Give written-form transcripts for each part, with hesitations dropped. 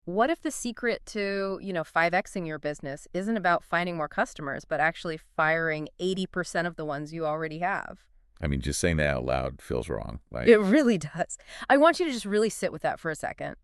What if the secret to, 5xing your business isn't about finding more customers, but actually firing 80% of the ones you already have? I mean, just saying that out loud feels wrong. It really does. I want you to just really sit with that for a second.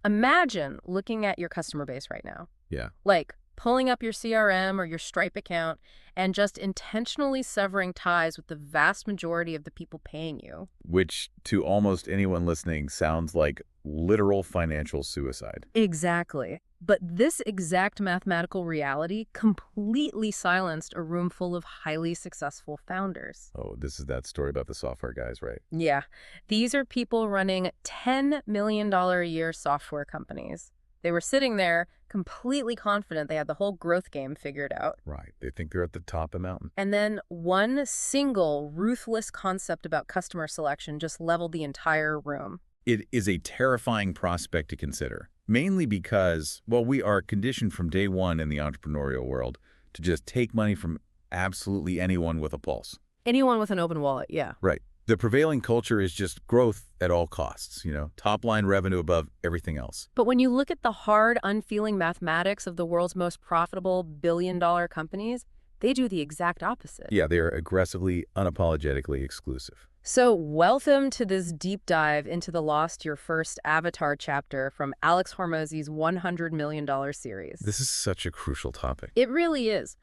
Imagine looking at your customer base right now, Yeah. like pulling up your CRM or your Stripe account and just intentionally severing ties with the vast majority of the people paying you. Which, to almost anyone listening, sounds like literal financial suicide. Exactly. But this exact mathematical reality completely silenced a room full of highly successful founders. Oh, this is that story about the software guys, right? Yeah, these are people running $10 million a year software companies. They were sitting there completely confident they had the whole growth game figured out. Right. They think they're at the top of the mountain. And then one single ruthless concept about customer selection just leveled the entire room. It is a terrifying prospect to consider, mainly because, well, we are conditioned from day one in the entrepreneurial world to just take money from absolutely anyone with a pulse. Anyone with an open wallet, yeah. Right. The prevailing culture is just growth at all costs, top line revenue above everything else. But when you look at the hard, unfeeling mathematics of the world's most profitable billion-dollar companies, they do the exact opposite. Yeah, they are aggressively, unapologetically exclusive. So welcome to this deep dive into the Lost Your First Avatar chapter from Alex Hormozi's $100 million series. This is such a crucial topic. It really is.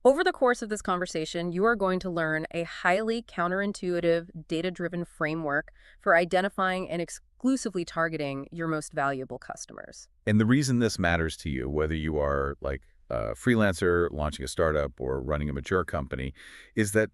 Over the course of this conversation, you are going to learn a highly counterintuitive, data-driven framework for identifying and exclusively targeting your most valuable customers. And the reason this matters to you, whether you are like a freelancer, launching a startup, or running a mature company, is that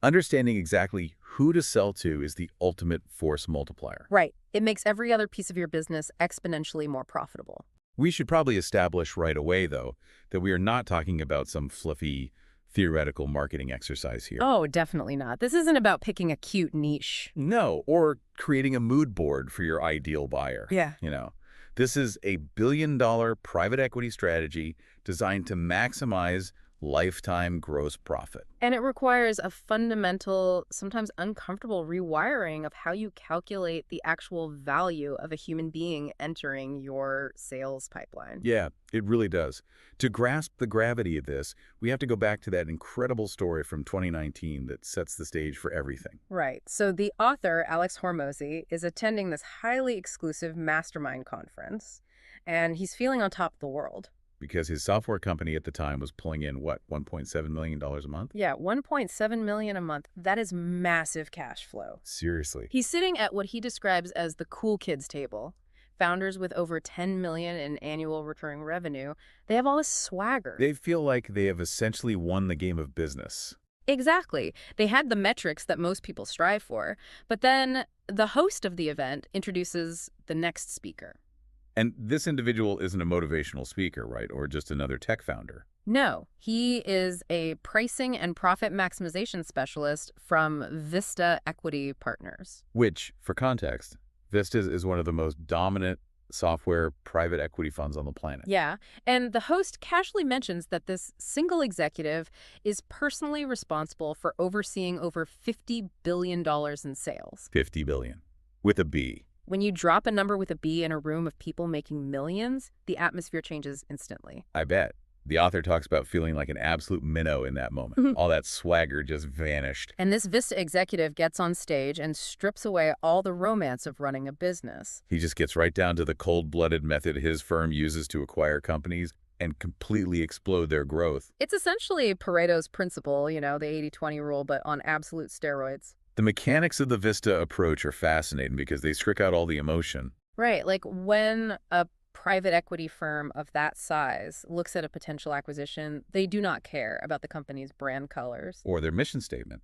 understanding exactly who to sell to is the ultimate force multiplier. Right. It makes every other piece of your business exponentially more profitable. We should probably establish right away, though, that we are not talking about some fluffy, theoretical marketing exercise here. Oh, definitely not. This isn't about picking a cute niche. No, or creating a mood board for your ideal buyer. Yeah. This is a billion-dollar private equity strategy designed to maximize lifetime gross profit. And it requires a fundamental, sometimes uncomfortable rewiring of how you calculate the actual value of a human being entering your sales pipeline. Yeah, it really does. To grasp the gravity of this, we have to go back to that incredible story from 2019 that sets the stage for everything. Right. So the author, Alex Hormozi, is attending this highly exclusive mastermind conference, and he's feeling on top of the world. Because his software company at the time was pulling in, what, $1.7 million a month? Yeah, $1.7 million a month. That is massive cash flow. Seriously. He's sitting at what he describes as the cool kids table. Founders with over $10 million in annual recurring revenue, they have all this swagger. They feel like they have essentially won the game of business. Exactly. They had the metrics that most people strive for. But then the host of the event introduces the next speaker. And this individual isn't a motivational speaker, right? Or just another tech founder. No, he is a pricing and profit maximization specialist from Vista Equity Partners. Which, for context, Vista is one of the most dominant software private equity funds on the planet. Yeah, and the host casually mentions that this single executive is personally responsible for overseeing over $50 billion in sales. 50 billion. With a B. When you drop a number with a B in a room of people making millions, the atmosphere changes instantly. I bet. The author talks about feeling like an absolute minnow in that moment. All that swagger just vanished. And this Vista executive gets on stage and strips away all the romance of running a business. He just gets right down to the cold-blooded method his firm uses to acquire companies and completely explode their growth. It's essentially Pareto's principle, the 80-20 rule, but on absolute steroids. The mechanics of the Vista approach are fascinating because they strip out all the emotion. Right, like when a private equity firm of that size looks at a potential acquisition, they do not care about the company's brand colors. Or their mission statement.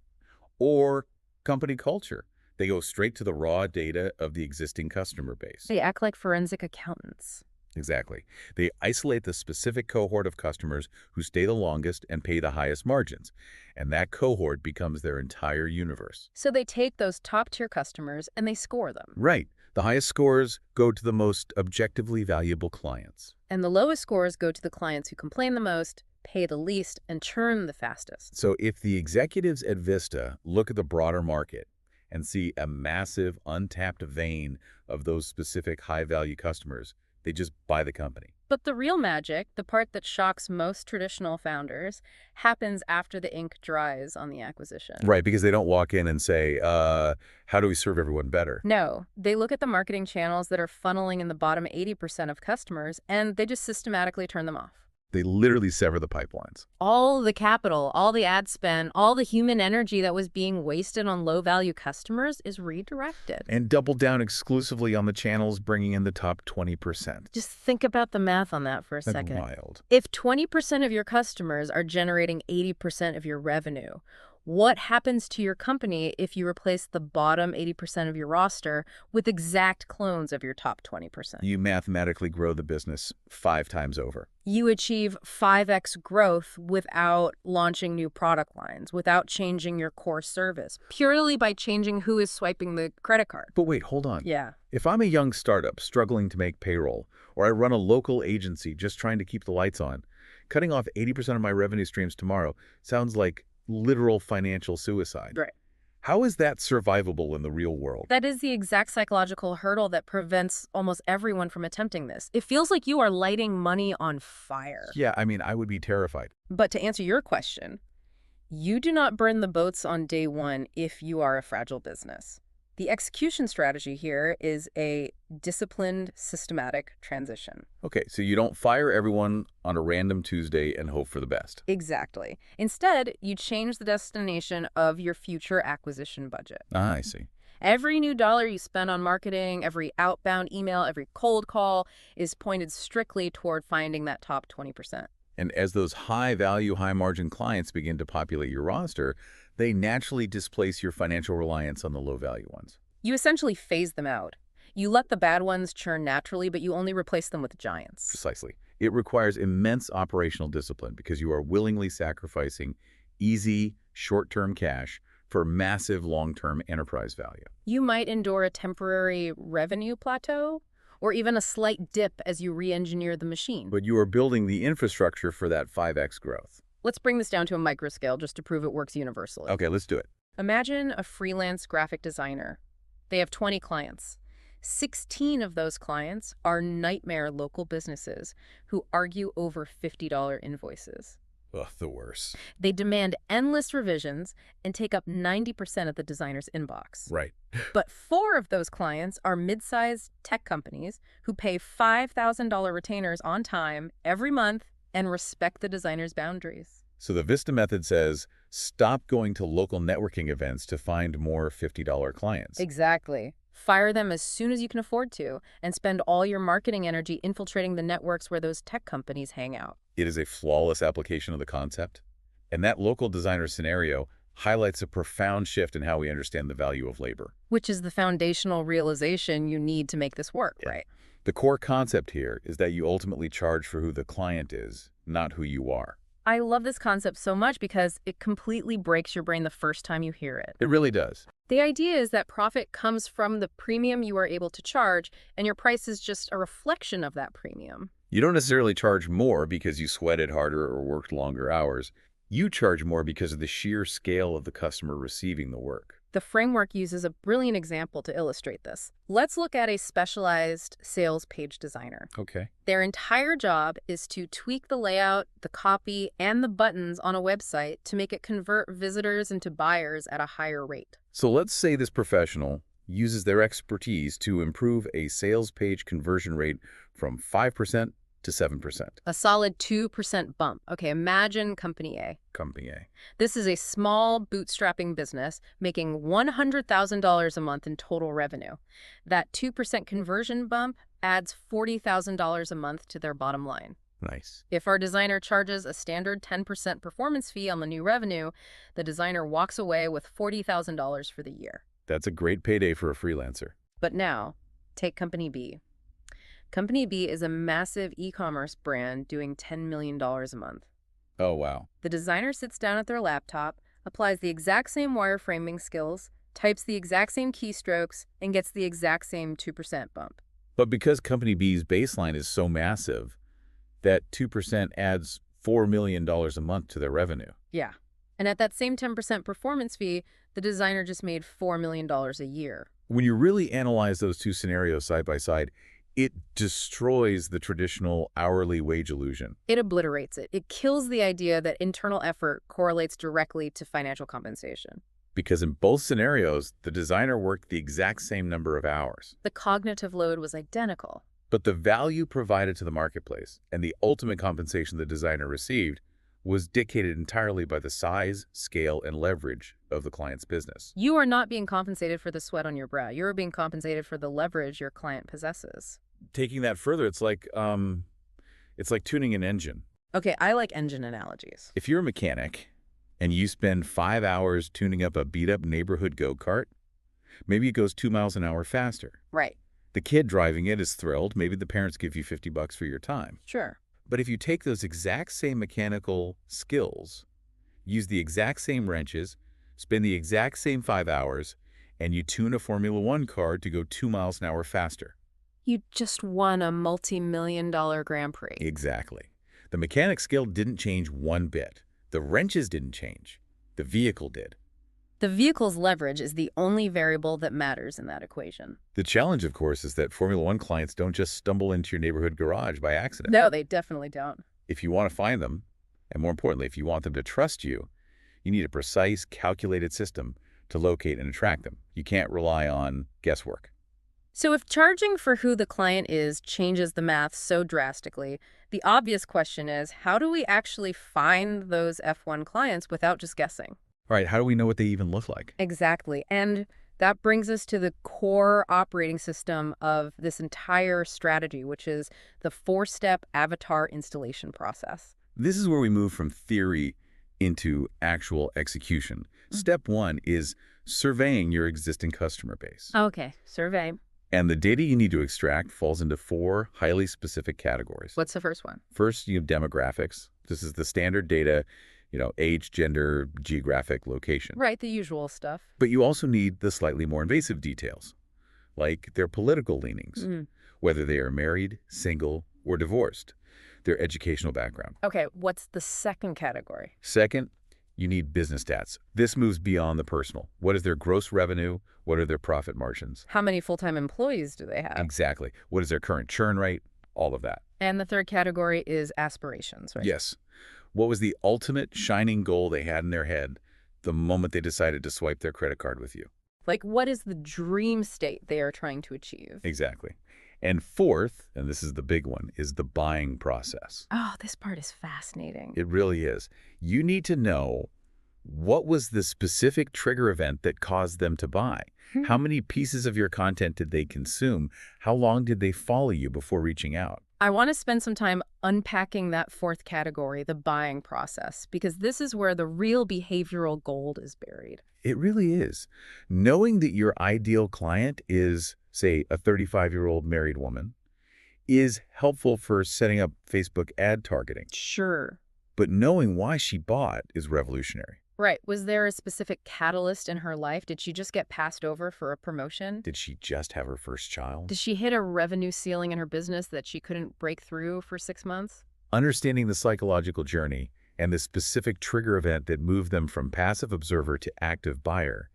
Or company culture. They go straight to the raw data of the existing customer base. They act like forensic accountants. Exactly. They isolate the specific cohort of customers who stay the longest and pay the highest margins, and that cohort becomes their entire universe. So they take those top-tier customers and they score them. Right. The highest scores go to the most objectively valuable clients. And the lowest scores go to the clients who complain the most, pay the least, and churn the fastest. So if the executives at Vista look at the broader market and see a massive untapped vein of those specific high-value customers, They just buy the company. But the real magic, the part that shocks most traditional founders, happens after the ink dries on the acquisition. Right, because they don't walk in and say, how do we serve everyone better? No, they look at the marketing channels that are funneling in the bottom 80% of customers, and they just systematically turn them off. They literally sever the pipelines. All the capital, all the ad spend, all the human energy that was being wasted on low-value customers is redirected. And double down exclusively on the channels bringing in the top 20%. Just think about the math on that for a That's second. wild. If 20% of your customers are generating 80% of your revenue, what happens to your company if you replace the bottom 80% of your roster with exact clones of your top 20%? You mathematically grow the business 5 times over. You achieve 5x growth without launching new product lines, without changing your core service, purely by changing who is swiping the credit card. But wait, hold on. Yeah. If I'm a young startup struggling to make payroll, or I run a local agency just trying to keep the lights on, cutting off 80% of my revenue streams tomorrow sounds like literal financial suicide. Right. How is that survivable in the real world? That is the exact psychological hurdle that prevents almost everyone from attempting this. It feels like you are lighting money on fire. Yeah, I mean, I would be terrified. But to answer your question, you do not burn the boats on day one if you are a fragile business. The execution strategy here is a disciplined, systematic transition. Okay, so you don't fire everyone on a random Tuesday and hope for the best. Exactly. Instead, you change the destination of your future acquisition budget. Ah, I see. Every new dollar you spend on marketing, every outbound email, every cold call is pointed strictly toward finding that top 20%. And as those high-value, high-margin clients begin to populate your roster, they naturally displace your financial reliance on the low-value ones. You essentially phase them out. You let the bad ones churn naturally, but you only replace them with giants. Precisely. It requires immense operational discipline because you are willingly sacrificing easy, short-term cash for massive long-term enterprise value. You might endure a temporary revenue plateau, or even a slight dip as you re-engineer the machine. But you are building the infrastructure for that 5x growth. Let's bring this down to a micro scale just to prove it works universally. Okay, let's do it. Imagine a freelance graphic designer. They have 20 clients. 16 of those clients are nightmare local businesses who argue over $50 invoices. Ugh, the worst. They demand endless revisions and take up 90% of the designer's inbox. Right. But 4 of those clients are mid-sized tech companies who pay $5,000 retainers on time every month and respect the designer's boundaries. So the Vista method says, stop going to local networking events to find more $50 clients. Exactly. Fire them as soon as you can afford to, and spend all your marketing energy infiltrating the networks where those tech companies hang out. It is a flawless application of the concept. And that local designer scenario highlights a profound shift in how we understand the value of labor. Which is the foundational realization you need to make this work, right? The core concept here is that you ultimately charge for who the client is, not who you are. I love this concept so much because it completely breaks your brain the first time you hear it. It really does. The idea is that profit comes from the premium you are able to charge, and your price is just a reflection of that premium. You don't necessarily charge more because you sweated harder or worked longer hours. You charge more because of the sheer scale of the customer receiving the work. The framework uses a brilliant example to illustrate this. Let's look at a specialized sales page designer. Okay. Their entire job is to tweak the layout, the copy, and the buttons on a website to make it convert visitors into buyers at a higher rate. So let's say this professional uses their expertise to improve a sales page conversion rate from 5% to 7%. A solid 2% bump. Okay, imagine Company A. Company A. This is a small bootstrapping business making $100,000 a month in total revenue. That 2% conversion bump adds $40,000 a month to their bottom line. Nice. If our designer charges a standard 10% performance fee on the new revenue, the designer walks away with $40,000 for the year. That's a great payday for a freelancer. But now, take Company B. Company B is a massive e-commerce brand doing $10 million a month. Oh, wow. The designer sits down at their laptop, applies the exact same wireframing skills, types the exact same keystrokes, and gets the exact same 2% bump. But because Company B's baseline is so massive, that 2% adds $4 million a month to their revenue. Yeah. And at that same 10% performance fee, the designer just made $4 million a year. When you really analyze those two scenarios side by side, It destroys the traditional hourly wage illusion. It obliterates it. It kills the idea that internal effort correlates directly to financial compensation. Because in both scenarios, the designer worked the exact same number of hours. The cognitive load was identical. But the value provided to the marketplace and the ultimate compensation the designer received was dictated entirely by the size, scale, and leverage of the client's business. You are not being compensated for the sweat on your brow. You're being compensated for the leverage your client possesses. Taking that further, it's like tuning an engine. Okay, I like engine analogies. If you're a mechanic and you spend 5 hours tuning up a beat-up neighborhood go-kart, maybe it goes 2 miles an hour faster. Right. The kid driving it is thrilled. Maybe the parents give you $50 for your time. Sure. But if you take those exact same mechanical skills, use the exact same wrenches, spend the exact same 5 hours, and you tune a Formula One car to go 2 miles an hour faster. You just won a multi-million-dollar Grand Prix. Exactly. The mechanic skill didn't change one bit. The wrenches didn't change. The vehicle did. The vehicle's leverage is the only variable that matters in that equation. The challenge, of course, is that Formula One clients don't just stumble into your neighborhood garage by accident. No, they definitely don't. If you want to find them, and more importantly, if you want them to trust you, you need a precise, calculated system to locate and attract them. You can't rely on guesswork. So if charging for who the client is changes the math so drastically, the obvious question is, how do we actually find those F1 clients without just guessing? All right, how do we know what they even look like? Exactly. And that brings us to the core operating system of this entire strategy, which is the 4-step avatar installation process. This is where we move from theory into actual execution. Step 1 is surveying your existing customer base. Okay, survey. And the data you need to extract falls into 4 highly specific categories. What's the first one? First, you have demographics. This is the standard data, age, gender, geographic location. Right, the usual stuff. But you also need the slightly more invasive details, like their political leanings, whether they are married, single, or divorced, their educational background. Okay, what's the second category? Second, you need business stats. This moves beyond the personal. What is their gross revenue? What are their profit margins? How many full-time employees do they have? Exactly. What is their current churn rate? All of that. And the third category is aspirations, right? Yes. What was the ultimate shining goal they had in their head the moment they decided to swipe their credit card with you? Like, what is the dream state they are trying to achieve? Exactly. And fourth, and this is the big one, is the buying process. Oh, this part is fascinating. It really is. You need to know what was the specific trigger event that caused them to buy. How many pieces of your content did they consume? How long did they follow you before reaching out? I want to spend some time unpacking that fourth category, the buying process, because this is where the real behavioral gold is buried. It really is. Knowing that your ideal client is, say, a 35-year-old married woman is helpful for setting up Facebook ad targeting. Sure. But knowing why she bought is revolutionary. Right. Was there a specific catalyst in her life? Did she just get passed over for a promotion? Did she just have her first child? Did she hit a revenue ceiling in her business that she couldn't break through for 6 months? Understanding the psychological journey and the specific trigger event that moved them from passive observer to active buyer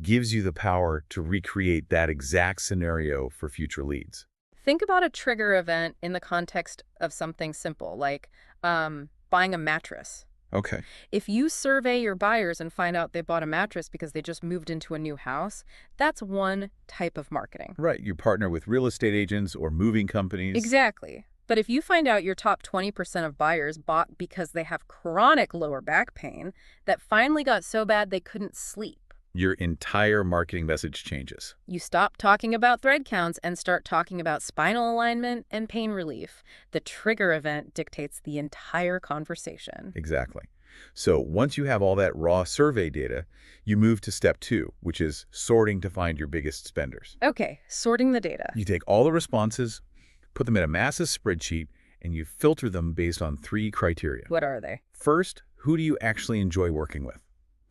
gives you the power to recreate that exact scenario for future leads. Think about a trigger event in the context of something simple, like buying a mattress. Okay. If you survey your buyers and find out they bought a mattress because they just moved into a new house, that's one type of marketing. Right. You partner with real estate agents or moving companies. Exactly. But if you find out your top 20% of buyers bought because they have chronic lower back pain that finally got so bad they couldn't sleep, your entire marketing message changes. you stop talking about thread counts and start talking about spinal alignment and pain relief. The trigger event dictates the entire conversation. Exactly. So once you have all that raw survey data, you move to step 2, which is sorting to find your biggest spenders. Okay, sorting the data. You take all the responses, put them in a massive spreadsheet, and you filter them based on 3 criteria. What are they? First, who do you actually enjoy working with?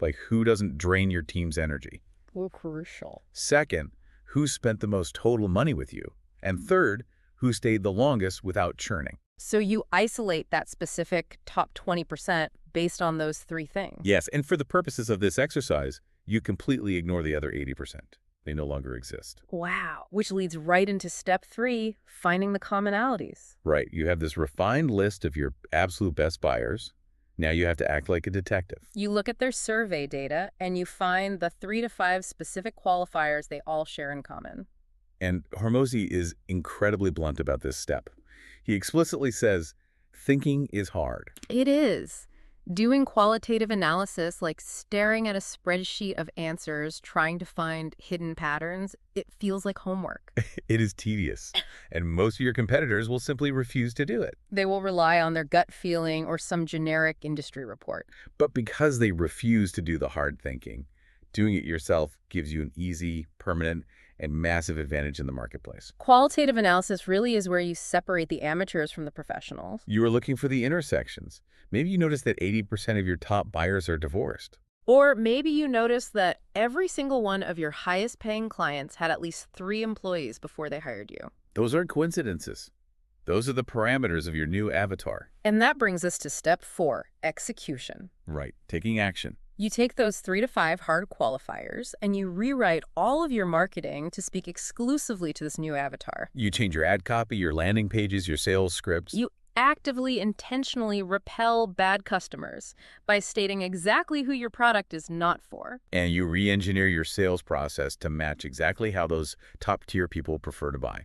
Like, who doesn't drain your team's energy? Well, crucial. Second, who spent the most total money with you? And third, who stayed the longest without churning? So you isolate that specific top 20% based on those 3 things. Yes, and for the purposes of this exercise, you completely ignore the other 80%. They no longer exist. Wow. Which leads right into step 3, finding the commonalities. Right. You have this refined list of your absolute best buyers. Now you have to act like a detective. You look at their survey data and you find the 3 to 5 specific qualifiers they all share in common. And Hormozi is incredibly blunt about this step. He explicitly says, thinking is hard. It is. Doing qualitative analysis, like staring at a spreadsheet of answers, trying to find hidden patterns, it feels like homework. It is tedious, and most of your competitors will simply refuse to do it. They will rely on their gut feeling or some generic industry report. But because they refuse to do the hard thinking, doing it yourself gives you an easy, permanent, and massive advantage in the marketplace. Qualitative analysis really is where you separate the amateurs from the professionals. You are looking for the intersections. Maybe you notice that 80% of your top buyers are divorced. Or maybe you notice that every single one of your highest paying clients had at least 3 employees before they hired you. Those aren't coincidences. Those are the parameters of your new avatar. And that brings us to step 4, execution. Right, taking action. You take those 3 to 5 hard qualifiers and you rewrite all of your marketing to speak exclusively to this new avatar. You change your ad copy, your landing pages, your sales scripts. You actively, intentionally repel bad customers by stating exactly who your product is not for. And you re-engineer your sales process to match exactly how those top-tier people prefer to buy.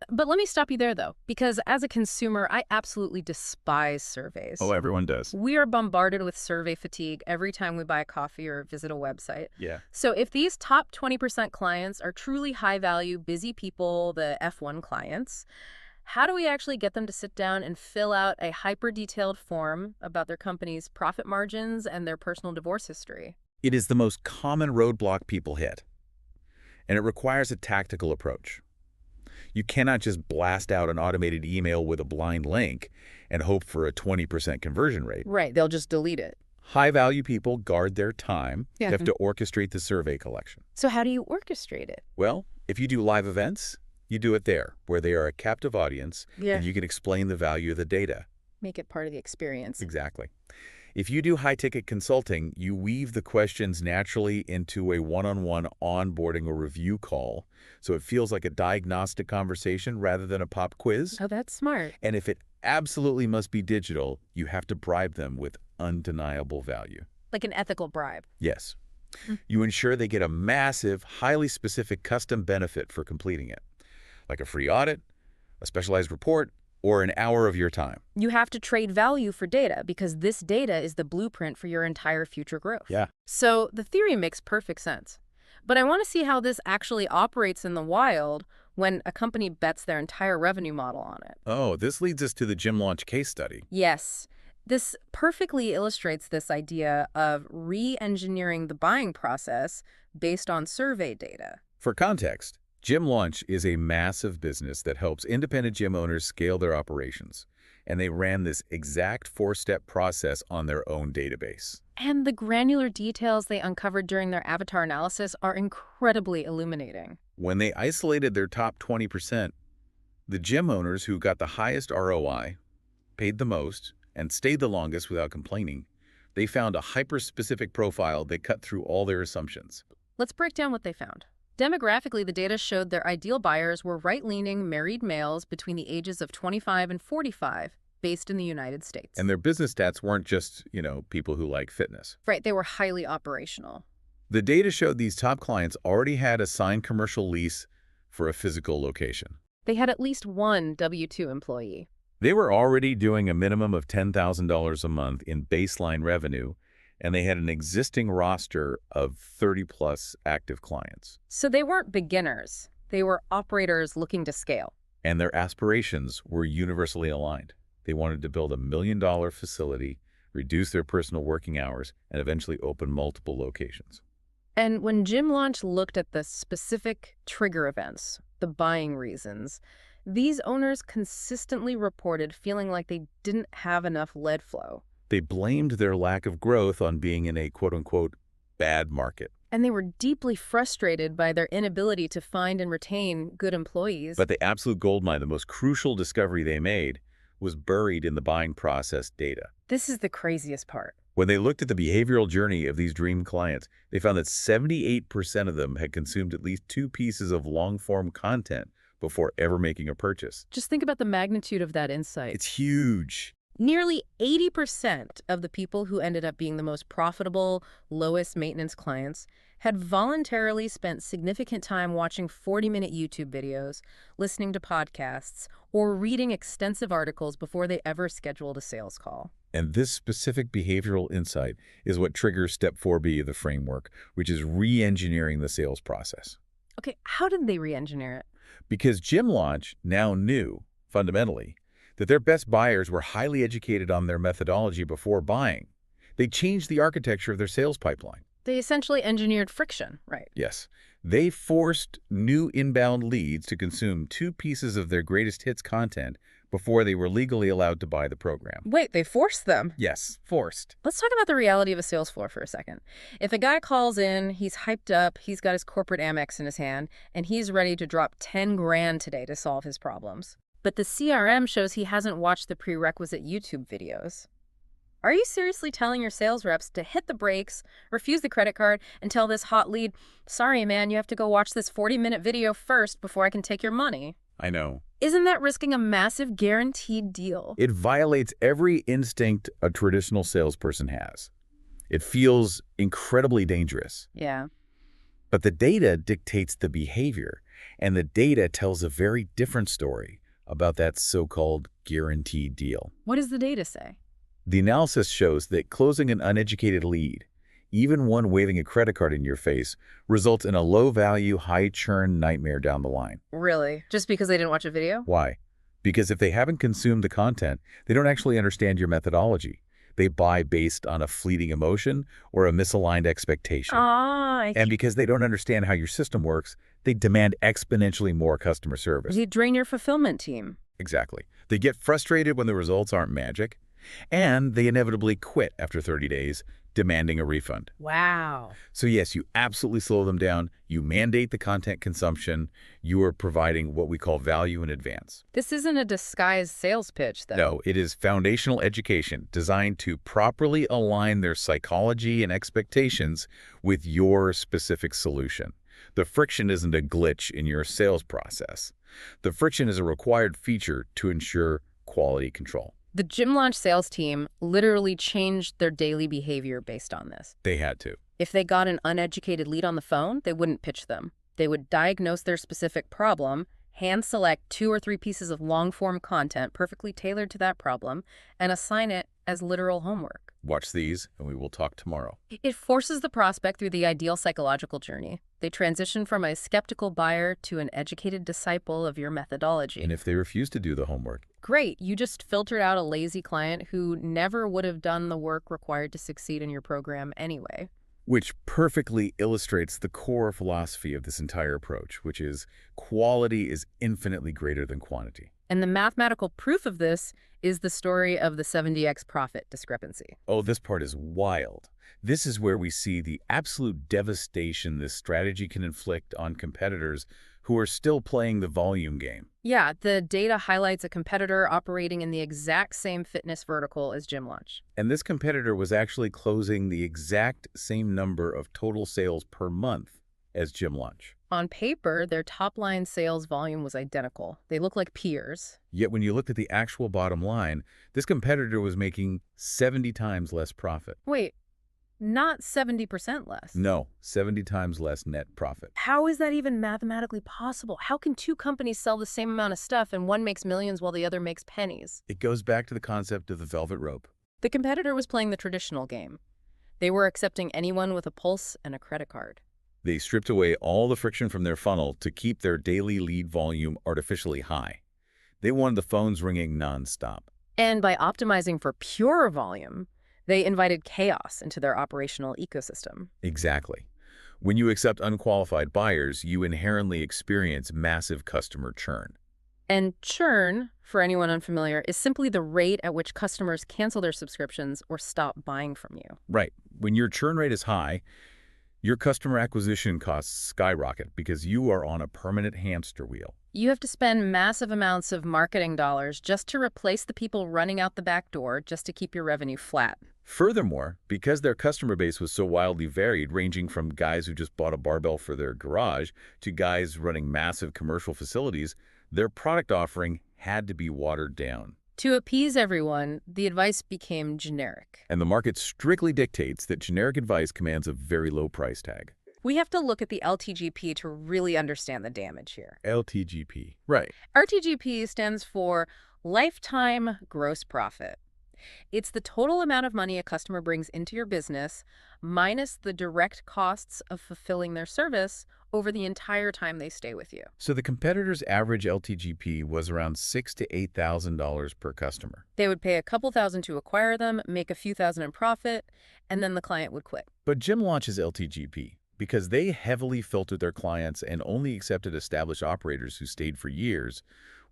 But let me stop you there, though, because as a consumer, I absolutely despise surveys. Oh, everyone does. We are bombarded with survey fatigue every time we buy a coffee or visit a website. Yeah. So if these top 20% clients are truly high-value, busy people, the F1 clients, how do we actually get them to sit down and fill out a hyper-detailed form about their company's profit margins and their personal divorce history? It is the most common roadblock people hit, and it requires a tactical approach. You cannot just blast out an automated email with a blind link and hope for a 20% conversion rate. Right, they'll just delete it. High-value people guard their time. Yeah. You have to orchestrate the survey collection. So how do you orchestrate it? Well, if you do live events, you do it there, where they are a captive audience, Yeah. and you can explain the value of the data. Make it part of the experience. Exactly. If you do high-ticket consulting, you weave the questions naturally into a one-on-one onboarding or review call, so it feels like a diagnostic conversation rather than a pop quiz. Oh, that's smart. And if it absolutely must be digital, you have to bribe them with undeniable value. Like an ethical bribe. Yes. You ensure they get a massive, highly specific custom benefit for completing it, like a free audit, a specialized report, or an hour of your time. You have to trade value for data because this data is the blueprint for your entire future growth. Yeah. So the theory makes perfect sense. But I want to see how this actually operates in the wild when a company bets their entire revenue model on it. Oh, this leads us to the gym launch case study. Yes. This perfectly illustrates this idea of re-engineering the buying process based on survey data. For context, Gym Launch is a massive business that helps independent gym owners scale their operations, and they ran this exact 4-step process on their own database. And the granular details they uncovered during their avatar analysis are incredibly illuminating. When they isolated their top 20%, the gym owners who got the highest ROI, paid the most, and stayed the longest without complaining, they found a hyper-specific profile that cut through all their assumptions. Let's break down what they found. Demographically, the data showed their ideal buyers were right-leaning married males between the ages of 25 and 45, based in the United States. And their business stats weren't just, people who like fitness. Right, they were highly operational. The data showed these top clients already had a signed commercial lease for a physical location. They had at least one W-2 employee. They were already doing a minimum of $10,000 a month in baseline revenue, and they had an existing roster of 30-plus active clients. So they weren't beginners. They were operators looking to scale. And their aspirations were universally aligned. They wanted to build a $1 million facility, reduce their personal working hours, and eventually open multiple locations. And when Gym Launch looked at the specific trigger events, the buying reasons, these owners consistently reported feeling like they didn't have enough lead flow. They blamed their lack of growth on being in a quote-unquote bad market. And they were deeply frustrated by their inability to find and retain good employees. But the absolute goldmine, the most crucial discovery they made, was buried in the buying process data. This is the craziest part. When they looked at the behavioral journey of these dream clients, they found that 78% of them had consumed at least 2 pieces of long-form content before ever making a purchase. Just think about the magnitude of that insight. It's huge. Nearly 80% of the people who ended up being the most profitable, lowest maintenance clients had voluntarily spent significant time watching 40-minute YouTube videos, listening to podcasts, or reading extensive articles before they ever scheduled a sales call. And this specific behavioral insight is what triggers step 4B of the framework, which is re-engineering the sales process. Okay, how did they re-engineer it? Because Gym Launch now knew, fundamentally, that their best buyers were highly educated on their methodology before buying. They changed the architecture of their sales pipeline. They essentially engineered friction, right? Yes. They forced new inbound leads to consume 2 pieces of their greatest hits content before they were legally allowed to buy the program. Wait, they forced them? Yes, forced. Let's talk about the reality of a sales floor for a second. If a guy calls in, he's hyped up, he's got his corporate Amex in his hand, and he's ready to drop 10 grand today to solve his problems. But the CRM shows he hasn't watched the prerequisite YouTube videos. Are you seriously telling your sales reps to hit the brakes, refuse the credit card, and tell this hot lead, sorry, man, you have to go watch this 40-minute video first before I can take your money? I know. Isn't that risking a massive guaranteed deal? It violates every instinct a traditional salesperson has. It feels incredibly dangerous. Yeah. But the data dictates the behavior, and the data tells a very different story about that so-called guaranteed deal. What does the data say? The analysis shows that closing an uneducated lead, even one waving a credit card in your face, results in a low-value, high-churn nightmare down the line. Really? Just because they didn't watch a video? Why? Because if they haven't consumed the content, they don't actually understand your methodology. They buy based on a fleeting emotion or a misaligned expectation. And because they don't understand how your system works, they demand exponentially more customer service. You drain your fulfillment team. Exactly. They get frustrated when the results aren't magic, and they inevitably quit after 30 days, demanding a refund. Wow. So yes, you absolutely slow them down. You mandate the content consumption. You are providing what we call value in advance. This isn't a disguised sales pitch, though. No, it is foundational education designed to properly align their psychology and expectations with your specific solution. The friction isn't a glitch in your sales process. The friction is a required feature to ensure quality control. The Gym Launch sales team literally changed their daily behavior based on this. They had to. If they got an uneducated lead on the phone, they wouldn't pitch them. They would diagnose their specific problem, hand-select 2 or 3 pieces of long-form content perfectly tailored to that problem, and assign it as literal homework. Watch these, and we will talk tomorrow. It forces the prospect through the ideal psychological journey. They transition from a skeptical buyer to an educated disciple of your methodology. And if they refuse to do the homework? Great, you just filtered out a lazy client who never would have done the work required to succeed in your program anyway. Which perfectly illustrates the core philosophy of this entire approach, which is quality is infinitely greater than quantity. And the mathematical proof of this is the story of the 70x profit discrepancy. Oh, this part is wild. This is where we see the absolute devastation this strategy can inflict on competitors who are still playing the volume game. Yeah, the data highlights a competitor operating in the exact same fitness vertical as Gym Launch. And this competitor was actually closing the exact same number of total sales per month as Gym Launch. On paper, their top-line sales volume was identical. They look like peers. Yet when you looked at the actual bottom line, this competitor was making 70 times less profit. Wait, not 70% less. No, 70 times less net profit. How is that even mathematically possible? How can 2 companies sell the same amount of stuff and one makes millions while the other makes pennies? It goes back to the concept of the velvet rope. The competitor was playing the traditional game. They were accepting anyone with a pulse and a credit card. They stripped away all the friction from their funnel to keep their daily lead volume artificially high. They wanted the phones ringing nonstop. And by optimizing for pure volume, they invited chaos into their operational ecosystem. Exactly. When you accept unqualified buyers, you inherently experience massive customer churn. And churn, for anyone unfamiliar, is simply the rate at which customers cancel their subscriptions or stop buying from you. Right. When your churn rate is high, your customer acquisition costs skyrocket because you are on a permanent hamster wheel. You have to spend massive amounts of marketing dollars just to replace the people running out the back door just to keep your revenue flat. Furthermore, because their customer base was so wildly varied, ranging from guys who just bought a barbell for their garage to guys running massive commercial facilities, their product offering had to be watered down. To appease everyone, the advice became generic. And the market strictly dictates that generic advice commands a very low price tag. We have to look at the LTGP to really understand the damage here. LTGP. Right. RTGP stands for Lifetime Gross Profit. It's the total amount of money a customer brings into your business minus the direct costs of fulfilling their service over the entire time they stay with you. So the competitor's average LTGP was around $6,000 to $8,000 per customer. They would pay a couple thousand to acquire them, make a few thousand in profit, and then the client would quit. But Jim launches LTGP because they heavily filtered their clients and only accepted established operators who stayed for years,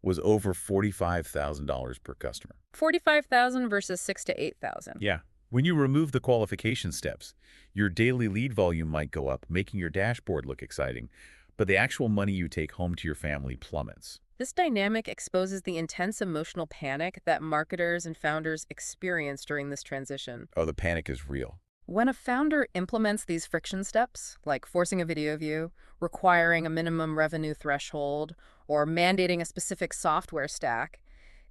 was over $45,000 per customer. 45,000 versus 6 to 8,000. Yeah. When you remove the qualification steps, your daily lead volume might go up, making your dashboard look exciting, but the actual money you take home to your family plummets. This dynamic exposes the intense emotional panic that marketers and founders experience during this transition. Oh, the panic is real. When a founder implements these friction steps, like forcing a video view, requiring a minimum revenue threshold, or mandating a specific software stack,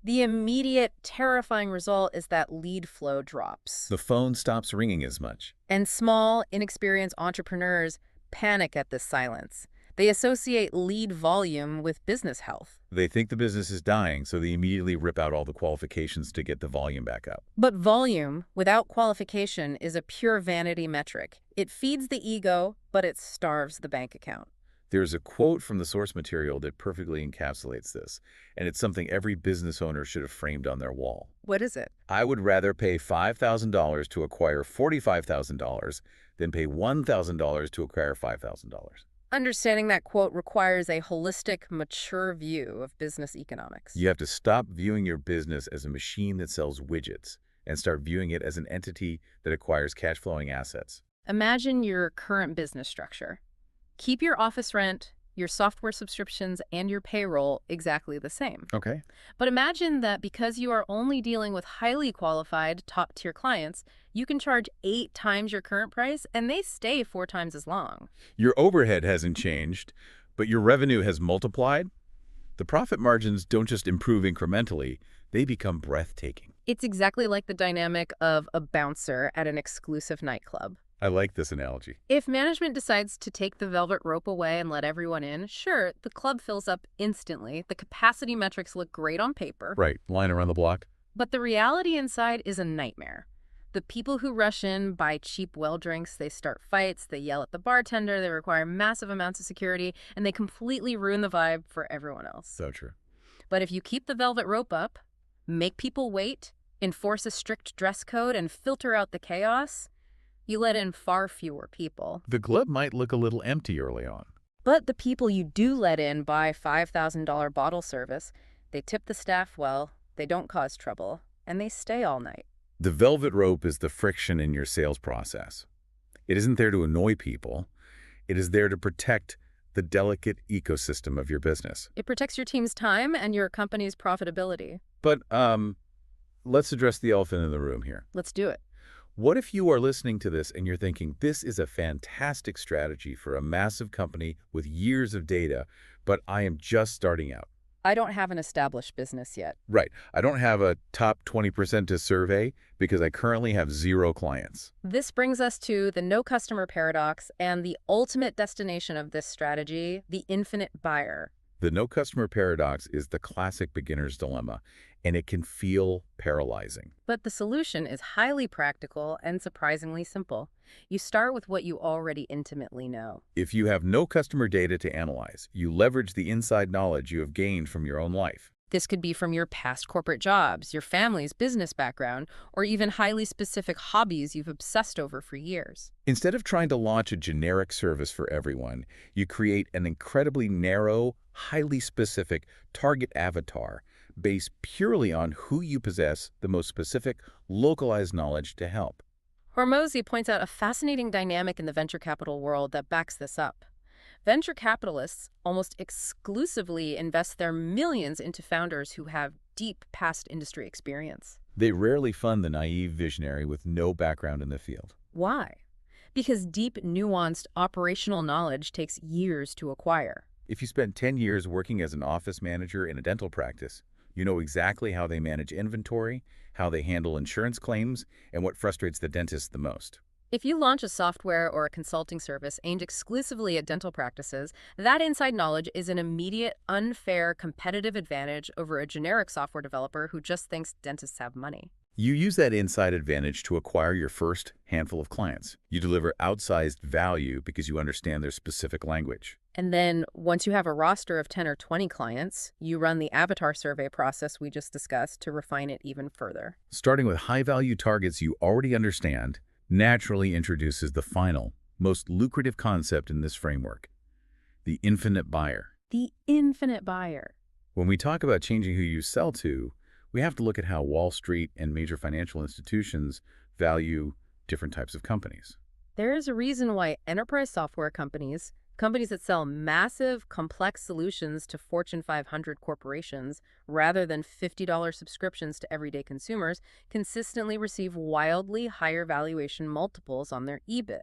the immediate terrifying result is that lead flow drops. The phone stops ringing as much. And small, inexperienced entrepreneurs panic at this silence. They associate lead volume with business health. They think the business is dying, so they immediately rip out all the qualifications to get the volume back up. But volume, without qualification, is a pure vanity metric. It feeds the ego, but it starves the bank account. There's a quote from the source material that perfectly encapsulates this, and it's something every business owner should have framed on their wall. What is it? I would rather pay $5,000 to acquire $45,000 than pay $1,000 to acquire $5,000. Understanding that quote requires a holistic, mature view of business economics. You have to stop viewing your business as a machine that sells widgets and start viewing it as an entity that acquires cash-flowing assets. Imagine your current business structure. Keep your office rent, your software subscriptions, and your payroll exactly the same. Okay. But imagine that because you are only dealing with highly qualified, top-tier clients, you can charge 8 times your current price, and they stay 4 times as long. Your overhead hasn't changed, but your revenue has multiplied. The profit margins don't just improve incrementally, they become breathtaking. It's exactly like the dynamic of a bouncer at an exclusive nightclub. I like this analogy. If management decides to take the velvet rope away and let everyone in, sure, the club fills up instantly. The capacity metrics look great on paper. Right, line around the block. But the reality inside is a nightmare. The people who rush in buy cheap well drinks, they start fights, they yell at the bartender, they require massive amounts of security, and they completely ruin the vibe for everyone else. So true. But if you keep the velvet rope up, make people wait, enforce a strict dress code, and filter out the chaos, you let in far fewer people. The club might look a little empty early on. But the people you do let in buy $5,000 bottle service, they tip the staff well, they don't cause trouble, and they stay all night. The velvet rope is the friction in your sales process. It isn't there to annoy people. It is there to protect the delicate ecosystem of your business. It protects your team's time and your company's profitability. But let's address the elephant in the room here. Let's do it. What if you are listening to this and you're thinking, this is a fantastic strategy for a massive company with years of data, but I am just starting out? I don't have an established business yet. Right. I don't have a top 20% to survey because I currently have 0 clients. This brings us to the no customer paradox and the ultimate destination of this strategy, the infinite buyer. The no customer paradox is the classic beginner's dilemma, and it can feel paralyzing. But the solution is highly practical and surprisingly simple. You start with what you already intimately know. If you have no customer data to analyze, you leverage the inside knowledge you have gained from your own life. This could be from your past corporate jobs, your family's business background, or even highly specific hobbies you've obsessed over for years. Instead of trying to launch a generic service for everyone, you create an incredibly narrow, highly specific target avatar based purely on who you possess the most specific, localized knowledge to help. Hormozi points out a fascinating dynamic in the venture capital world that backs this up. Venture capitalists almost exclusively invest their millions into founders who have deep past industry experience. They rarely fund the naive visionary with no background in the field. Why? Because deep, nuanced operational knowledge takes years to acquire. If you spend 10 years working as an office manager in a dental practice, you know exactly how they manage inventory, how they handle insurance claims, and what frustrates the dentist the most. If you launch a software or a consulting service aimed exclusively at dental practices, that inside knowledge is an immediate, unfair, competitive advantage over a generic software developer who just thinks dentists have money. You use that inside advantage to acquire your first handful of clients. You deliver outsized value because you understand their specific language. And then, once you have a roster of 10 or 20 clients, you run the avatar survey process we just discussed to refine it even further. Starting with high-value targets you already understand naturally introduces the final, most lucrative concept in this framework, the infinite buyer. The infinite buyer. When we talk about changing who you sell to, we have to look at how Wall Street and major financial institutions value different types of companies. There is a reason why enterprise software companies, companies that sell massive, complex solutions to Fortune 500 corporations rather than $50 subscriptions to everyday consumers, consistently receive wildly higher valuation multiples on their EBIT.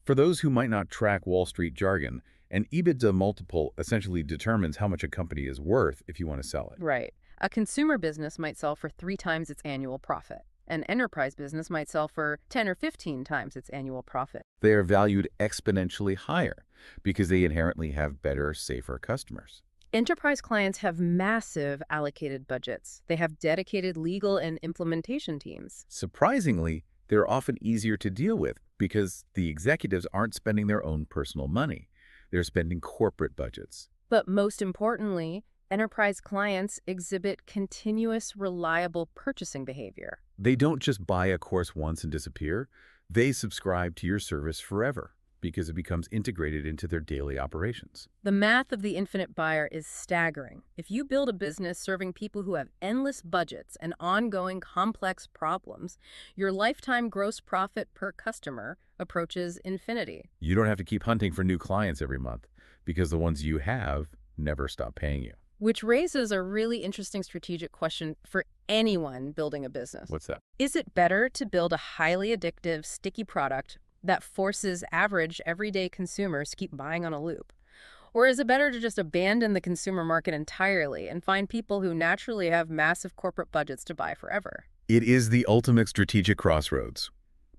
For those who might not track Wall Street jargon, an EBITDA multiple essentially determines how much a company is worth if you want to sell it. Right. A consumer business might sell for 3 times its annual profit. An enterprise business might sell for 10 or 15 times its annual profit. They are valued exponentially higher because they inherently have better, safer customers. Enterprise clients have massive allocated budgets. They have dedicated legal and implementation teams. Surprisingly, they're often easier to deal with because the executives aren't spending their own personal money. They're spending corporate budgets. But most importantly, enterprise clients exhibit continuous, reliable purchasing behavior. They don't just buy a course once and disappear. They subscribe to your service forever because it becomes integrated into their daily operations. The math of the infinite buyer is staggering. If you build a business serving people who have endless budgets and ongoing complex problems, your lifetime gross profit per customer approaches infinity. You don't have to keep hunting for new clients every month because the ones you have never stop paying you. Which raises a really interesting strategic question for anyone building a business. What's that? Is it better to build a highly addictive, sticky product that forces average, everyday consumers to keep buying on a loop? Or is it better to just abandon the consumer market entirely and find people who naturally have massive corporate budgets to buy forever? It is the ultimate strategic crossroads.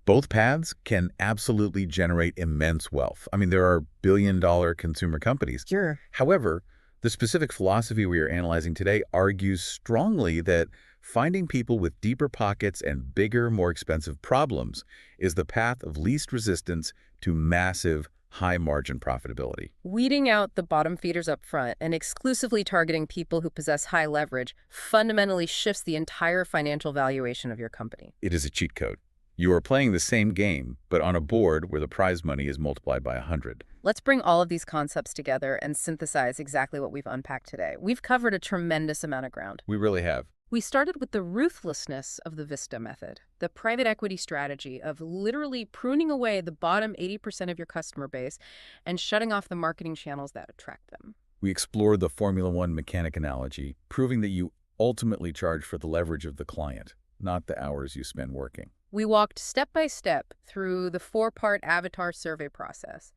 Both paths can absolutely generate immense wealth. I mean, there are billion-dollar consumer companies. Sure. However, the specific philosophy we are analyzing today argues strongly that finding people with deeper pockets and bigger, more expensive problems is the path of least resistance to massive, high-margin profitability. Weeding out the bottom feeders up front and exclusively targeting people who possess high leverage fundamentally shifts the entire financial valuation of your company. It is a cheat code. You are playing the same game, but on a board where the prize money is multiplied by 100. Let's bring all of these concepts together and synthesize exactly what we've unpacked today. We've covered a tremendous amount of ground. We really have. We started with the ruthlessness of the Vista method, the private equity strategy of literally pruning away the bottom 80% of your customer base and shutting off the marketing channels that attract them. We explored the Formula One mechanic analogy, proving that you ultimately charge for the leverage of the client, not the hours you spend working. We walked step by step through the 4-part avatar survey process,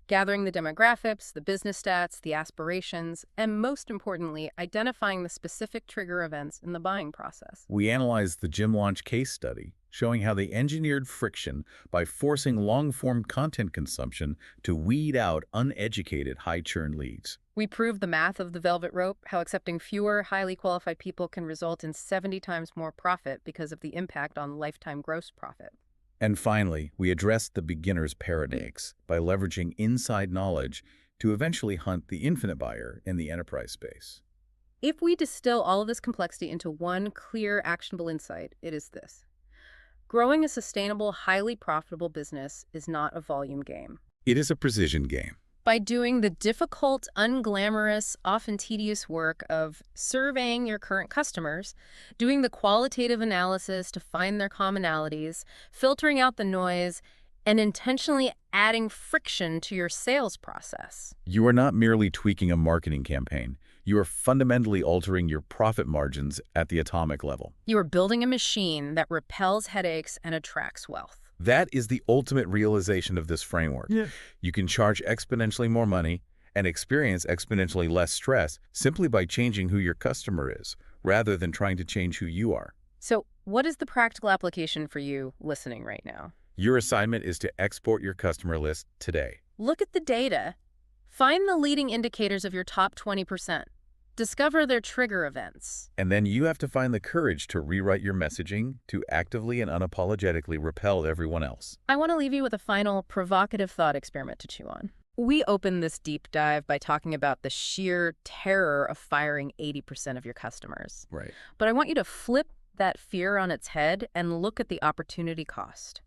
gathering the demographics, the business stats, the aspirations, and most importantly, identifying the specific trigger events in the buying process. We analyzed the gym launch case study, showing how they engineered friction by forcing long-form content consumption to weed out uneducated, high-churn leads. We proved the math of the velvet rope, how accepting fewer highly qualified people can result in 70 times more profit because of the impact on lifetime gross profit. And finally, we addressed the beginner's paradox by leveraging inside knowledge to eventually hunt the infinite buyer in the enterprise space. If we distill all of this complexity into one clear, actionable insight, it is this. Growing a sustainable, highly profitable business is not a volume game. It is a precision game. By doing the difficult, unglamorous, often tedious work of surveying your current customers, doing the qualitative analysis to find their commonalities, filtering out the noise, and intentionally adding friction to your sales process. You are not merely tweaking a marketing campaign. You are fundamentally altering your profit margins at the atomic level. You are building a machine that repels headaches and attracts wealth. That is the ultimate realization of this framework. Yeah. You can charge exponentially more money and experience exponentially less stress simply by changing who your customer is, rather than trying to change who you are. So, what is the practical application for you listening right now? Your assignment is to export your customer list today. Look at the data. Find the leading indicators of your top 20%. Discover their trigger events. And then you have to find the courage to rewrite your messaging to actively and unapologetically repel everyone else. I want to leave you with a final provocative thought experiment to chew on. We opened this deep dive by talking about the sheer terror of firing 80% of your customers. Right. But I want you to flip that fear on its head and look at the opportunity cost.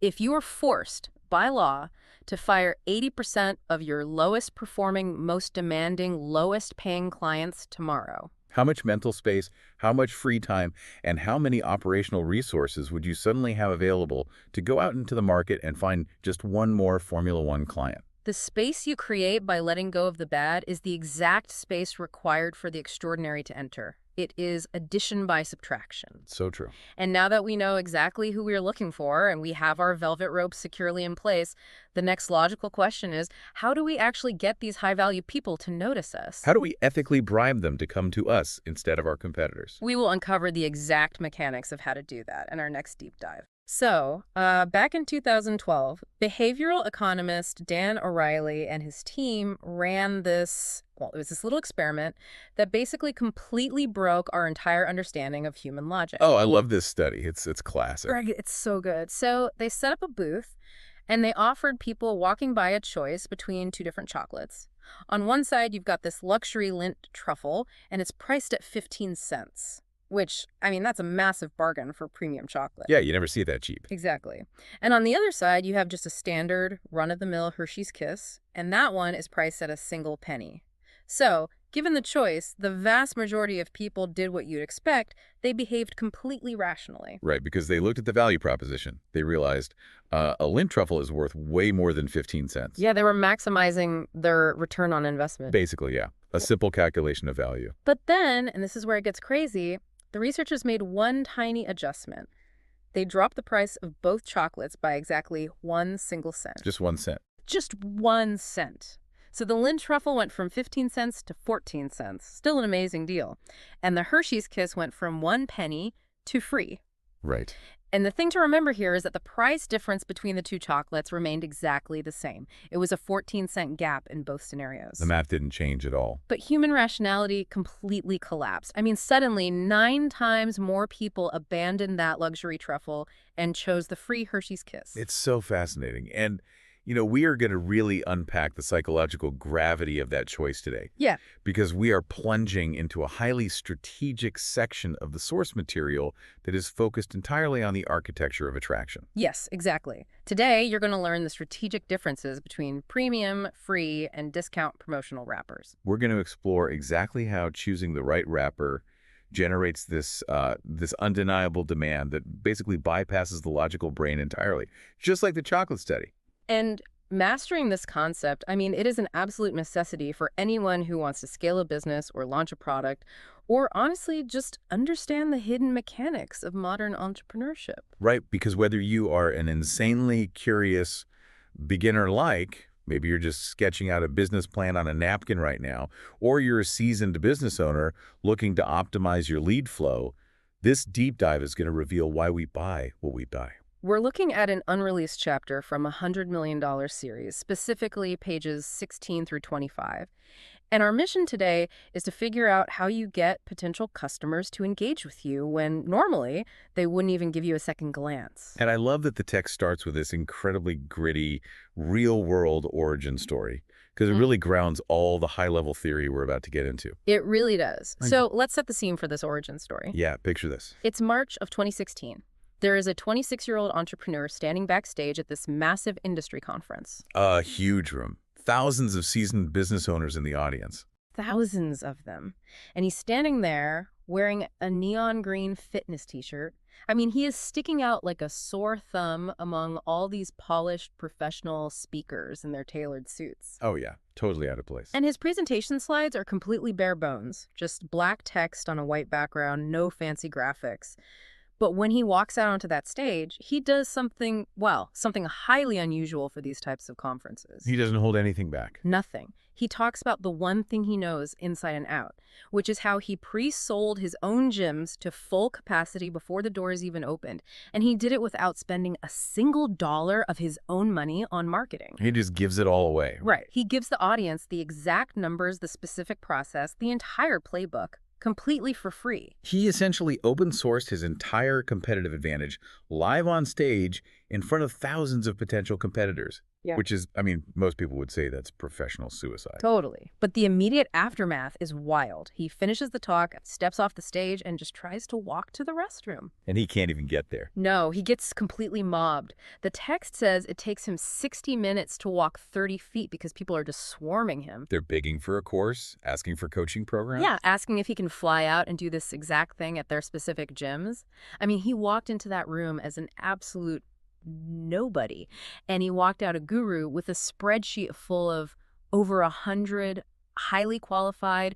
If you are forced, by law, to fire 80% of your lowest performing, most demanding, lowest paying clients tomorrow. How much mental space, how much free time, and how many operational resources would you suddenly have available to go out into the market and find just one more Formula One client? The space you create by letting go of the bad is the exact space required for the extraordinary to enter. It is addition by subtraction. So true. And now that we know exactly who we're looking for and we have our velvet rope securely in place, the next logical question is, how do we actually get these high-value people to notice us? How do we ethically bribe them to come to us instead of our competitors? We will uncover the exact mechanics of how to do that in our next deep dive. So, back in 2012, behavioral economist Dan O'Reilly and his team ran this, well, it was this little experiment that basically completely broke our entire understanding of human logic. Oh, I love this study. It's classic. Greg, it's so good. So they set up a booth and they offered people walking by a choice between two different chocolates. On one side, you've got this luxury Lindt truffle, and it's priced at 15 cents. Which, I mean, that's a massive bargain for premium chocolate. Yeah, you never see that cheap. Exactly. And on the other side, you have just a standard run-of-the-mill Hershey's Kiss, and that one is priced at a single penny. So, given the choice, the vast majority of people did what you'd expect. They behaved completely rationally. Right, because they looked at the value proposition. They realized a Lindt truffle is worth way more than 15 cents. Yeah, they were maximizing their return on investment. Basically, yeah. A simple calculation of value. But then, and this is where it gets crazy, the researchers made one tiny adjustment. They dropped the price of both chocolates by exactly 1 single cent. Just 1 cent. Just 1 cent. So the Lindt truffle went from 15 cents to 14 cents. Still an amazing deal. And the Hershey's Kiss went from 1 penny to free. Right. And the thing to remember here is that the price difference between the two chocolates remained exactly the same. It was a 14-cent gap in both scenarios. The math didn't change at all. But human rationality completely collapsed. I mean, suddenly 9 times more people abandoned that luxury truffle and chose the free Hershey's Kiss. It's so fascinating. And, we are going to really unpack the psychological gravity of that choice today. Yeah. Because we are plunging into a highly strategic section of the source material that is focused entirely on the architecture of attraction. Yes, exactly. Today, you're going to learn the strategic differences between premium, free, and discount promotional wrappers. We're going to explore exactly how choosing the right wrapper generates this undeniable demand that basically bypasses the logical brain entirely, just like the chocolate study. And mastering this concept, I mean, it is an absolute necessity for anyone who wants to scale a business or launch a product, or honestly, just understand the hidden mechanics of modern entrepreneurship. Right, because whether you are an insanely curious beginner maybe you're just sketching out a business plan on a napkin right now, or you're a seasoned business owner looking to optimize your lead flow, this deep dive is going to reveal why we buy what we buy. We're looking at an unreleased chapter from a $100 million series, specifically pages 16 through 25. And our mission today is to figure out how you get potential customers to engage with you when normally they wouldn't even give you a second glance. And I love that the text starts with this incredibly gritty, real-world origin story, because it really grounds all the high-level theory we're about to get into. It really does. So let's set the scene for this origin story. Yeah, picture this. It's March of 2016. There is a 26-year-old entrepreneur standing backstage at this massive industry conference. A huge room. Thousands of seasoned business owners in the audience. thousands of them. And he's standing there wearing a neon green fitness t-shirt. I mean, he is sticking out like a sore thumb among all these polished professional speakers in their tailored suits. Oh, yeah. Totally out of place. And his presentation slides are completely bare bones, just black text on a white background, no fancy graphics. But when he walks out onto that stage, he does something, well, something highly unusual for these types of conferences. He doesn't hold anything back. Nothing. He talks about the one thing he knows inside and out, which is how he pre-sold his own gyms to full capacity before the doors even opened. And he did it without spending a single dollar of his own money on marketing. He just gives it all away. Right. He gives the audience the exact numbers, the specific process, the entire playbook, completely for free. He essentially open-sourced his entire competitive advantage live on stage in front of thousands of potential competitors. Yeah. Which is, I mean, most people would say that's professional suicide. Totally. But the immediate aftermath is wild. He finishes the talk, steps off the stage, and just tries to walk to the restroom. And he can't even get there. No, he gets completely mobbed. The text says it takes him 60 minutes to walk 30 feet because people are just swarming him. They're begging for a course, asking for coaching programs. Yeah, asking if he can fly out and do this exact thing at their specific gyms. I mean, he walked into that room as an absolute nobody. And he walked out a guru with a spreadsheet full of over 100 highly qualified,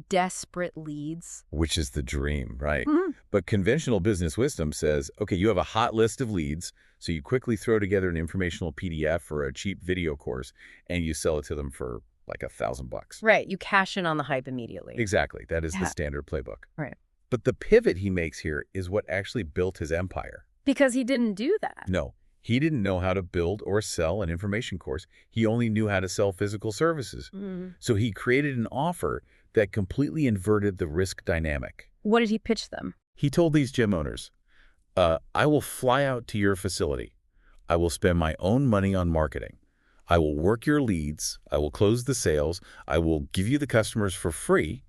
desperate leads. Which is the dream, right? Mhm. But conventional business wisdom says, okay, you have a hot list of leads, so you quickly throw together an informational PDF or a cheap video course, and you sell it to them for like $1,000. Right. You cash in on the hype immediately. Exactly. That is Yeah. the standard playbook. Right. But the pivot he makes here is what actually built his empire. Because he didn't do that. No, he didn't know how to build or sell an information course. He only knew how to sell physical services. Mm. So he created an offer that completely inverted the risk dynamic. What did he pitch them? He told these gym owners, I will fly out to your facility. I will spend my own money on marketing. I will work your leads. I will close the sales. I will give you the customers for free.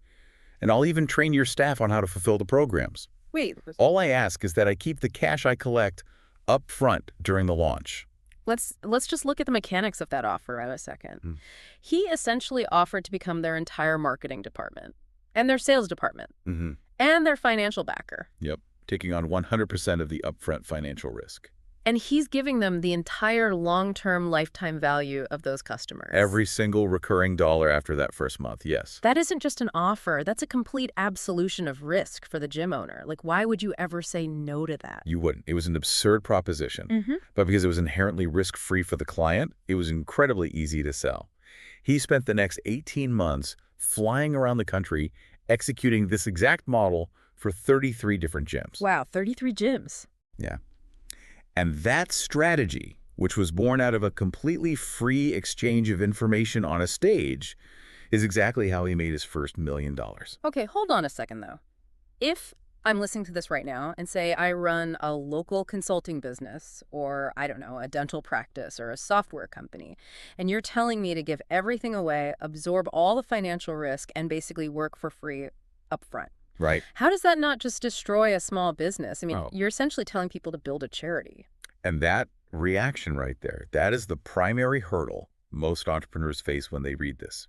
And I'll even train your staff on how to fulfill the programs. Wait, All I ask is that I keep the cash I collect up front during the launch. let's just look at the mechanics of that offer for a second. Mm. He essentially offered to become their entire marketing department and their sales department Mm-hmm. and their financial backer. Yep. Taking on 100% of the upfront financial risk. And he's giving them the entire long-term lifetime value of those customers. Every single recurring dollar after that first month, yes. That isn't just an offer. That's a complete absolution of risk for the gym owner. Like, why would you ever say no to that? You wouldn't. It was an absurd proposition. Mm-hmm. But because it was inherently risk-free for the client, it was incredibly easy to sell. He spent the next 18 months flying around the country, executing this exact model for 33 different gyms. Wow, 33 gyms. Yeah. And that strategy, which was born out of a completely free exchange of information on a stage, is exactly how he made his first $1 million. Okay, hold on a second, though. If I'm listening to this right now and say I run a local consulting business or, I don't know, a dental practice or a software company, and you're telling me to give everything away, absorb all the financial risk, and basically work for free up front. Right. How does that not just destroy a small business? I mean, Oh. you're essentially telling people to build a charity. And that reaction right there, that is the primary hurdle most entrepreneurs face when they read this.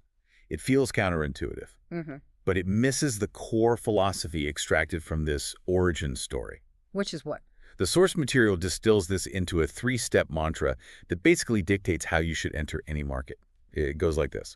It feels counterintuitive, Mm-hmm. but it misses the core philosophy extracted from this origin story. Which is what? The source material distills this into a 3-step mantra that basically dictates how you should enter any market. It goes like this.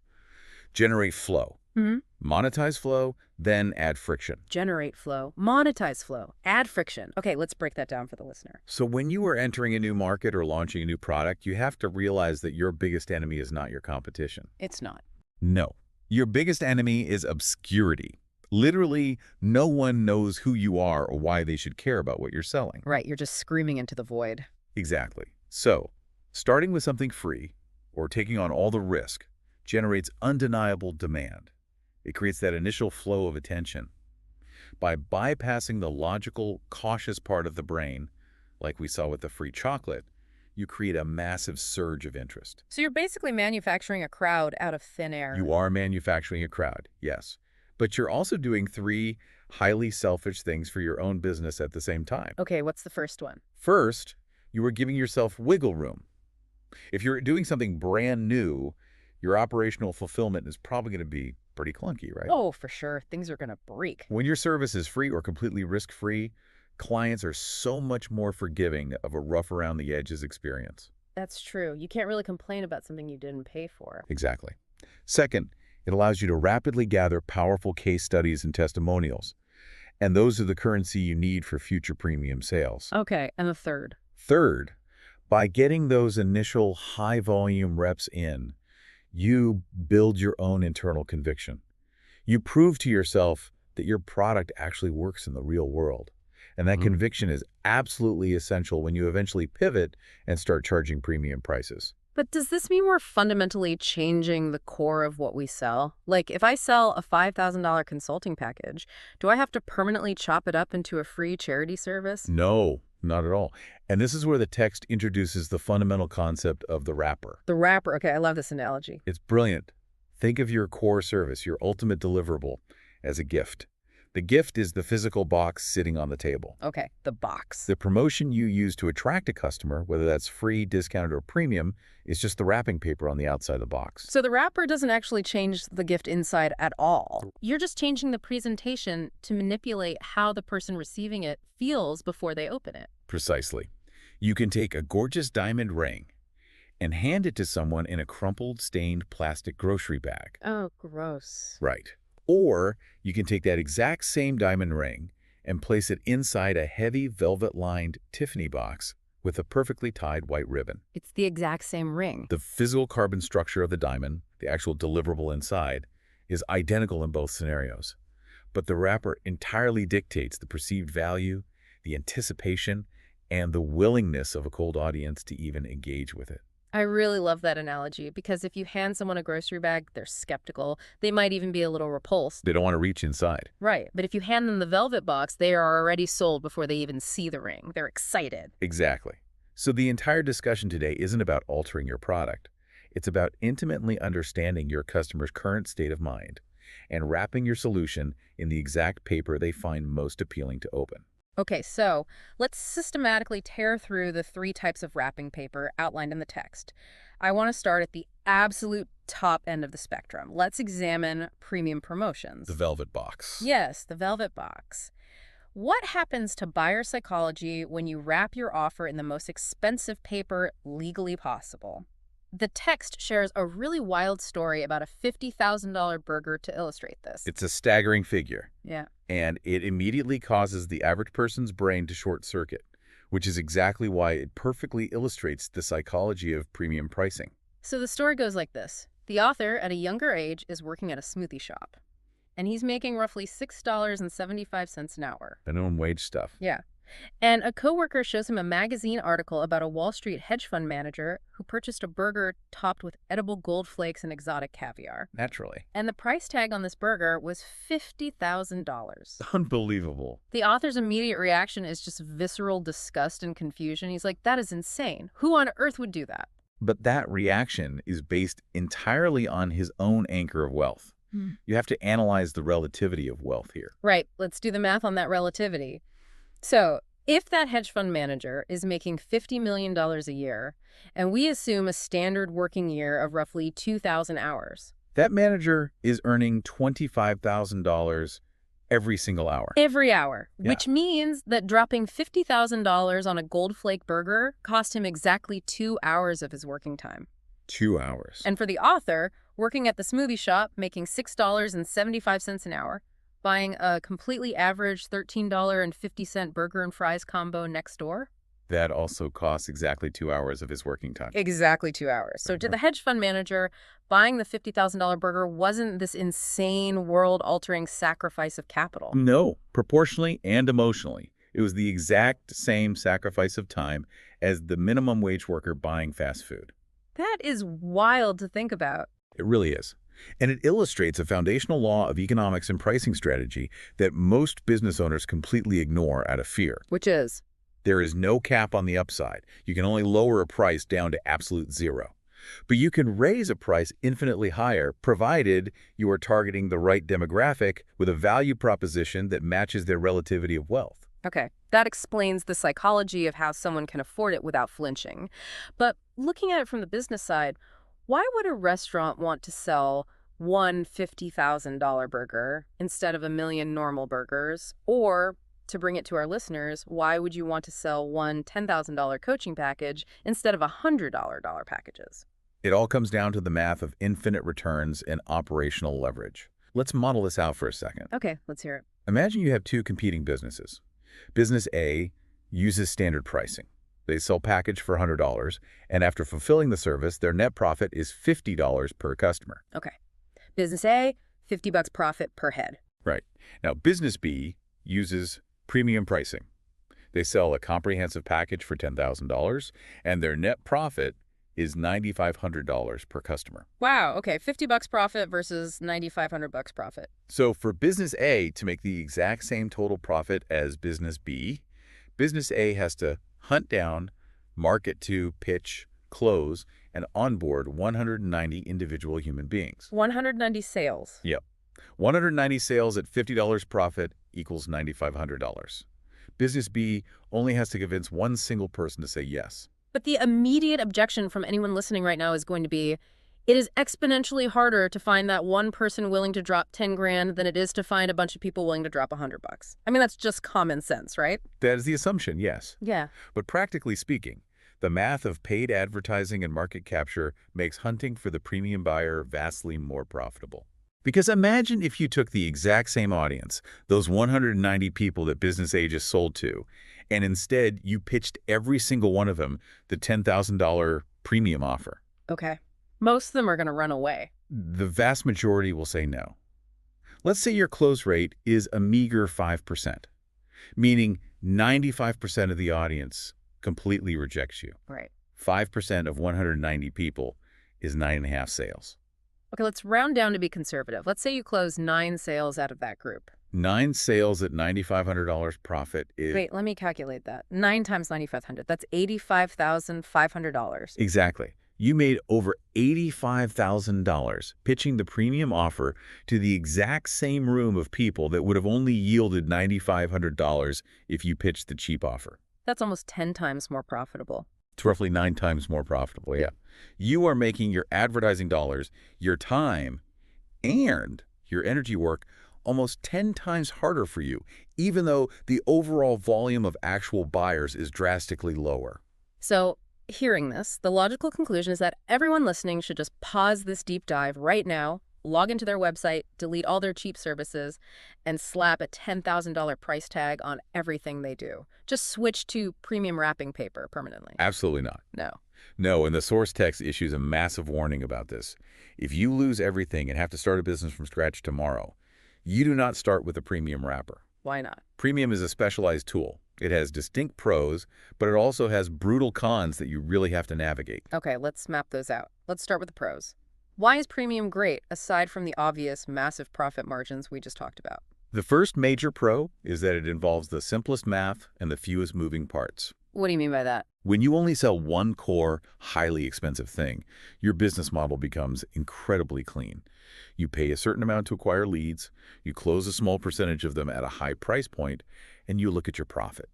Generate flow. Mm-hmm. Monetize flow, then add friction. Generate flow, monetize flow, add friction. Okay, let's break that down for the listener. So when you are entering a new market or launching a new product, you have to realize that your biggest enemy is not your competition. It's not. No. Your biggest enemy is obscurity. Literally, no one knows who you are or why they should care about what you're selling. Right, you're just screaming into the void. Exactly. So, starting with something free or taking on all the risk generates undeniable demand. It creates that initial flow of attention. By bypassing the logical, cautious part of the brain, like we saw with the free chocolate, you create a massive surge of interest. So you're basically manufacturing a crowd out of thin air. You are manufacturing a crowd, yes. But you're also doing 3 highly selfish things for your own business at the same time. Okay, what's the first one? First, you are giving yourself wiggle room. If you're doing something brand new, your operational fulfillment is probably going to be pretty clunky, right? Oh, for sure. Things are going to break. When your service is free or completely risk-free, clients are so much more forgiving of a rough around the edges experience. That's true. You can't really complain about something you didn't pay for. Exactly. Second, it allows you to rapidly gather powerful case studies and testimonials, and those are the currency you need for future premium sales. Okay, and the third. Third, by getting those initial high-volume reps in, you build your own internal conviction. You prove to yourself that your product actually works in the real world. And that conviction is absolutely essential when you eventually pivot and start charging premium prices. But does this mean we're fundamentally changing the core of what we sell? Like, if I sell a $5,000 consulting package, do I have to permanently chop it up into a free charity service? No, not at all. And this is where the text introduces the fundamental concept of the wrapper. The wrapper. Okay, I love this analogy. It's brilliant. Think of your core service, your ultimate deliverable, as a gift. The gift is the physical box sitting on the table. Okay, the box. The promotion you use to attract a customer, whether that's free, discounted, or premium, is just the wrapping paper on the outside of the box. So the wrapper doesn't actually change the gift inside at all. You're just changing the presentation to manipulate how the person receiving it feels before they open it. Precisely. You can take a gorgeous diamond ring and hand it to someone in a crumpled, stained plastic grocery bag. Oh, gross. Right. Or you can take that exact same diamond ring and place it inside a heavy velvet-lined Tiffany box with a perfectly tied white ribbon. It's the exact same ring. The physical carbon structure of the diamond, the actual deliverable inside, is identical in both scenarios. But the wrapper entirely dictates the perceived value, the anticipation, and the willingness of a cold audience to even engage with it. I really love that analogy because if you hand someone a grocery bag, they're skeptical. They might even be a little repulsed. They don't want to reach inside. Right. But if you hand them the velvet box, they are already sold before they even see the ring. They're excited. Exactly. So the entire discussion today isn't about altering your product. It's about intimately understanding your customer's current state of mind and wrapping your solution in the exact paper they find most appealing to open. Okay, so let's systematically tear through the 3 types of wrapping paper outlined in the text. I want to start at the absolute top end of the spectrum. Let's examine premium promotions. The velvet box. Yes, the velvet box. What happens to buyer psychology when you wrap your offer in the most expensive paper legally possible? The text shares a really wild story about a $50,000 burger to illustrate this. It's a staggering figure. Yeah. And it immediately causes the average person's brain to short circuit, which is exactly why it perfectly illustrates the psychology of premium pricing. So the story goes like this. The author, at a younger age, is working at a smoothie shop, and he's making roughly $6.75 an hour. Minimum wage stuff. Yeah. And a coworker shows him a magazine article about a Wall Street hedge fund manager who purchased a burger topped with edible gold flakes and exotic caviar. Naturally. And the price tag on this burger was $50,000. Unbelievable. The author's immediate reaction is just visceral disgust and confusion. He's like, that is insane. Who on earth would do that? But that reaction is based entirely on his own anchor of wealth. You have to analyze the relativity of wealth here. Right. Let's do the math on that relativity. So if that hedge fund manager is making $50 million a year, and we assume a standard working year of roughly 2,000 hours. That manager is earning $25,000 every single hour. Every hour, Yeah. which means that dropping $50,000 on a gold flake burger cost him exactly 2 hours of his working time. 2 hours. And for the author, working at the smoothie shop, making $6.75 an hour, buying a completely average $13.50 burger and fries combo next door? That also costs exactly 2 hours of his working time. Exactly 2 hours. So to the hedge fund manager, buying the $50,000 burger wasn't this insane world-altering sacrifice of capital. No, proportionally and emotionally. It was the exact same sacrifice of time as the minimum wage worker buying fast food. That is wild to think about. It really is. And it illustrates a foundational law of economics and pricing strategy that most business owners completely ignore out of fear. Which is? There is no cap on the upside. You can only lower a price down to absolute zero. But you can raise a price infinitely higher, provided you are targeting the right demographic with a value proposition that matches their relativity of wealth. Okay, that explains the psychology of how someone can afford it without flinching. But looking at it from the business side, Why would a restaurant want to sell one $50,000 burger instead of a million normal burgers? Or, to bring it to our listeners, why would you want to sell one $10,000 coaching package instead of $100 packages? It all comes down to the math of infinite returns and operational leverage. Let's model this out for a second. Okay, let's hear it. Imagine you have two competing businesses. Business A uses standard pricing. They sell package for $100, and after fulfilling the service, their net profit is $50 per customer. Okay. Business A, 50 bucks profit per head. Right. Now, Business B uses premium pricing. They sell a comprehensive package for $10,000, and their net profit is $9,500 per customer. Wow, okay, 50 bucks profit versus 9,500 bucks profit. So for Business A to make the exact same total profit as Business B, Business A has to hunt down, market to, pitch, close, and onboard 190 individual human beings. 190 sales. Yep. 190 sales at $50 profit equals $9,500. Business B only has to convince one single person to say yes. But the immediate objection from anyone listening right now is going to be, it is exponentially harder to find that one person willing to drop 10 grand than it is to find a bunch of people willing to drop 100 bucks. I mean, that's just common sense, right? That is the assumption, yes. Yeah. But practically speaking, the math of paid advertising and market capture makes hunting for the premium buyer vastly more profitable. Because imagine if you took the exact same audience, those 190 people that Business A just sold to, and instead you pitched every single one of them the $10,000 premium offer. Okay. Most of them are going to run away. The vast majority will say no. Let's say your close rate is a meager 5%, meaning 95% of the audience completely rejects you. Right. 5% of 190 people is 9.5 sales. Okay, let's round down to be conservative. Let's say you close 9 sales out of that group. 9 sales at $9,500 profit is... Wait, let me calculate that. 9 times 9,500. That's $85,500. Exactly. You made over $85,000 pitching the premium offer to the exact same room of people that would have only yielded $9,500 if you pitched the cheap offer. That's almost 10 times more profitable. It's roughly 9 times more profitable, yeah. You are making your advertising dollars, your time, and your energy work almost 10 times harder for you, even though the overall volume of actual buyers is drastically lower. So, hearing this, the logical conclusion is that everyone listening should just pause this deep dive right now, log into their website, delete all their cheap services, and slap a $10,000 price tag on everything they do. Just switch to premium wrapping paper permanently. Absolutely not. No. No, and the source text issues a massive warning about this. If you lose everything and have to start a business from scratch tomorrow, you do not start with a premium wrapper. Why not? Premium is a specialized tool. It has distinct pros, but it also has brutal cons that you really have to navigate. Okay, let's map those out. Let's start with the pros. Why is premium great, aside from the obvious massive profit margins we just talked about? The first major pro is that it involves the simplest math and the fewest moving parts. What do you mean by that? When you only sell one core, highly expensive thing, your business model becomes incredibly clean. You pay a certain amount to acquire leads, you close a small percentage of them at a high price point, and you look at your profit.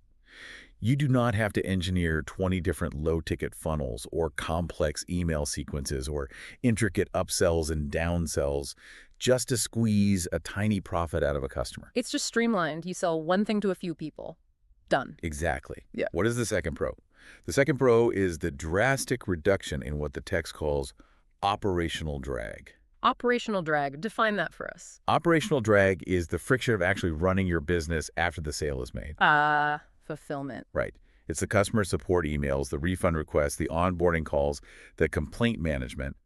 You do not have to engineer 20 different low-ticket funnels or complex email sequences or intricate upsells and downsells just to squeeze a tiny profit out of a customer. It's just streamlined. You sell one thing to a few people. Done. Exactly. Yeah. What is the second pro? The second pro is the drastic reduction in what the text calls operational drag. Operational drag. Define that for us. Operational drag is the friction of actually running your business after the sale is made. Fulfillment. Right. It's the customer support emails, the refund requests, the onboarding calls, the complaint management.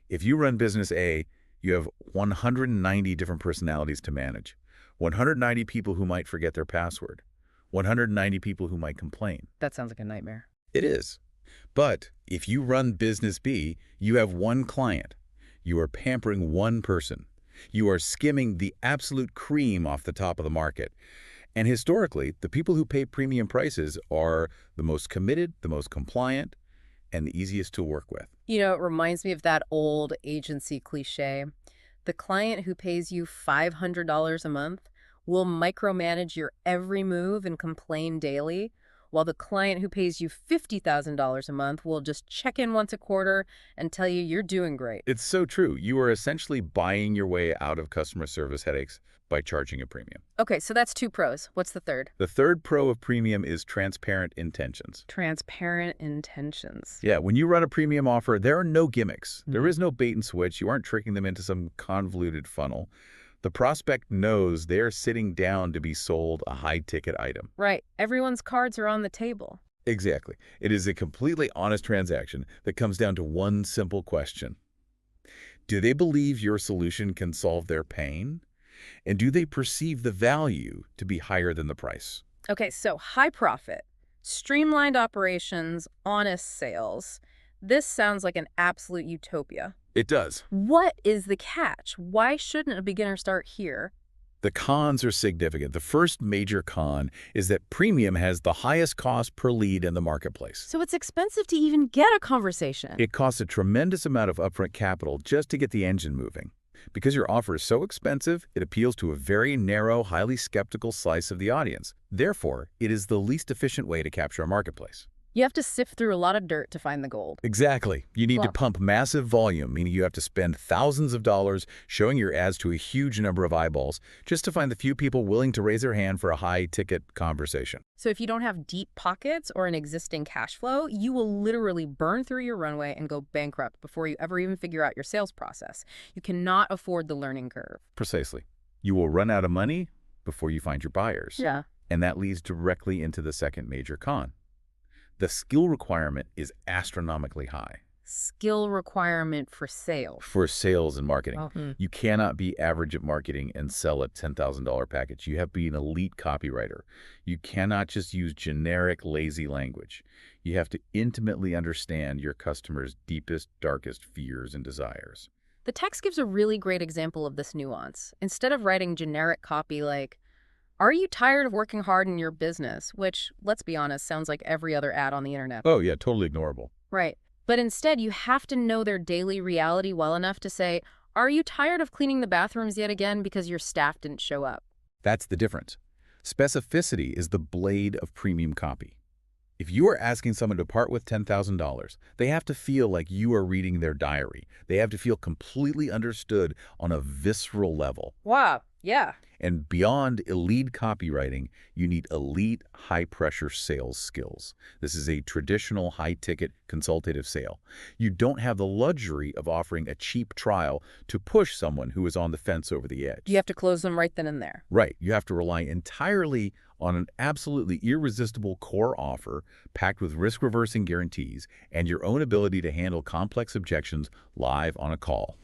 If you run Business A, you have 190 different personalities to manage. 190 people who might forget their password. 190 people who might complain. That sounds like a nightmare. It is. But if you run Business B, you have one client. You are pampering one person. You are skimming the absolute cream off the top of the market. And historically, the people who pay premium prices are the most committed, the most compliant, and the easiest to work with. You know, it reminds me of that old agency cliche. The client who pays you $500 a month will micromanage your every move and complain daily, while the client who pays you $50,000 a month will just check in once a quarter and tell you you're doing great. It's so true. You are essentially buying your way out of customer service headaches by charging a premium. Okay, so that's two pros. What's the third? The third pro of premium is transparent intentions. Transparent intentions. Yeah, when you run a premium offer, there are no gimmicks. There is no bait and switch. You aren't tricking them into some convoluted funnel. The prospect knows they're sitting down to be sold a high-ticket item. Right. Everyone's cards are on the table. Exactly. It is a completely honest transaction that comes down to one simple question. Do they believe your solution can solve their pain? And do they perceive the value to be higher than the price? Okay, so high profit, streamlined operations, honest sales. This sounds like an absolute utopia. It does. What is the catch? Why shouldn't a beginner start here? The cons are significant. The first major con is that premium has the highest cost per lead in the marketplace. So it's expensive to even get a conversation. It costs a tremendous amount of upfront capital just to get the engine moving. Because your offer is so expensive, it appeals to a very narrow, highly skeptical slice of the audience. Therefore, it is the least efficient way to capture a marketplace. You have to sift through a lot of dirt to find the gold. Exactly. You need to pump massive volume, meaning you have to spend thousands of dollars showing your ads to a huge number of eyeballs just to find the few people willing to raise their hand for a high-ticket conversation. So if you don't have deep pockets or an existing cash flow, you will literally burn through your runway and go bankrupt before you ever even figure out your sales process. You cannot afford the learning curve. Precisely. You will run out of money before you find your buyers. Yeah. And that leads directly into the second major con. The skill requirement is astronomically high. Skill requirement for sales. For sales and marketing. Oh. You cannot be average at marketing and sell a $10,000 package. You have to be an elite copywriter. You cannot just use generic, lazy language. You have to intimately understand your customer's deepest, darkest fears and desires. The text gives a really great example of this nuance. Instead of writing generic copy like, "Are you tired of working hard in your business?" which, let's be honest, sounds like every other ad on the internet. Oh, yeah, totally ignorable. Right. But instead, you have to know their daily reality well enough to say, "Are you tired of cleaning the bathrooms yet again because your staff didn't show up?" That's the difference. Specificity is the blade of premium copy. If you are asking someone to part with $10,000, they have to feel like you are reading their diary. They have to feel completely understood on a visceral level. Wow. Yeah. And beyond elite copywriting, you need elite, high-pressure sales skills. This is a traditional high-ticket consultative sale. You don't have the luxury of offering a cheap trial to push someone who is on the fence over the edge. You have to close them right then and there. Right. You have to rely entirely on an absolutely irresistible core offer packed with risk-reversing guarantees and your own ability to handle complex objections live on a call.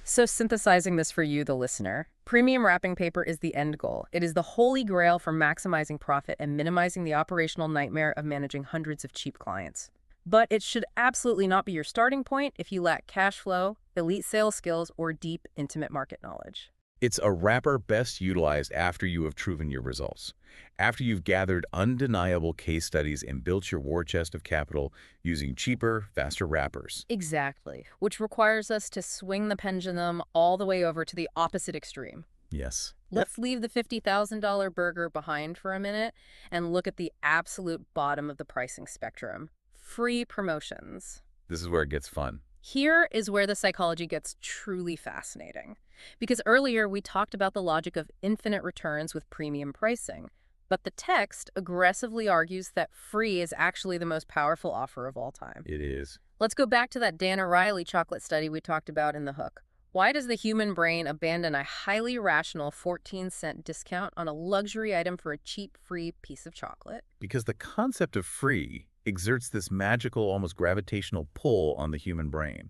So synthesizing this for you, the listener, premium wrapping paper is the end goal. It is the holy grail for maximizing profit and minimizing the operational nightmare of managing hundreds of cheap clients. But it should absolutely not be your starting point if you lack cash flow, elite sales skills, or deep, intimate market knowledge. It's a wrapper best utilized after you have proven your results, after you've gathered undeniable case studies and built your war chest of capital using cheaper, faster wrappers. Exactly, which requires us to swing the pendulum all the way over to the opposite extreme. Yes. Let's leave the $50,000 burger behind for a minute and look at the absolute bottom of the pricing spectrum. Free promotions. This is where it gets fun. Here is where the psychology gets truly fascinating. Because earlier we talked about the logic of infinite returns with premium pricing, but the text aggressively argues that free is actually the most powerful offer of all time. It is. Let's go back to that Dan O'Reilly chocolate study we talked about in the hook. Why does the human brain abandon a highly rational 14-cent discount on a luxury item for a cheap, free piece of chocolate? Because the concept of free exerts this magical, almost gravitational pull on the human brain.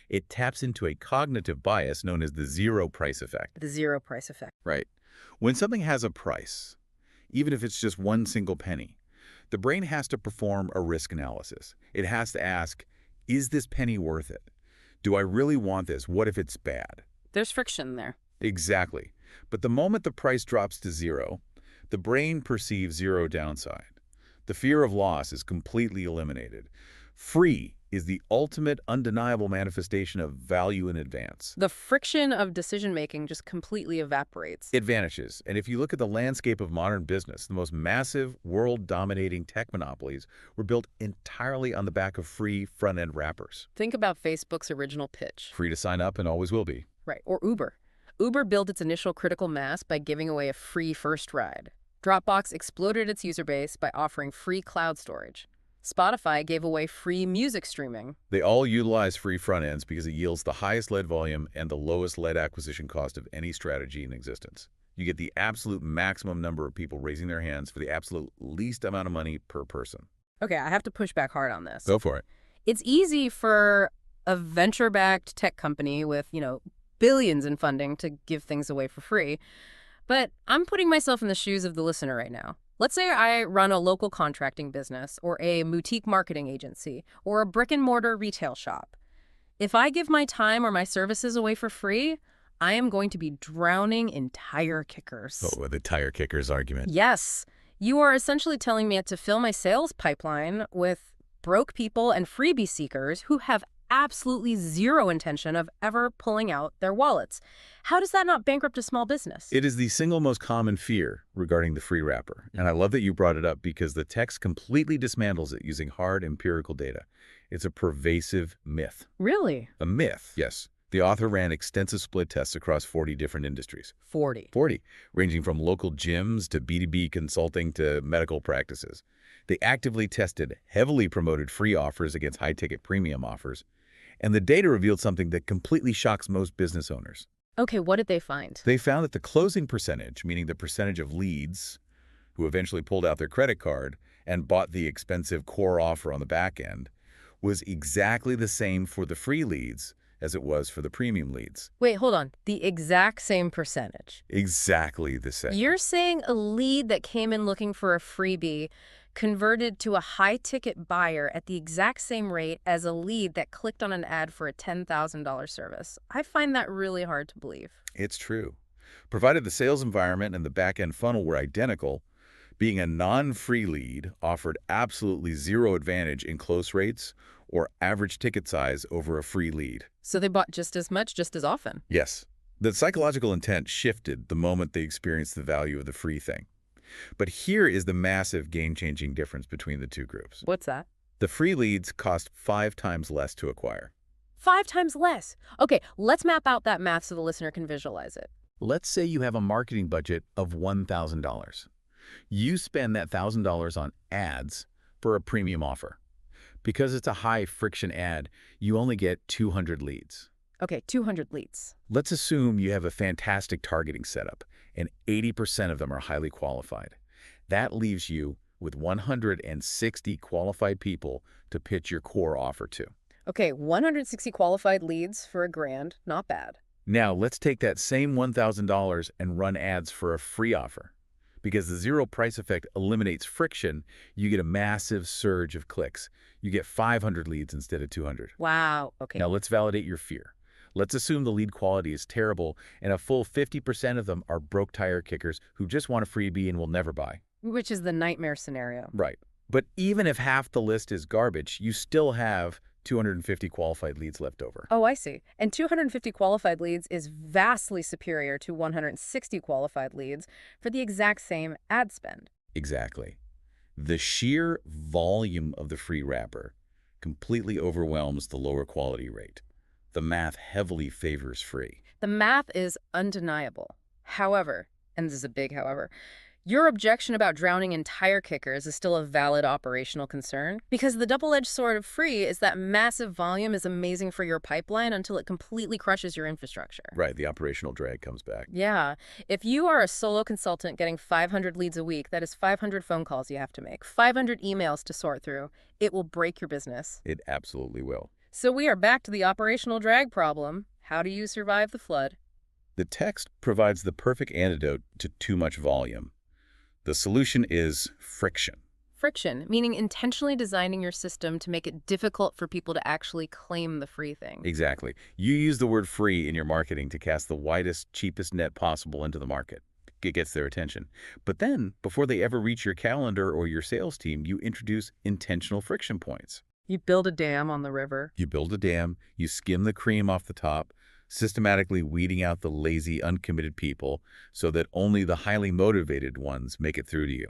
It taps into a cognitive bias known as the zero price effect. The zero price effect. Right. When something has a price, even if it's just one single penny, the brain has to perform a risk analysis. It has to ask, is this penny worth it? Do I really want this? What if it's bad? There's friction there. Exactly. But the moment the price drops to zero, the brain perceives zero downside. The fear of loss is completely eliminated. Free is the ultimate undeniable manifestation of value in advance. The friction of decision-making just completely evaporates. It vanishes. And if you look at the landscape of modern business, the most massive, world-dominating tech monopolies were built entirely on the back of free front-end wrappers. Think about Facebook's original pitch. Free to sign up and always will be. Right, or Uber. Uber built its initial critical mass by giving away a free first ride. Dropbox exploded its user base by offering free cloud storage. Spotify gave away free music streaming. They all utilize free front ends because it yields the highest lead volume and the lowest lead acquisition cost of any strategy in existence. You get the absolute maximum number of people raising their hands for the absolute least amount of money per person. Okay, I have to push back hard on this. Go for it. It's easy for a venture-backed tech company with, billions in funding to give things away for free. But I'm putting myself in the shoes of the listener right now. Let's say I run a local contracting business or a boutique marketing agency or a brick-and-mortar retail shop. If I give my time or my services away for free, I am going to be drowning in tire kickers. Oh, the tire kickers argument. Yes. You are essentially telling me to fill my sales pipeline with broke people and freebie seekers who have absolutely zero intention of ever pulling out their wallets. How does that not bankrupt a small business? It is the single most common fear regarding the free wrapper. And I love that you brought it up because the text completely dismantles it using hard empirical data. It's a pervasive myth. Really? A myth, yes. The author ran extensive split tests across 40 different industries. 40. 40, ranging from local gyms to B2B consulting to medical practices. They actively tested heavily promoted free offers against high-ticket premium offers. And the data revealed something that completely shocks most business owners. Okay, what did they find? They found that the closing percentage, meaning the percentage of leads who eventually pulled out their credit card and bought the expensive core offer on the back end, was exactly the same for the free leads as it was for the premium leads. Wait, hold on. The exact same percentage. Exactly the same. You're saying a lead that came in looking for a freebie converted to a high-ticket buyer at the exact same rate as a lead that clicked on an ad for a $10,000 service. I find that really hard to believe. It's true. Provided the sales environment and the back-end funnel were identical, being a non-free lead offered absolutely zero advantage in close rates or average ticket size over a free lead. So they bought just as much, just as often. Yes. The psychological intent shifted the moment they experienced the value of the free thing. But here is the massive game-changing difference between the two groups. What's that? The free leads cost 5 times less to acquire. 5 times less. Okay, let's map out that math so the listener can visualize it. Let's say you have a marketing budget of $1,000. You spend that $1,000 on ads for a premium offer. Because it's a high-friction ad, you only get 200 leads. Okay, 200 leads. Let's assume you have a fantastic targeting setup, and 80% of them are highly qualified. That leaves you with 160 qualified people to pitch your core offer to. Okay, 160 qualified leads for $1,000. Not bad. Now, let's take that same $1,000 and run ads for a free offer. Because the zero price effect eliminates friction, you get a massive surge of clicks. You get 500 leads instead of 200. Wow, okay. Now, let's validate your fear. Let's assume the lead quality is terrible and a full 50% of them are broke tire kickers who just want a freebie and will never buy. Which is the nightmare scenario. Right. But even if half the list is garbage, you still have 250 qualified leads left over. Oh, I see. And 250 qualified leads is vastly superior to 160 qualified leads for the exact same ad spend. Exactly. The sheer volume of the free wrapper completely overwhelms the lower quality rate. The math heavily favors free. The math is undeniable. However, and this is a big however, your objection about drowning in tire kickers is still a valid operational concern because the double-edged sword of free is that massive volume is amazing for your pipeline until it completely crushes your infrastructure. Right, the operational drag comes back. Yeah. If you are a solo consultant getting 500 leads a week, that is 500 phone calls you have to make, 500 emails to sort through. It will break your business. It absolutely will. So we are back to the operational drag problem. How do you survive the flood? The text provides the perfect antidote to too much volume. The solution is friction. Friction, meaning intentionally designing your system to make it difficult for people to actually claim the free thing. Exactly. You use the word free in your marketing to cast the widest, cheapest net possible into the market. It gets their attention. But then, before they ever reach your calendar or your sales team, you introduce intentional friction points. You build a dam on the river. You build a dam, you skim the cream off the top, systematically weeding out the lazy, uncommitted people so that only the highly motivated ones make it through to you.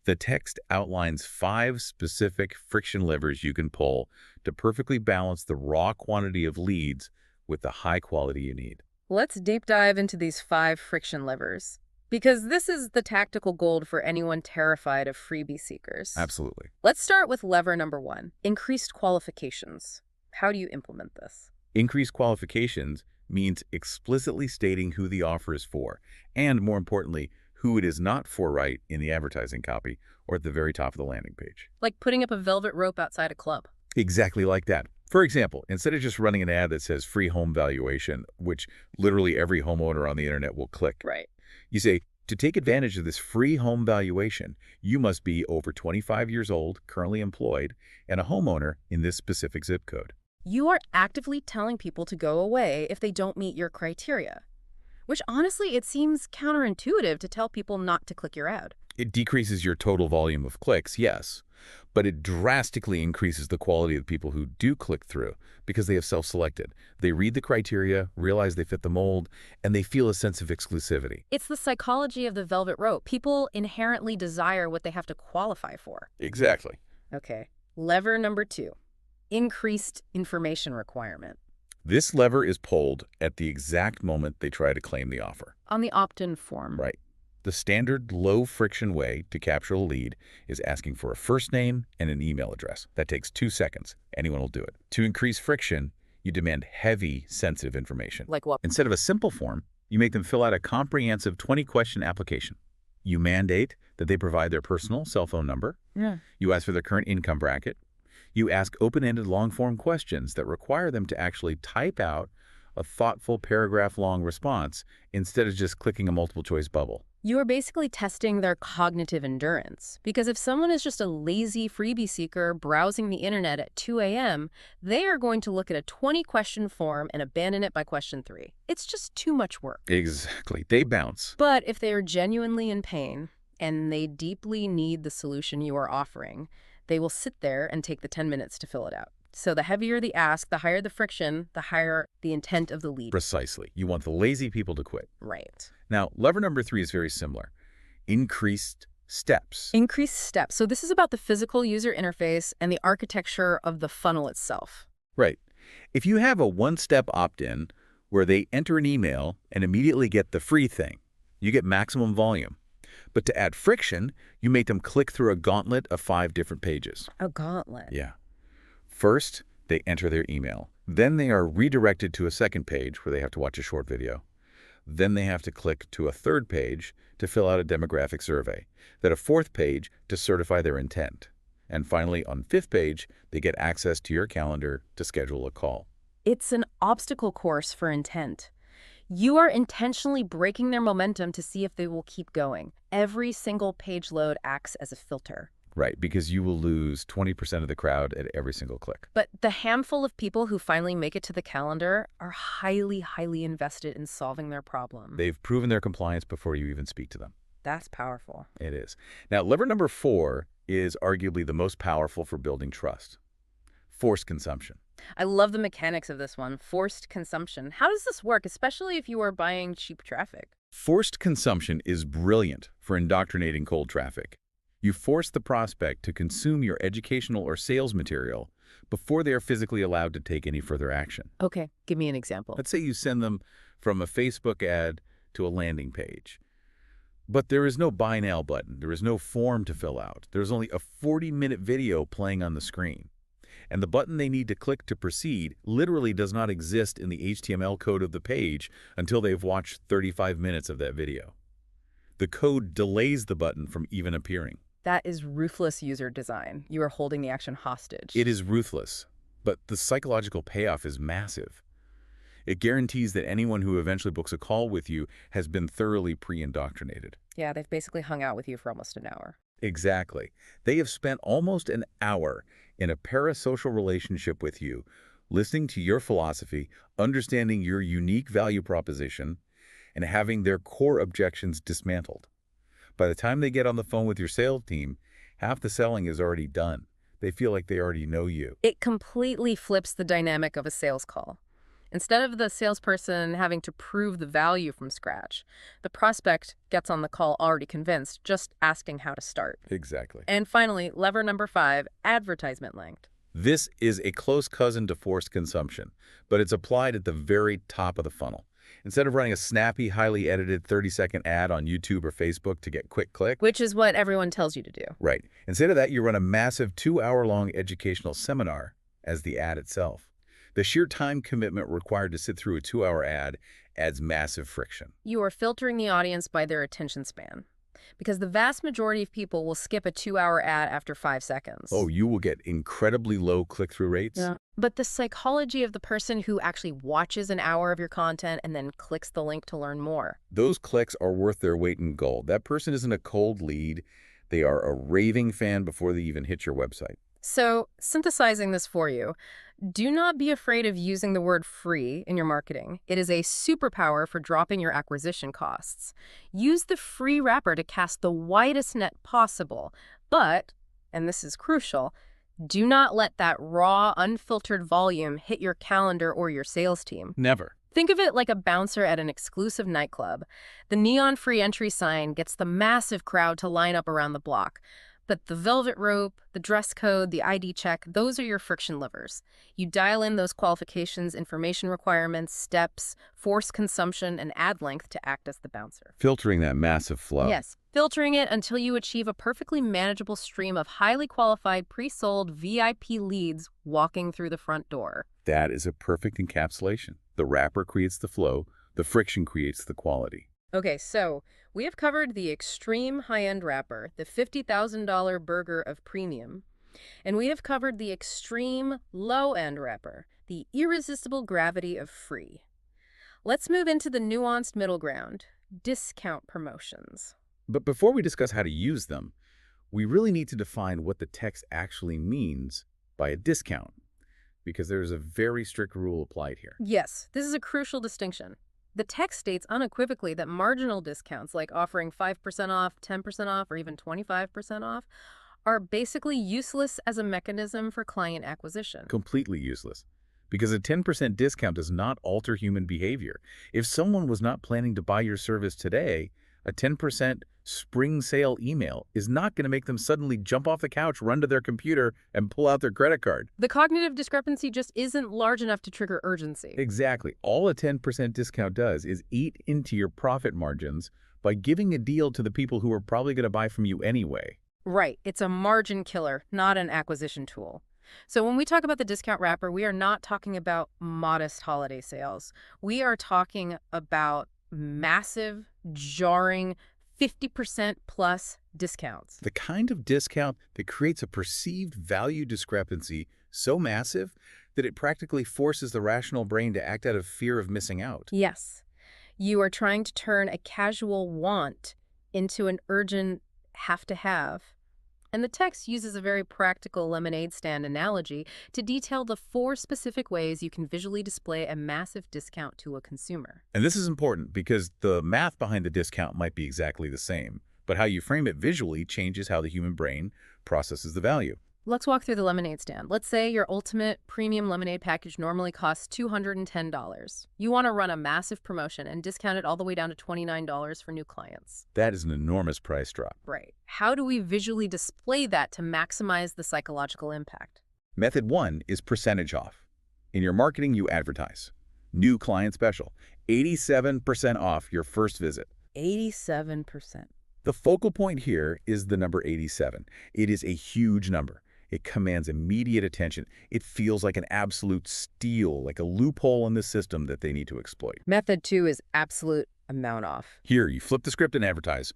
The text outlines 5 specific friction levers you can pull to perfectly balance the raw quantity of leads with the high quality you need. Let's deep dive into these 5 friction levers, because this is the tactical gold for anyone terrified of freebie seekers. Absolutely. Let's start with lever number 1, increased qualifications. How do you implement this? Increased qualifications means explicitly stating who the offer is for, and more importantly, who it is not for right in the advertising copy or at the very top of the landing page. Like putting up a velvet rope outside a club. Exactly like that. For example, instead of just running an ad that says free home valuation, which literally every homeowner on the internet will click, Right. you say, to take advantage of this free home valuation, you must be over 25 years old, currently employed, and a homeowner in this specific zip code. You are actively telling people to go away if they don't meet your criteria, which honestly, it seems counterintuitive to tell people not to click your ad. It decreases your total volume of clicks, yes, but it drastically increases the quality of the people who do click through because they have self-selected. They read the criteria, realize they fit the mold, and they feel a sense of exclusivity. It's the psychology of the velvet rope. People inherently desire what they have to qualify for. Exactly. Okay. Lever number 2, increased information requirement. This lever is pulled at the exact moment they try to claim the offer. On the opt-in form. Right. The standard low-friction way to capture a lead is asking for a first name and an email address. That takes 2 seconds. Anyone will do it. To increase friction, you demand heavy, sensitive information. Like what? Instead of a simple form, you make them fill out a comprehensive 20-question application. You mandate that they provide their personal cell phone number. Yeah. You ask for their current income bracket. You ask open-ended long-form questions that require them to actually type out a thoughtful paragraph-long response instead of just clicking a multiple-choice bubble. You are basically testing their cognitive endurance, because if someone is just a lazy freebie seeker browsing the internet at 2 a.m., they are going to look at a 20-question form and abandon it by question 3. It's just too much work. Exactly. They bounce. But if they are genuinely in pain and they deeply need the solution you are offering, they will sit there and take the 10 minutes to fill it out. So the heavier the ask, the higher the friction, the higher the intent of the lead. Precisely. You want the lazy people to quit. Right. Now, lever number 3 is very similar. Increased steps. Increased steps. So this is about the physical user interface and the architecture of the funnel itself. Right. If you have a one-step opt-in where they enter an email and immediately get the free thing, you get maximum volume. But to add friction, you make them click through a gauntlet of 5 different pages. A gauntlet. Yeah. First, they enter their email. Then they are redirected to a second page where they have to watch a short video. Then they have to click to a third page to fill out a demographic survey. Then a fourth page to certify their intent. And finally, on 5th page, they get access to your calendar to schedule a call. It's an obstacle course for intent. You are intentionally breaking their momentum to see if they will keep going. Every single page load acts as a filter. Right, because you will lose 20% of the crowd at every single click. But the handful of people who finally make it to the calendar are highly, highly invested in solving their problem. They've proven their compliance before you even speak to them. That's powerful. It is. Now, lever number 4 is arguably the most powerful for building trust. Forced consumption. I love the mechanics of this one. Forced consumption. How does this work, especially if you are buying cheap traffic? Forced consumption is brilliant for indoctrinating cold traffic. You force the prospect to consume your educational or sales material before they are physically allowed to take any further action. Okay, give me an example. Let's say you send them from a Facebook ad to a landing page. But there is no buy now button. There is no form to fill out. There's only a 40-minute video playing on the screen. And the button they need to click to proceed literally does not exist in the HTML code of the page until they've watched 35 minutes of that video. The code delays the button from even appearing. That is ruthless user design. You are holding the action hostage. It is ruthless, but the psychological payoff is massive. It guarantees that anyone who eventually books a call with you has been thoroughly pre-indoctrinated. Yeah, they've basically hung out with you for almost an hour. Exactly. They have spent almost an hour in a parasocial relationship with you, listening to your philosophy, understanding your unique value proposition, and having their core objections dismantled. By the time they get on the phone with your sales team, half the selling is already done. They feel like they already know you. It completely flips the dynamic of a sales call. Instead of the salesperson having to prove the value from scratch, the prospect gets on the call already convinced, just asking how to start. Exactly. And finally, lever number 5, advertisement length. This is a close cousin to forced consumption, but it's applied at the very top of the funnel. Instead of running a snappy, highly edited 30-second ad on YouTube or Facebook to get quick clicks, Which is what everyone tells you to do. right. Instead of that, you run a massive 2-hour-long educational seminar as the ad itself. The sheer time commitment required to sit through a 2-hour ad adds massive friction. You are filtering the audience by their attention span, because the vast majority of people will skip a 2-hour ad after 5 seconds. Oh, you will get incredibly low click-through rates? Yeah. But the psychology of the person who actually watches an hour of your content and then clicks the link to learn more. Those clicks are worth their weight in gold. That person isn't a cold lead. They are a raving fan before they even hit your website. So, synthesizing this for you, do not be afraid of using the word free in your marketing. It is a superpower for dropping your acquisition costs. Use the free wrapper to cast the widest net possible. But, and this is crucial, do not let that raw, unfiltered volume hit your calendar or your sales team. Never. Think of it like a bouncer at an exclusive nightclub. The neon free entry sign gets the massive crowd to line up around the block. But the velvet rope, the dress code, the ID check, those are your friction levers. You dial in those qualifications, information requirements, steps, force consumption, and ad length to act as the bouncer. Filtering that massive flow. Yes, filtering it until you achieve a perfectly manageable stream of highly qualified, pre-sold VIP leads walking through the front door. That is a perfect encapsulation. The wrapper creates the flow, the friction creates the quality. Okay, so we have covered the extreme high-end wrapper, the $50,000 burger of premium, and we have covered the extreme low-end wrapper, the irresistible gravity of free. Let's move into the nuanced middle ground, discount promotions. But before we discuss how to use them, we really need to define what the text actually means by a discount, because there's a very strict rule applied here. Yes, this is a crucial distinction. The text states unequivocally that marginal discounts, like offering 5% off, 10% off, or even 25% off, are basically useless as a mechanism for client acquisition. Completely useless. Because a 10% discount does not alter human behavior. If someone was not planning to buy your service today, a 10% spring sale email is not going to make them suddenly jump off the couch, run to their computer, and pull out their credit card. The cognitive discrepancy just isn't large enough to trigger urgency. Exactly. All a 10% discount does is eat into your profit margins by giving a deal to the people who are probably going to buy from you anyway. Right. It's a margin killer, not an acquisition tool. So when we talk about the discount wrapper, we are not talking about modest holiday sales. We are talking about massive, jarring, 50% plus discounts. The kind of discount that creates a perceived value discrepancy so massive that it practically forces the rational brain to act out of fear of missing out. Yes. You are trying to turn a casual want into an urgent have-to-have. And the text uses a very practical lemonade stand analogy to detail the 4 specific ways you can visually display a massive discount to a consumer. And this is important because the math behind the discount might be exactly the same, but how you frame it visually changes how the human brain processes the value. Let's walk through the lemonade stand. Let's say your ultimate premium lemonade package normally costs $210. You want to run a massive promotion and discount it all the way down to $29 for new clients. That is an enormous price drop. Right. How do we visually display that to maximize the psychological impact? Method 1 is percentage off. In your marketing, you advertise. New client special, 87% off your first visit. 87%. The focal point here is the number 87. It is a huge number. It commands immediate attention. It feels like an absolute steal, like a loophole in the system that they need to exploit. Method 2 is absolute amount off. Here, you flip the script and advertise.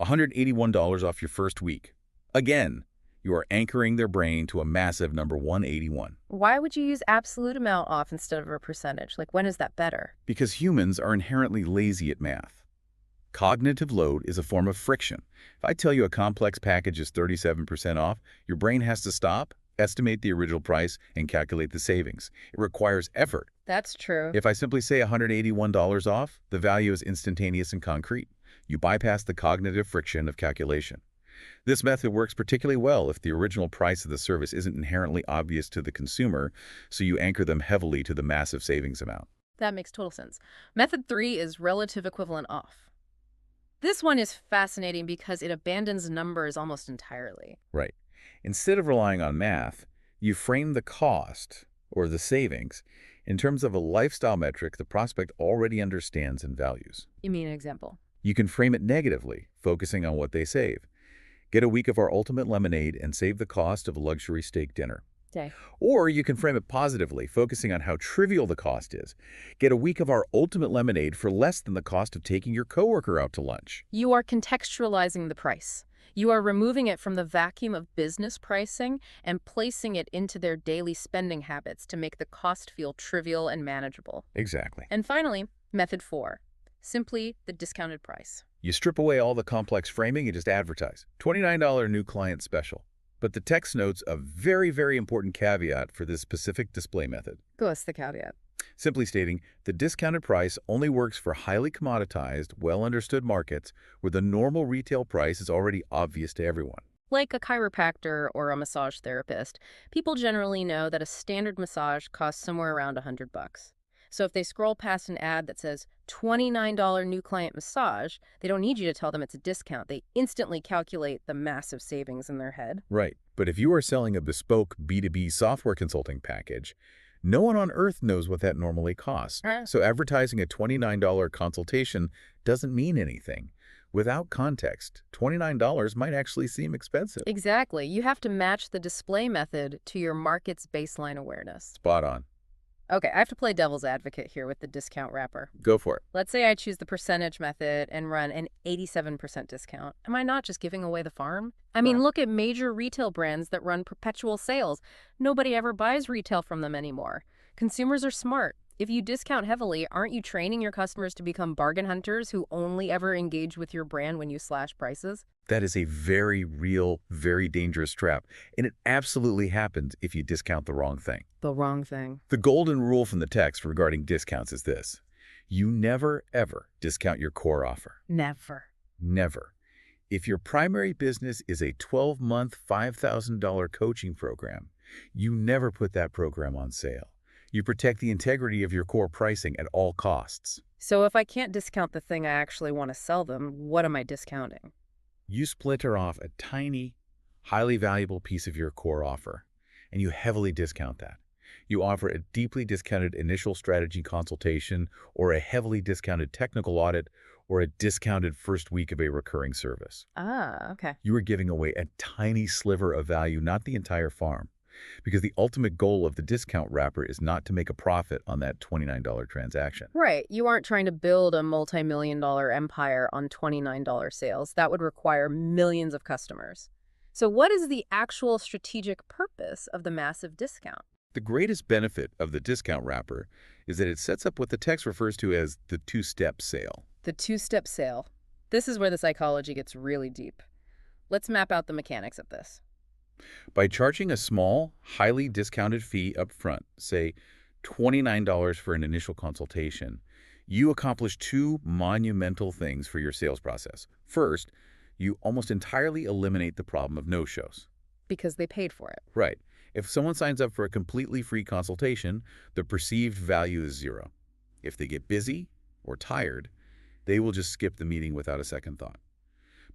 $181 off your first week. Again, you are anchoring their brain to a massive number 181. Why would you use absolute amount off instead of a percentage? Like, when is that better? Because humans are inherently lazy at math. Cognitive load is a form of friction. If I tell you a complex package is 37% off, your brain has to stop, estimate the original price, and calculate the savings. It requires effort. That's true. If I simply say $181 off, the value is instantaneous and concrete. You bypass the cognitive friction of calculation. This method works particularly well if the original price of the service isn't inherently obvious to the consumer, so you anchor them heavily to the massive savings amount. That makes total sense. Method 3 is relative equivalent off. This one is fascinating because it abandons numbers almost entirely. Right. Instead of relying on math, you frame the cost, or the savings, in terms of a lifestyle metric the prospect already understands and values. You mean an example? You can frame it negatively, focusing on what they save. Get a week of our ultimate lemonade and save the cost of a luxury steak dinner. Okay. Or you can frame it positively, focusing on how trivial the cost is. Get a week of our ultimate lemonade for less than the cost of taking your coworker out to lunch. You are contextualizing the price. You are removing it from the vacuum of business pricing and placing it into their daily spending habits to make the cost feel trivial and manageable. Exactly. And finally, method 4, simply the discounted price. You strip away all the complex framing and just advertise. $29 new client special. But the text notes a very, very important caveat for this specific display method. What's the caveat? Simply stating, the discounted price only works for highly commoditized, well-understood markets where the normal retail price is already obvious to everyone. Like a chiropractor or a massage therapist, people generally know that a standard massage costs somewhere around $100. So if they scroll past an ad that says $29 new client massage, they don't need you to tell them it's a discount. They instantly calculate the massive savings in their head. Right. But if you are selling a bespoke B2B software consulting package, no one on earth knows what that normally costs. So advertising a $29 consultation doesn't mean anything. Without context, $29 might actually seem expensive. Exactly. You have to match the display method to your market's baseline awareness. Spot on. Okay, I have to play devil's advocate here with the discount wrapper. Go for it. Let's say I choose the percentage method and run an 87% discount. Am I not just giving away the farm? I mean, look at major retail brands that run perpetual sales. Nobody ever buys retail from them anymore. Consumers are smart. If you discount heavily, aren't you training your customers to become bargain hunters who only ever engage with your brand when you slash prices? That is a very real, very dangerous trap, and it absolutely happens if you discount the wrong thing. The wrong thing. The golden rule from the text regarding discounts is this. You never, ever discount your core offer. Never. Never. If your primary business is a 12-month, $5,000 coaching program, you never put that program on sale. You protect the integrity of your core pricing at all costs. So if I can't discount the thing I actually want to sell them, what am I discounting? You splinter off a tiny, highly valuable piece of your core offer, and you heavily discount that. You offer a deeply discounted initial strategy consultation or a heavily discounted technical audit or a discounted first week of a recurring service. Ah, okay. You are giving away a tiny sliver of value, not the entire farm, because the ultimate goal of the discount wrapper is not to make a profit on that $29 transaction. Right. You aren't trying to build a multi-million-dollar empire on $29 sales. That would require millions of customers. So what is the actual strategic purpose of the massive discount? The greatest benefit of the discount wrapper is that it sets up what the text refers to as the two-step sale. The two-step sale. This is where the psychology gets really deep. Let's map out the mechanics of this. By charging a small, highly discounted fee up front, say $29 for an initial consultation, you accomplish two monumental things for your sales process. First, you almost entirely eliminate the problem of no-shows. Because they paid for it. Right. If someone signs up for a completely free consultation, the perceived value is zero. If they get busy or tired, they will just skip the meeting without a second thought.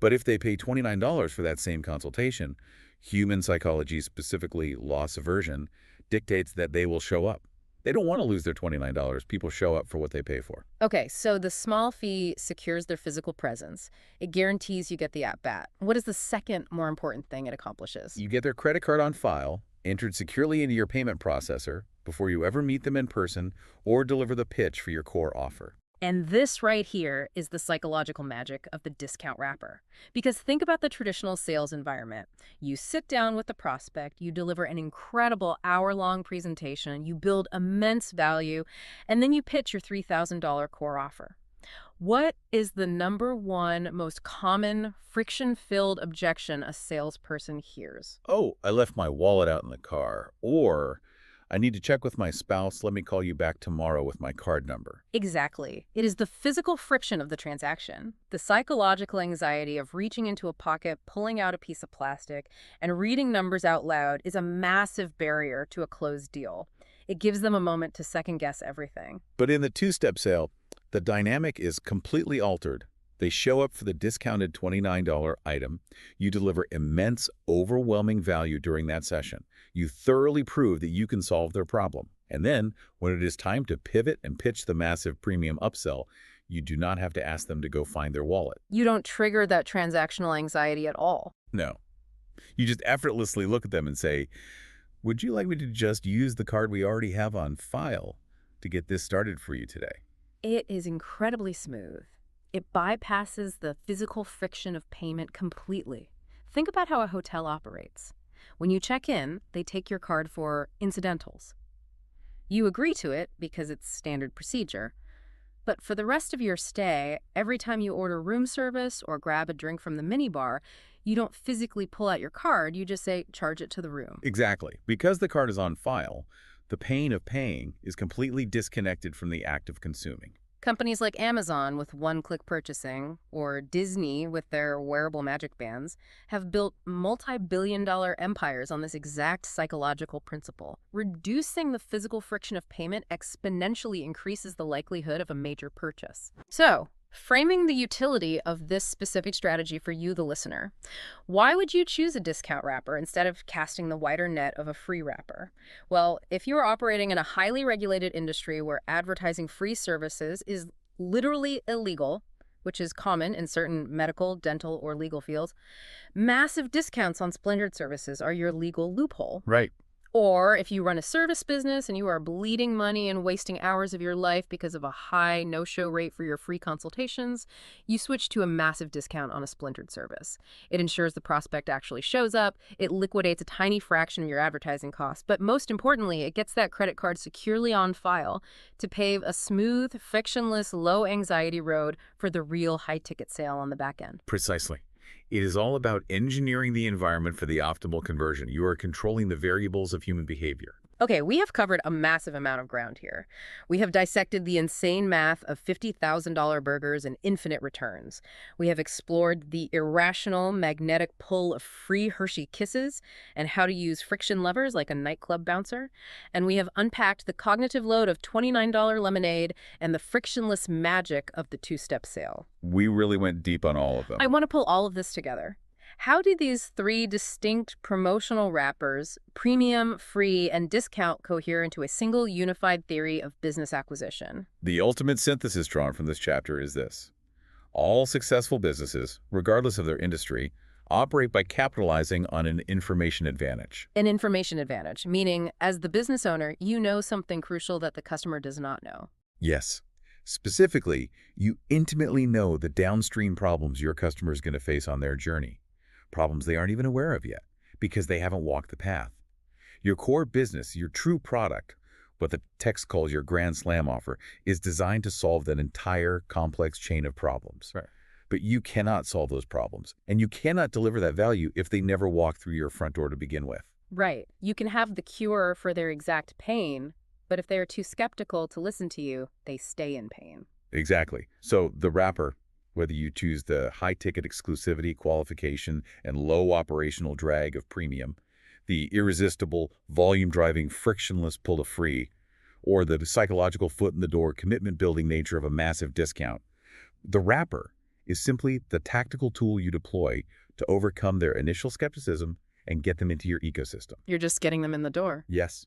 But if they pay $29 for that same consultation, human psychology, specifically loss aversion, dictates that they will show up. They don't want to lose their $29. People show up for what they pay for. Okay, so the small fee secures their physical presence. It guarantees you get the at-bat. What is the second more important thing it accomplishes? You get their credit card on file, entered securely into your payment processor before you ever meet them in person or deliver the pitch for your core offer. And this right here is the psychological magic of the discount wrapper. Because think about the traditional sales environment. You sit down with the prospect, you deliver an incredible hour-long presentation, you build immense value, and then you pitch your $3,000 core offer. What is the number one most common friction-filled objection a salesperson hears? Oh, I left my wallet out in the car. Or, I need to check with my spouse. Let me call you back tomorrow with my card number. Exactly. It is the physical friction of the transaction. The psychological anxiety of reaching into a pocket, pulling out a piece of plastic, and reading numbers out loud is a massive barrier to a closed deal. It gives them a moment to second-guess everything. But in the two-step sale, the dynamic is completely altered. They show up for the discounted $29 item. You deliver immense, overwhelming value during that session. You thoroughly prove that you can solve their problem. And then, when it is time to pivot and pitch the massive premium upsell, you do not have to ask them to go find their wallet. You don't trigger that transactional anxiety at all. No. You just effortlessly look at them and say, would you like me to just use the card we already have on file to get this started for you today? It is incredibly smooth. It bypasses the physical friction of payment completely. Think about how a hotel operates. When you check in, they take your card for incidentals. You agree to it because it's standard procedure. But for the rest of your stay, every time you order room service or grab a drink from the minibar, you don't physically pull out your card, you just say, charge it to the room. Exactly. Because the card is on file, the pain of paying is completely disconnected from the act of consuming. Companies like Amazon with one-click purchasing or Disney with their wearable magic bands have built multi-billion-dollar empires on this exact psychological principle. Reducing the physical friction of payment exponentially increases the likelihood of a major purchase. So, framing the utility of this specific strategy for you, the listener. Why would you choose a discount wrapper instead of casting the wider net of a free wrapper? Well, if you are operating in a highly regulated industry where advertising free services is literally illegal, which is common in certain medical, dental, or legal fields, massive discounts on splintered services are your legal loophole. Right. Or if you run a service business and you are bleeding money and wasting hours of your life because of a high no-show rate for your free consultations, you switch to a massive discount on a splintered service. It ensures the prospect actually shows up, it liquidates a tiny fraction of your advertising costs, but most importantly, it gets that credit card securely on file to pave a smooth, frictionless, low-anxiety road for the real high-ticket sale on the back end. Precisely. It is all about engineering the environment for the optimal conversion. You are controlling the variables of human behavior. Okay, we have covered a massive amount of ground here. We have dissected the insane math of $50,000 burgers and infinite returns. We have explored the irrational magnetic pull of free Hershey Kisses and how to use friction levers like a nightclub bouncer. And we have unpacked the cognitive load of $29 lemonade and the frictionless magic of the two-step sale. We really went deep on all of them. I want to pull all of this together. How do these three distinct promotional wrappers, premium, free, and discount, cohere into a single unified theory of business acquisition? The ultimate synthesis drawn from this chapter is this. All successful businesses, regardless of their industry, operate by capitalizing on an information advantage. An information advantage, meaning as the business owner, you know something crucial that the customer does not know. Yes. Specifically, you intimately know the downstream problems your customer is going to face on their journey. Problems they aren't even aware of yet because they haven't walked the path. Your core business, your true product, what the text calls your Grand Slam offer, is designed to solve that entire complex chain of problems. Right. But you cannot solve those problems, and you cannot deliver that value if they never walk through your front door to begin with. Right. You can have the cure for their exact pain, but if they are too skeptical to listen to you, they stay in pain. Exactly. So the wrapper, whether you choose the high-ticket exclusivity, qualification, and low operational drag of premium, the irresistible, volume-driving, frictionless pull to free, or the psychological foot-in-the-door, commitment-building nature of a massive discount, the wrapper is simply the tactical tool you deploy to overcome their initial skepticism and get them into your ecosystem. You're just getting them in the door. Yes,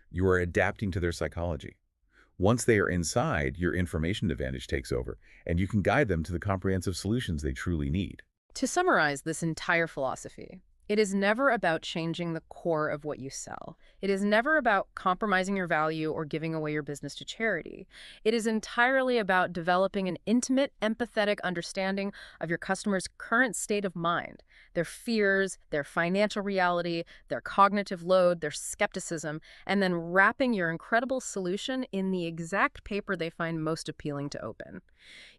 you are adapting to their psychology. Once they are inside, your information advantage takes over, and you can guide them to the comprehensive solutions they truly need. To summarize this entire philosophy, it is never about changing the core of what you sell. It is never about compromising your value or giving away your business to charity. It is entirely about developing an intimate, empathetic understanding of your customer's current state of mind their fears, their financial reality, their cognitive load, their skepticism, and then wrapping your incredible solution in the exact paper they find most appealing to open.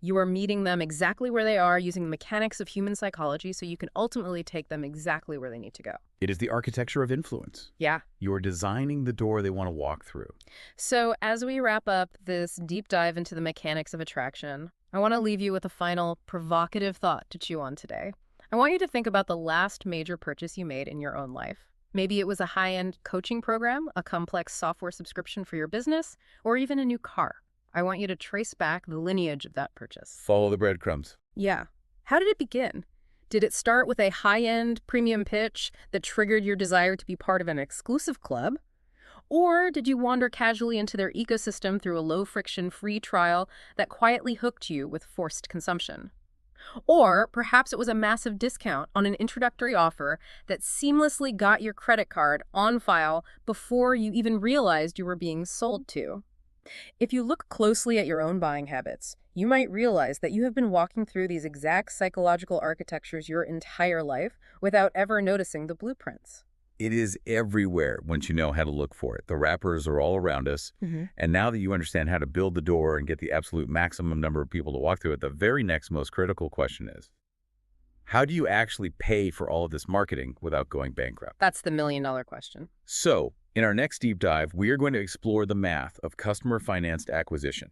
You are meeting them exactly where they are using the mechanics of human psychology so you can ultimately take them exactly where they need to go. It is the architecture of influence. Yeah. You're designing the door they want to walk through. So as we wrap up this deep dive into the mechanics of attraction, I want to leave you with a final provocative thought to chew on today. I want you to think about the last major purchase you made in your own life. Maybe it was a high-end coaching program, a complex software subscription for your business, or even a new car. I want you to trace back the lineage of that purchase. Follow the breadcrumbs. Yeah. How did it begin? Did it start with a high-end premium pitch that triggered your desire to be part of an exclusive club? Or did you wander casually into their ecosystem through a low-friction free trial that quietly hooked you with forced consumption? Or perhaps it was a massive discount on an introductory offer that seamlessly got your credit card on file before you even realized you were being sold to. If you look closely at your own buying habits, you might realize that you have been walking through these exact psychological architectures your entire life without ever noticing the blueprints. It is everywhere once you know how to look for it. The wrappers are all around us. And now that you understand how to build the door and get the absolute maximum number of people to walk through it, the very next most critical question is, how do you actually pay for all of this marketing without going bankrupt? That's the million-dollar question. So, in our next deep dive, we are going to explore the math of customer-financed acquisition,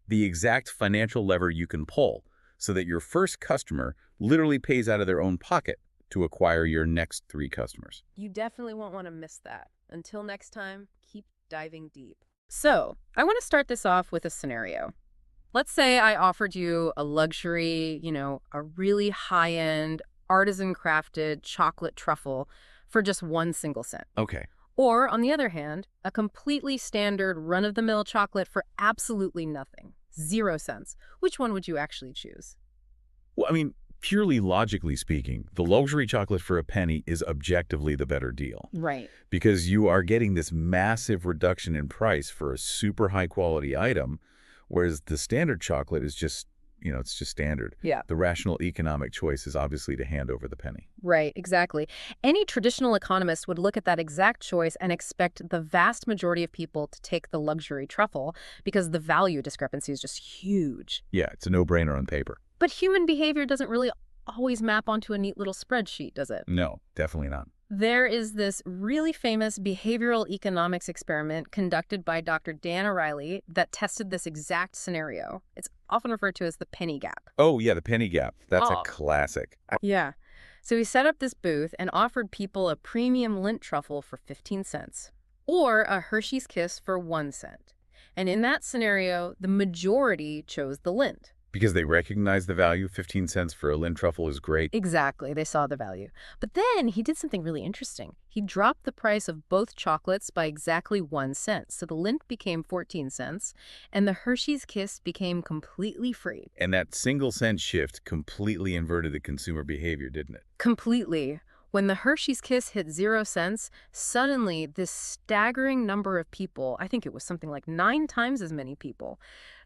the exact financial lever you can pull so that your first customer literally pays out of their own pocket to acquire your next 3 customers. You definitely won't want to miss that. Until next time, keep diving deep. So, I want to start this off with a scenario. Let's say I offered you a luxury, a really high-end, artisan-crafted chocolate truffle for just 1 single cent. Okay. Or, on the other hand, a completely standard run-of-the-mill chocolate for absolutely nothing, 0 cents. Which one would you actually choose? Well, purely logically speaking, the luxury chocolate for a penny is objectively the better deal. Right. Because you are getting this massive reduction in price for a super high-quality item, whereas the standard chocolate is just, it's just standard. Yeah. The rational economic choice is obviously to hand over the penny. Right, exactly. Any traditional economist would look at that exact choice and expect the vast majority of people to take the luxury truffle because the value discrepancy is just huge. Yeah, it's a no-brainer on paper. But human behavior doesn't really always map onto a neat little spreadsheet, does it? No, definitely not. There is this really famous behavioral economics experiment conducted by Dr. Dan O'Reilly that tested this exact scenario. It's often referred to as the penny gap. Oh, yeah, the penny gap. That's a Oh. classic. Yeah. So he set up this booth and offered people a premium Lindt truffle for 15 cents or a Hershey's Kiss for 1 cent. And in that scenario, the majority chose the Lindt. Because they recognize the value. 15 cents for a Lindt truffle is great. Exactly. They saw the value. But then he did something really interesting. He dropped the price of both chocolates by exactly 1 cent. So the Lindt became 14 cents and the Hershey's Kiss became completely free. And that single cent shift completely inverted the consumer behavior, didn't it? Completely. When the Hershey's Kiss hit 0 cents, suddenly this staggering number of people, I think it was something like 9 times as many people,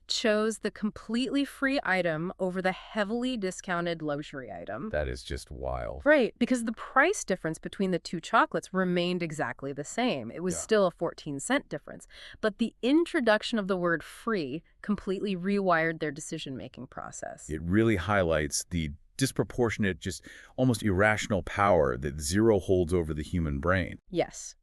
chose the completely free item over the heavily discounted luxury item. That is just wild. Right, because the price difference between the 2 chocolates remained exactly the same. It was still a 14-cent difference. But the introduction of the word free completely rewired their decision-making process. It really highlights the disproportionate, just almost irrational power that zero holds over the human brain. Yes.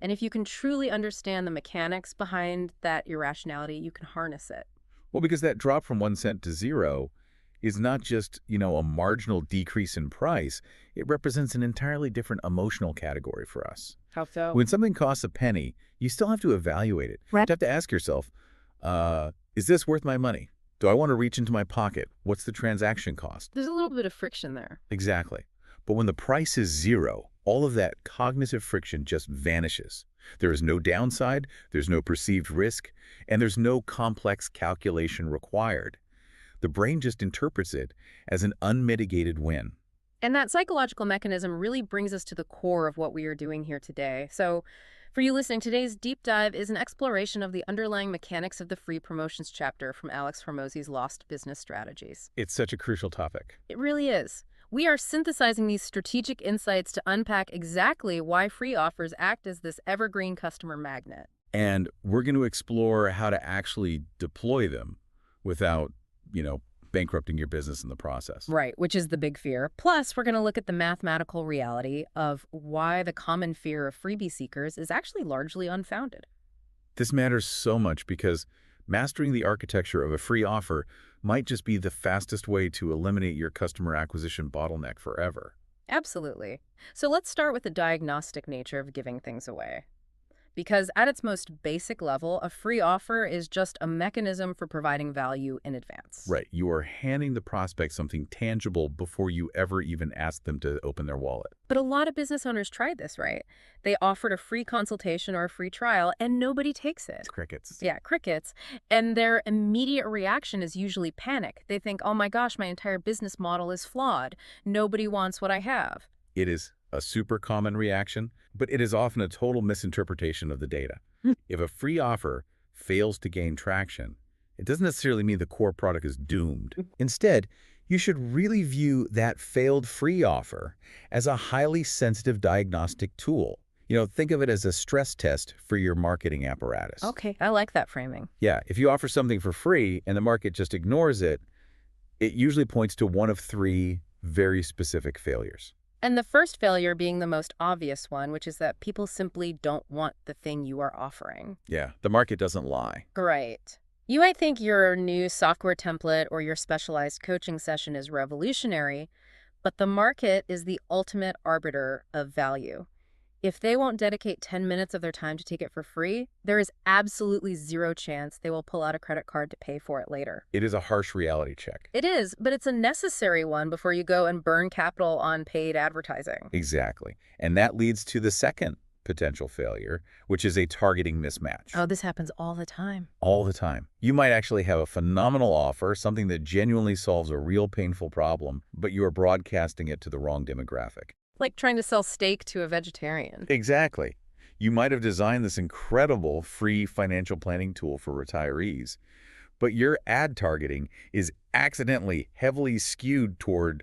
And if you can truly understand the mechanics behind that irrationality, you can harness it. Well, because that drop from 1 cent to 0 is not just, a marginal decrease in price. It represents an entirely different emotional category for us. How so? When something costs a penny, you still have to evaluate it. Right. You have to ask yourself, is this worth my money? Do I want to reach into my pocket? What's the transaction cost? There's a little bit of friction there. Exactly. But when the price is 0, all of that cognitive friction just vanishes. There is no downside, there's no perceived risk, and there's no complex calculation required. The brain just interprets it as an unmitigated win. And that psychological mechanism really brings us to the core of what we are doing here today. So for you listening, today's deep dive is an exploration of the underlying mechanics of the free promotions chapter from Alex Hormozi's Lost Business Strategies. It's such a crucial topic. It really is. We are synthesizing these strategic insights to unpack exactly why free offers act as this evergreen customer magnet. And we're going to explore how to actually deploy them without, you know, bankrupting your business in the process. Right, which is the big fear. Plus, we're going to look at the mathematical reality of why the common fear of freebie seekers is actually largely unfounded. This matters so much because mastering the architecture of a free offer might just be the fastest way to eliminate your customer acquisition bottleneck forever. Absolutely. So let's start with the diagnostic nature of giving things away. Because at its most basic level, a free offer is just a mechanism for providing value in advance. Right. You are handing the prospect something tangible before you ever even ask them to open their wallet. But a lot of business owners tried this, right? They offered a free consultation or a free trial, and nobody takes it. It's crickets. Yeah, crickets. And their immediate reaction is usually panic. They think, oh my gosh, my entire business model is flawed. Nobody wants what I have. It is a super common reaction, but it is often a total misinterpretation of the data. If a free offer fails to gain traction, it doesn't necessarily mean the core product is doomed. Instead, you should really view that failed free offer as a highly sensitive diagnostic tool. You know, think of it as a stress test for your marketing apparatus. Okay, I like that framing. Yeah, if you offer something for free and the market just ignores it, it usually points to one of three very specific failures. And the first failure being the most obvious one, which is that people simply don't want the thing you are offering. Yeah, the market doesn't lie. Great. You might think your new software template or your specialized coaching session is revolutionary, but the market is the ultimate arbiter of value. If they won't dedicate 10 minutes of their time to take it for free, there is absolutely zero chance they will pull out a credit card to pay for it later. It is a harsh reality check. It is, but it's a necessary one before you go and burn capital on paid advertising. Exactly. And that leads to the second potential failure, which is a targeting mismatch. Oh, this happens all the time. All the time. You might actually have a phenomenal offer, something that genuinely solves a real painful problem, but you are broadcasting it to the wrong demographic. Like trying to sell steak to a vegetarian. Exactly. You might have designed this incredible free financial planning tool for retirees, but your ad targeting is accidentally heavily skewed toward,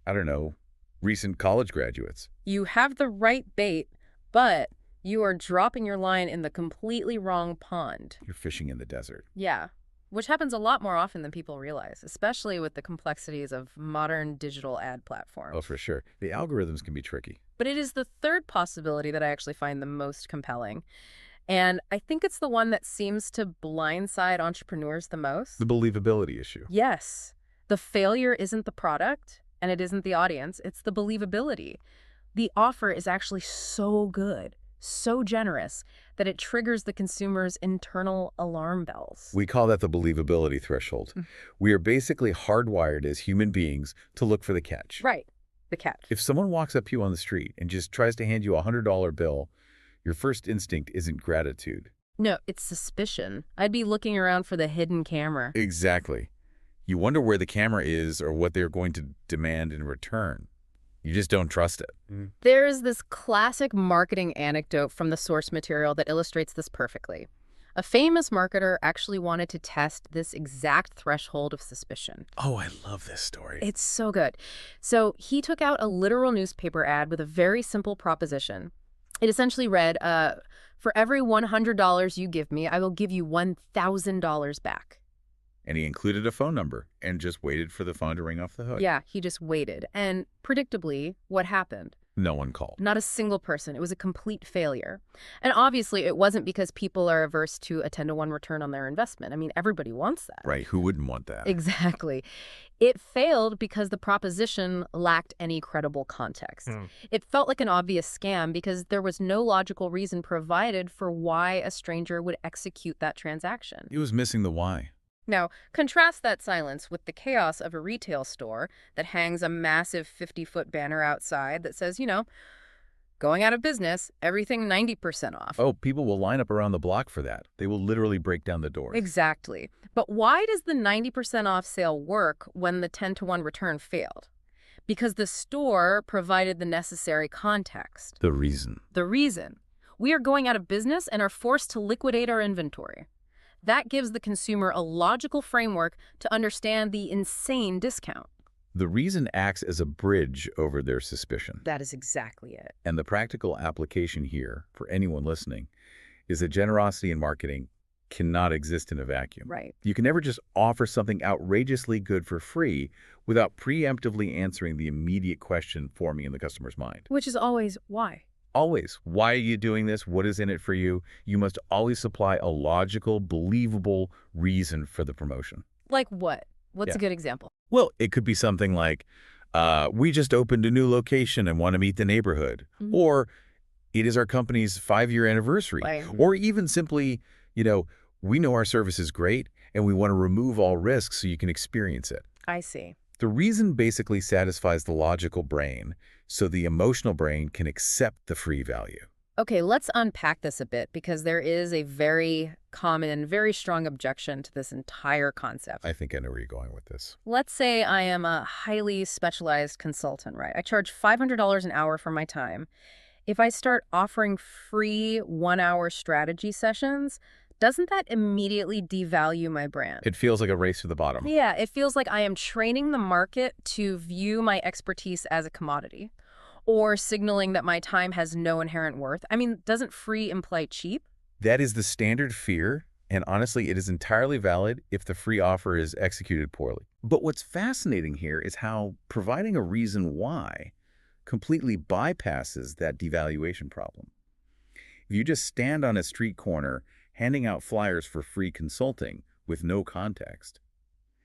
I don't know, recent college graduates. You have the right bait, but you are dropping your line in the completely wrong pond. You're fishing in the desert. Yeah, which happens a lot more often than people realize, especially with the complexities of modern digital ad platforms. Oh, for sure. The algorithms can be tricky. But it is the third possibility that I actually find the most compelling. And I think it's the one that seems to blindside entrepreneurs the most. The believability issue. Yes. The failure isn't the product, and it isn't the audience. It's the believability. The offer is actually so good, so generous, that it triggers the consumer's internal alarm bells. We call that the believability threshold. We are basically hardwired as human beings to look for the catch. Right. The catch. If someone walks up to you on the street and just tries to hand you a $100 bill, your first instinct isn't gratitude. No, it's suspicion. I'd be looking around for the hidden camera. Exactly. You wonder where the camera is or what they're going to demand in return. You just don't trust it. There is this classic marketing anecdote from the source material that illustrates this perfectly. A famous marketer actually wanted to test this exact threshold of suspicion. Oh, I love this story. It's so good. So he took out a literal newspaper ad with a very simple proposition. It essentially read, for every $100 you give me, I will give you $1,000 back. And he included a phone number and just waited for the phone to ring off the hook. Yeah, he just waited. And predictably, what happened? No one called. Not a single person. It was a complete failure. And obviously, it wasn't because people are averse to a 10-to-1 return on their investment. I mean, everybody wants that. Right. Who wouldn't want that? Exactly. It failed because the proposition lacked any credible context. It felt like an obvious scam because there was no logical reason provided for why a stranger would execute that transaction. He was missing the why. Now, contrast that silence with the chaos of a retail store that hangs a massive 50-foot banner outside that says, you know, going out of business, everything 90% off. Oh, people will line up around the block for that. They will literally break down the doors. Exactly. But why does the 90% off sale work when the 10-to-1 return failed? Because the store provided the necessary context. The reason. The reason. We are going out of business and are forced to liquidate our inventory. That gives the consumer a logical framework to understand the insane discount. The reason acts as a bridge over their suspicion. That is exactly it. And the practical application here, for anyone listening, is that generosity in marketing cannot exist in a vacuum. Right. You can never just offer something outrageously good for free without preemptively answering the immediate question forming in the customer's mind. Which is always why. Always. Why are you doing this? What is in it for you? You must always supply a logical, believable reason for the promotion. Like what? What's Yeah. a good example? Well, it could be something like, we just opened a new location and want to meet the neighborhood. Mhm. Or it is our company's 5-year anniversary. Right. Or even simply, we know our service is great and we want to remove all risks so you can experience it. I see. The reason basically satisfies the logical brain so the emotional brain can accept the free value. Okay, let's unpack this a bit because there is a very common, very strong objection to this entire concept. I think I know where you're going with this. Let's say I am a highly specialized consultant, right? I charge $500 an hour for my time. If I start offering free 1-hour strategy sessions, doesn't that immediately devalue my brand? It feels like a race to the bottom. Yeah, it feels like I am training the market to view my expertise as a commodity or signaling that my time has no inherent worth. I mean, doesn't free imply cheap? That is the standard fear, and honestly, it is entirely valid if the free offer is executed poorly. But what's fascinating here is how providing a reason why completely bypasses that devaluation problem. If you just stand on a street corner handing out flyers for free consulting with no context,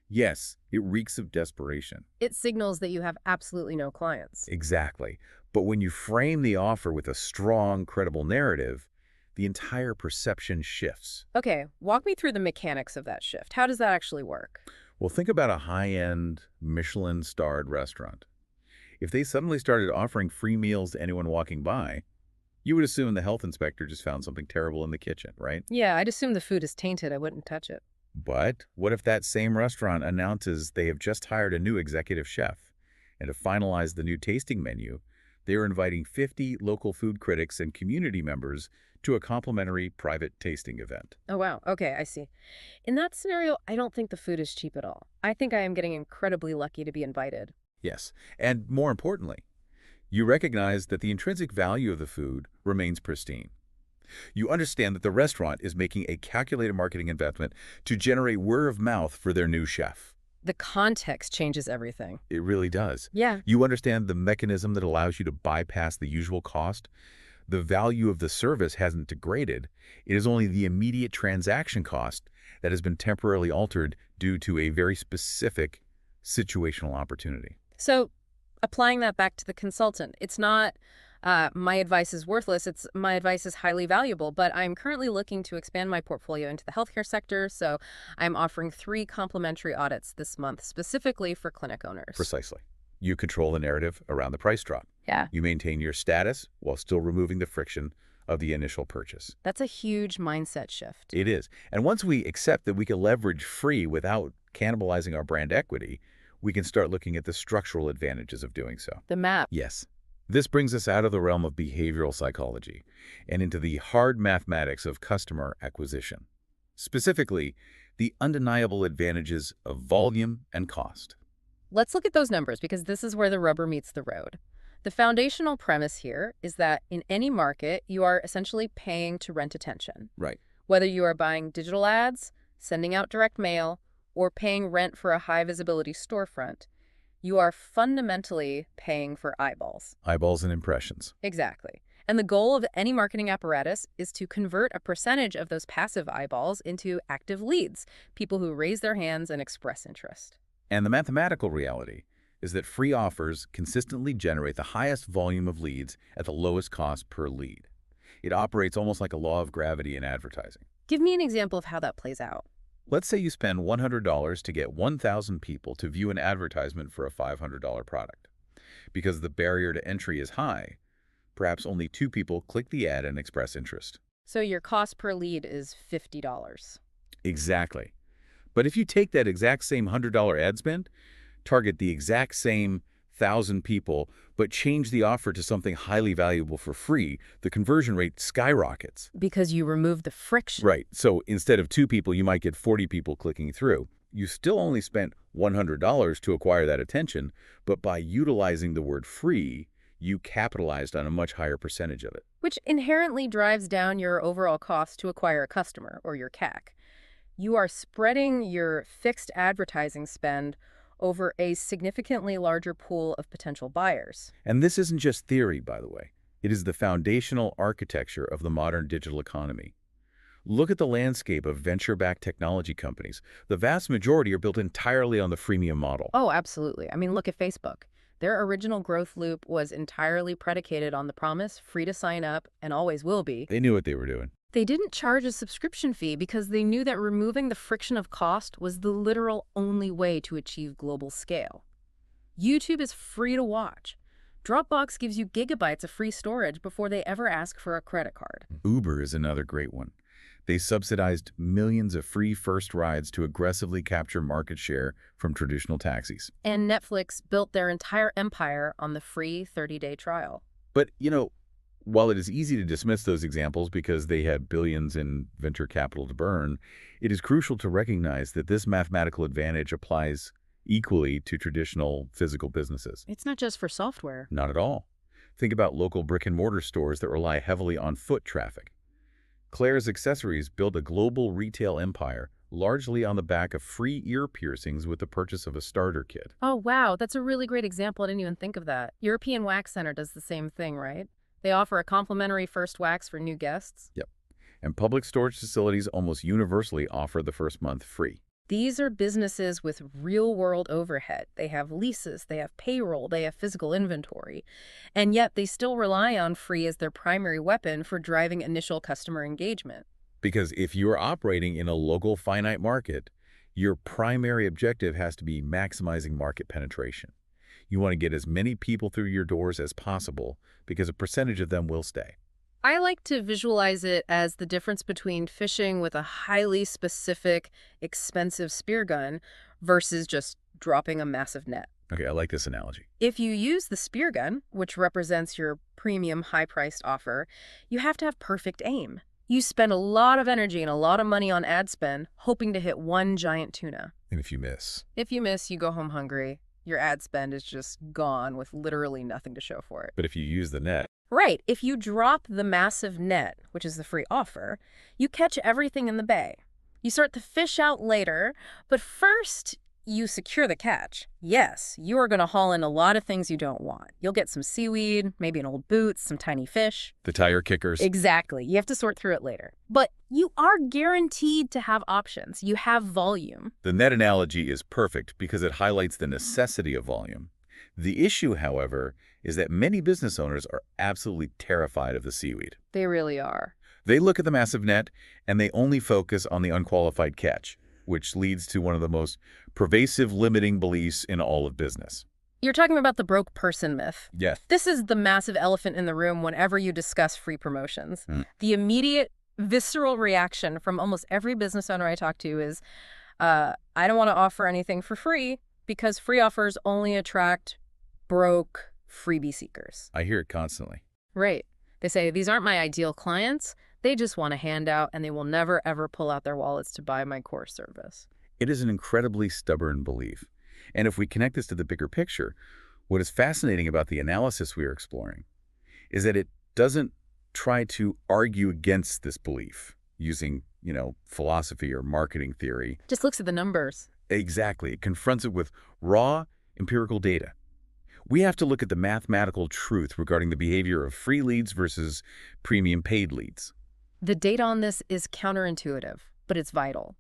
yes, it reeks of desperation. It signals that you have absolutely no clients. Exactly. But when you frame the offer with a strong, credible narrative, the entire perception shifts. Okay, walk me through the mechanics of that shift. How does that actually work? Well, think about a high-end, Michelin-starred restaurant. If they suddenly started offering free meals to anyone walking by, you would assume the health inspector just found something terrible in the kitchen, right? Yeah, I'd assume the food is tainted. I wouldn't touch it. But what if that same restaurant announces they have just hired a new executive chef, and to finalize the new tasting menu, they are inviting 50 local food critics and community members to a complimentary private tasting event? Oh, wow. Okay, I see. In that scenario, I don't think the food is cheap at all. I think I am getting incredibly lucky to be invited. Yes, and more importantly, you recognize that the intrinsic value of the food remains pristine. You understand that the restaurant is making a calculated marketing investment to generate word of mouth for their new chef. The context changes everything. It really does. Yeah. You understand the mechanism that allows you to bypass the usual cost. The value of the service hasn't degraded. It is only the immediate transaction cost that has been temporarily altered due to a very specific situational opportunity. So applying that back to the consultant, it's not my advice is worthless. It's my advice is highly valuable, but I'm currently looking to expand my portfolio into the healthcare sector. So I'm offering 3 complimentary audits this month, specifically for clinic owners. Precisely. You control the narrative around the price drop. Yeah. You maintain your status while still removing the friction of the initial purchase. That's a huge mindset shift. It is. And once we accept that we can leverage free without cannibalizing our brand equity, we can start looking at the structural advantages of doing so. The map. Yes. This brings us out of the realm of behavioral psychology and into the hard mathematics of customer acquisition. Specifically, the undeniable advantages of volume and cost. Let's look at those numbers because this is where the rubber meets the road. The foundational premise here is that in any market, you are essentially paying to rent attention. Right. Whether you are buying digital ads, sending out direct mail, or paying rent for a high-visibility storefront, you are fundamentally paying for eyeballs. Eyeballs and impressions. Exactly. And the goal of any marketing apparatus is to convert a percentage of those passive eyeballs into active leads, people who raise their hands and express interest. And the mathematical reality is that free offers consistently generate the highest volume of leads at the lowest cost per lead. It operates almost like a law of gravity in advertising. Give me an example of how that plays out. Let's say you spend $100 to get 1,000 people to view an advertisement for a $500 product. Because the barrier to entry is high, perhaps only 2 people click the ad and express interest. So your cost per lead is $50. Exactly. But if you take that exact same $100 ad spend, target the exact same 1,000 people, but change the offer to something highly valuable for free, the conversion rate skyrockets. Because you remove the friction. Right. So instead of 2 people, you might get 40 people clicking through. you still only spent $100 to acquire that attention, but by utilizing the word free, you capitalized on a much higher percentage of it. Which inherently drives down your overall cost to acquire a customer, or your CAC. You are spreading your fixed advertising spend over a significantly larger pool of potential buyers. And this isn't just theory, by the way. It is the foundational architecture of the modern digital economy. Look at the landscape of venture-backed technology companies. The vast majority are built entirely on the freemium model. Oh, absolutely. I mean, look at Facebook. Their original growth loop was entirely predicated on the promise, free to sign up, and always will be. They knew what they were doing. They didn't charge a subscription fee because they knew that removing the friction of cost was the literal only way to achieve global scale. YouTube is free to watch. Dropbox gives you gigabytes of free storage before they ever ask for a credit card. Uber is another great one. They subsidized millions of free first rides to aggressively capture market share from traditional taxis. And Netflix built their entire empire on the free 30-day trial. But, while it is easy to dismiss those examples because they had billions in venture capital to burn, it is crucial to recognize that this mathematical advantage applies equally to traditional physical businesses. It's not just for software. Not at all. Think about local brick-and-mortar stores that rely heavily on foot traffic. Claire's Accessories built a global retail empire largely on the back of free ear piercings with the purchase of a starter kit. Oh, wow. That's a really great example. I didn't even think of that. European Wax Center does the same thing, right? They offer a complimentary first wax for new guests. Yep. And public storage facilities almost universally offer the first month free. These are businesses with real-world overhead. They have leases, they have payroll, they have physical inventory. And yet they still rely on free as their primary weapon for driving initial customer engagement. Because if you are operating in a local finite market, your primary objective has to be maximizing market penetration. You want to get as many people through your doors as possible because a percentage of them will stay. I like to visualize it as the difference between fishing with a highly specific, expensive spear gun versus just dropping a massive net. Okay, I like this analogy. If you use the spear gun, which represents your premium high-priced offer, you have to have perfect aim. You spend a lot of energy and a lot of money on ad spend hoping to hit one giant tuna. And if you miss? If you miss, you go home hungry. Your ad spend is just gone with literally nothing to show for it. But if you use the net? Right. If you drop the massive net, which is the free offer, you catch everything in the bay. You start to fish out later, but first you secure the catch. Yes, you are going to haul in a lot of things you don't want. You'll get some seaweed, maybe an old boot, some tiny fish. The tire kickers. Exactly. You have to sort through it later. But you are guaranteed to have options. You have volume. The net analogy is perfect because it highlights the necessity of volume. The issue, however, is that many business owners are absolutely terrified of the seaweed. They really are. They look at the massive net and they only focus on the unqualified catch, which leads to one of the most pervasive limiting beliefs in all of business. You're talking about the broke person myth. Yes. This is the massive elephant in the room whenever you discuss free promotions. The immediate visceral reaction from almost every business owner I talk to is, I don't want to offer anything for free because free offers only attract broke freebie seekers. I hear it constantly. Right. They say, these aren't my ideal clients. They just want a handout and they will never, ever pull out their wallets to buy my core service. It is an incredibly stubborn belief. And if we connect this to the bigger picture, what is fascinating about the analysis we are exploring is that it doesn't try to argue against this belief using, philosophy or marketing theory. Just looks at the numbers. Exactly. It confronts it with raw empirical data. We have to look at the mathematical truth regarding the behavior of free leads versus premium paid leads. The data on this is counterintuitive, but it's vital.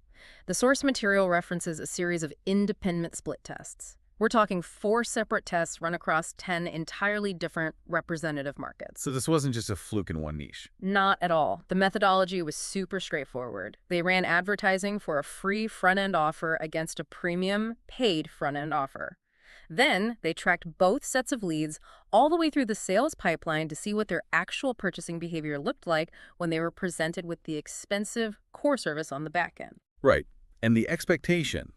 The source material references a series of independent split tests. We're talking 4 separate tests run across 10 entirely different representative markets. So this wasn't just a fluke in one niche. Not at all. The methodology was super straightforward. They ran advertising for a free front-end offer against a premium paid front-end offer. Then they tracked both sets of leads all the way through the sales pipeline to see what their actual purchasing behavior looked like when they were presented with the expensive core service on the back end. Right. And the expectation,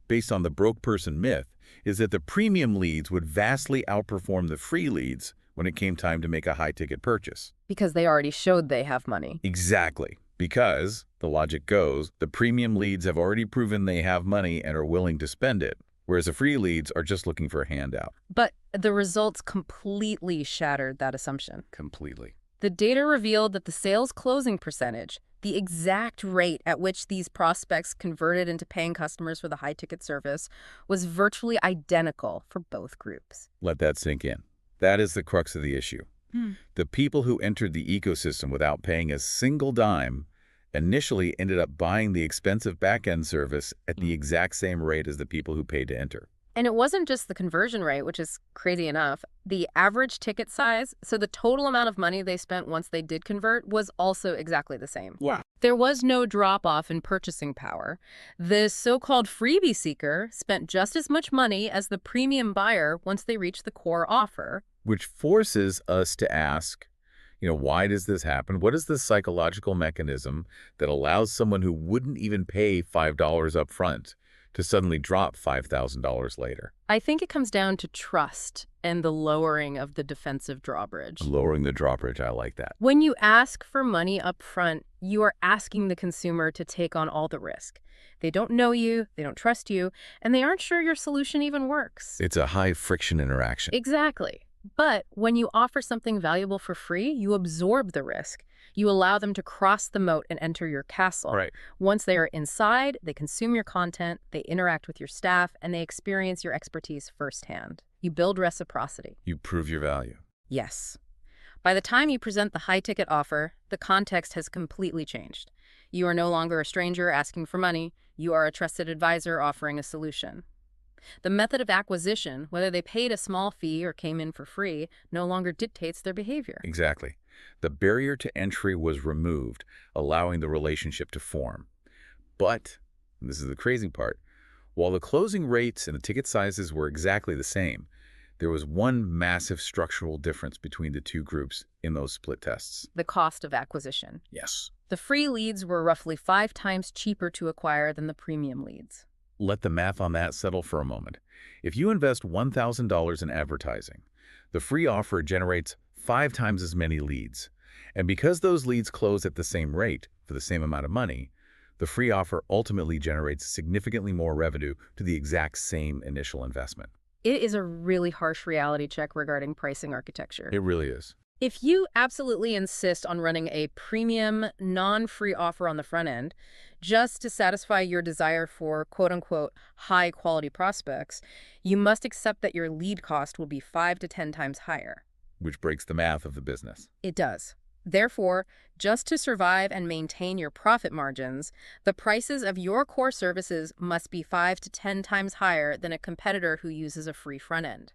based on the broke person myth, is that the premium leads would vastly outperform the free leads when it came time to make a high-ticket purchase. Because they already showed they have money. Exactly. Because, the logic goes, the premium leads have already proven they have money and are willing to spend it, whereas the free leads are just looking for a handout. But the results completely shattered that assumption. Completely. The data revealed that the sales closing percentage, the exact rate at which these prospects converted into paying customers for the high-ticket service, was virtually identical for both groups. Let that sink in. That is the crux of the issue. The people who entered the ecosystem without paying a single dime initially ended up buying the expensive back-end service at the exact same rate as the people who paid to enter. And it wasn't just the conversion rate, which is crazy enough. The average ticket size, so the total amount of money they spent once they did convert, was also exactly the same. Wow. There was no drop-off in purchasing power. The so-called freebie seeker spent just as much money as the premium buyer once they reached the core offer. Which forces us to ask, why does this happen? What is the psychological mechanism that allows someone who wouldn't even pay $5 up front to suddenly drop $5,000 later? I think it comes down to trust and the lowering of the defensive drawbridge. Lowering the drawbridge, I like that. When you ask for money up front, you are asking the consumer to take on all the risk. They don't know you, they don't trust you, and they aren't sure your solution even works. It's a high-friction interaction. Exactly. But when you offer something valuable for free, you absorb the risk. You allow them to cross the moat and enter your castle. Right. Once they are inside, they consume your content, they interact with your staff, and they experience your expertise firsthand. You build reciprocity. You prove your value. Yes. By the time you present the high-ticket offer, the context has completely changed. You are no longer a stranger asking for money. You are a trusted advisor offering a solution. The method of acquisition, whether they paid a small fee or came in for free, no longer dictates their behavior. Exactly. The barrier to entry was removed, allowing the relationship to form. But, and this is the crazy part, while the closing rates and the ticket sizes were exactly the same, there was one massive structural difference between the two groups in those split tests. The cost of acquisition. Yes. The free leads were roughly 5 times cheaper to acquire than the premium leads. Let the math on that settle for a moment. If you invest $1,000 in advertising, the free offer generates 5 times as many leads. And because those leads close at the same rate for the same amount of money, the free offer ultimately generates significantly more revenue to the exact same initial investment. It is a really harsh reality check regarding pricing architecture. It really is. If you absolutely insist on running a premium, non-free offer on the front end, just to satisfy your desire for quote-unquote high-quality prospects, you must accept that your lead cost will be 5 to 10 times higher. Which breaks the math of the business. It does. Therefore, just to survive and maintain your profit margins, the prices of your core services must be 5 to 10 times higher than a competitor who uses a free front end.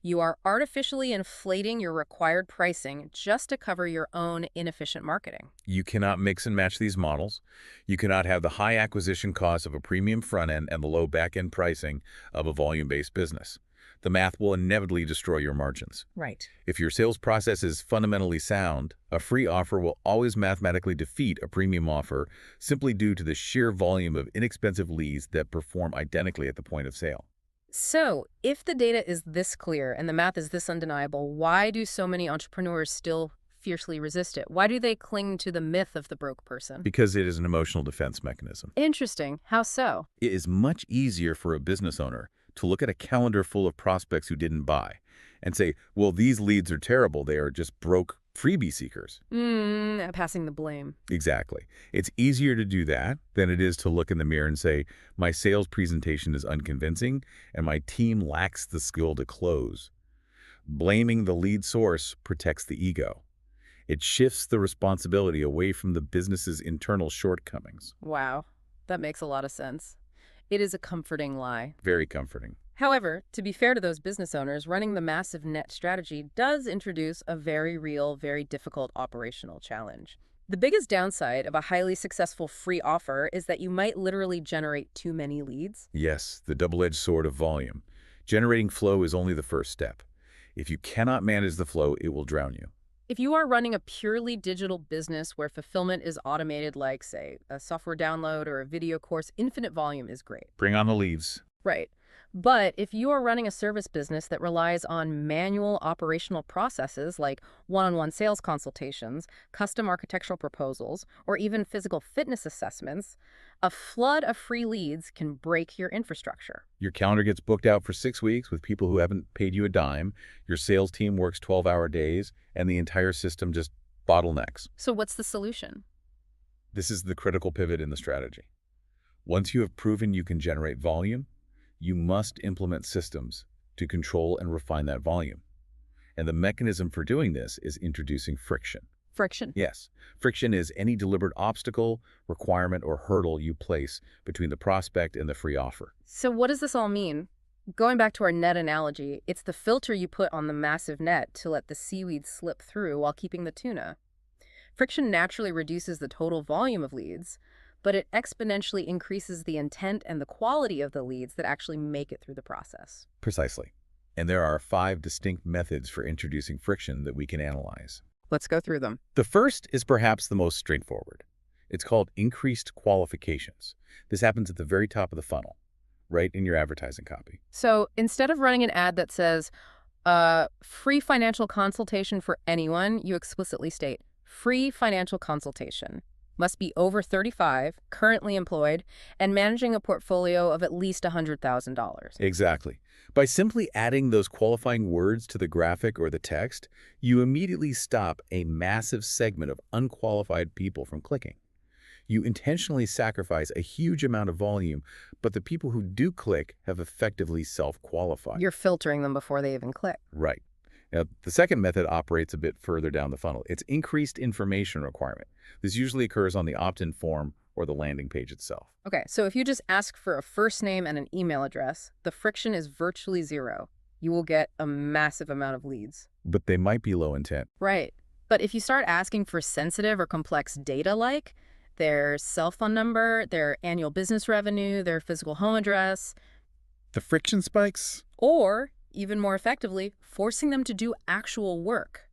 You are artificially inflating your required pricing just to cover your own inefficient marketing. You cannot mix and match these models. You cannot have the high acquisition costs of a premium front end and the low back end pricing of a volume-based business. The math will inevitably destroy your margins. Right. If your sales process is fundamentally sound, a free offer will always mathematically defeat a premium offer simply due to the sheer volume of inexpensive leads that perform identically at the point of sale. So, if the data is this clear and the math is this undeniable, why do so many entrepreneurs still fiercely resist it? Why do they cling to the myth of the broke person? Because it is an emotional defense mechanism. Interesting. How so? It is much easier for a business owner to look at a calendar full of prospects who didn't buy and say, well, these leads are terrible. They are just broke freebie seekers. Passing the blame. Exactly. It's easier to do that than it is to look in the mirror and say, my sales presentation is unconvincing and my team lacks the skill to close. Blaming the lead source protects the ego. It shifts the responsibility away from the business's internal shortcomings. Wow, that makes a lot of sense. It is a comforting lie. Very comforting. However, to be fair to those business owners, running the massive net strategy does introduce a very real, very difficult operational challenge. The biggest downside of a highly successful free offer is that you might literally generate too many leads. Yes, the double-edged sword of volume. Generating flow is only the first step. If you cannot manage the flow, it will drown you. If you are running a purely digital business where fulfillment is automated, like, say, a software download or a video course, infinite volume is great. Bring on the leads. Right. But if you are running a service business that relies on manual operational processes like one-on-one sales consultations, custom architectural proposals, or even physical fitness assessments, a flood of free leads can break your infrastructure. Your calendar gets booked out for 6 weeks with people who haven't paid you a dime, your sales team works 12-hour days, and the entire system just bottlenecks. So what's the solution? This is the critical pivot in the strategy. Once you have proven you can generate volume, you must implement systems to control and refine that volume. And the mechanism for doing this is introducing friction. Friction. Yes, friction is any deliberate obstacle, requirement, or hurdle you place between the prospect and the free offer. So what does this all mean? Going back to our net analogy, it's the filter you put on the massive net to let the seaweed slip through while keeping the tuna. Friction naturally reduces the total volume of leads, but it exponentially increases the intent and the quality of the leads that actually make it through the process. Precisely. And there are 5 distinct methods for introducing friction that we can analyze. Let's go through them. The first is perhaps the most straightforward. It's called increased qualifications. This happens at the very top of the funnel, right in your advertising copy. So instead of running an ad that says, free financial consultation for anyone, you explicitly state, free financial consultation. Must be over 35, currently employed, and managing a portfolio of at least $100,000. Exactly. By simply adding those qualifying words to the graphic or the text, you immediately stop a massive segment of unqualified people from clicking. You intentionally sacrifice a huge amount of volume, but the people who do click have effectively self-qualified. You're filtering them before they even click. Right. Now, the second method operates a bit further down the funnel. It's increased information requirement. This usually occurs on the opt-in form or the landing page itself. Okay, so if you just ask for a first name and an email address, the friction is virtually zero. You will get a massive amount of leads. But they might be low intent. Right. But if you start asking for sensitive or complex data like their cell phone number, their annual business revenue, their physical home address, The friction spikes? or even more effectively, forcing them to do actual work.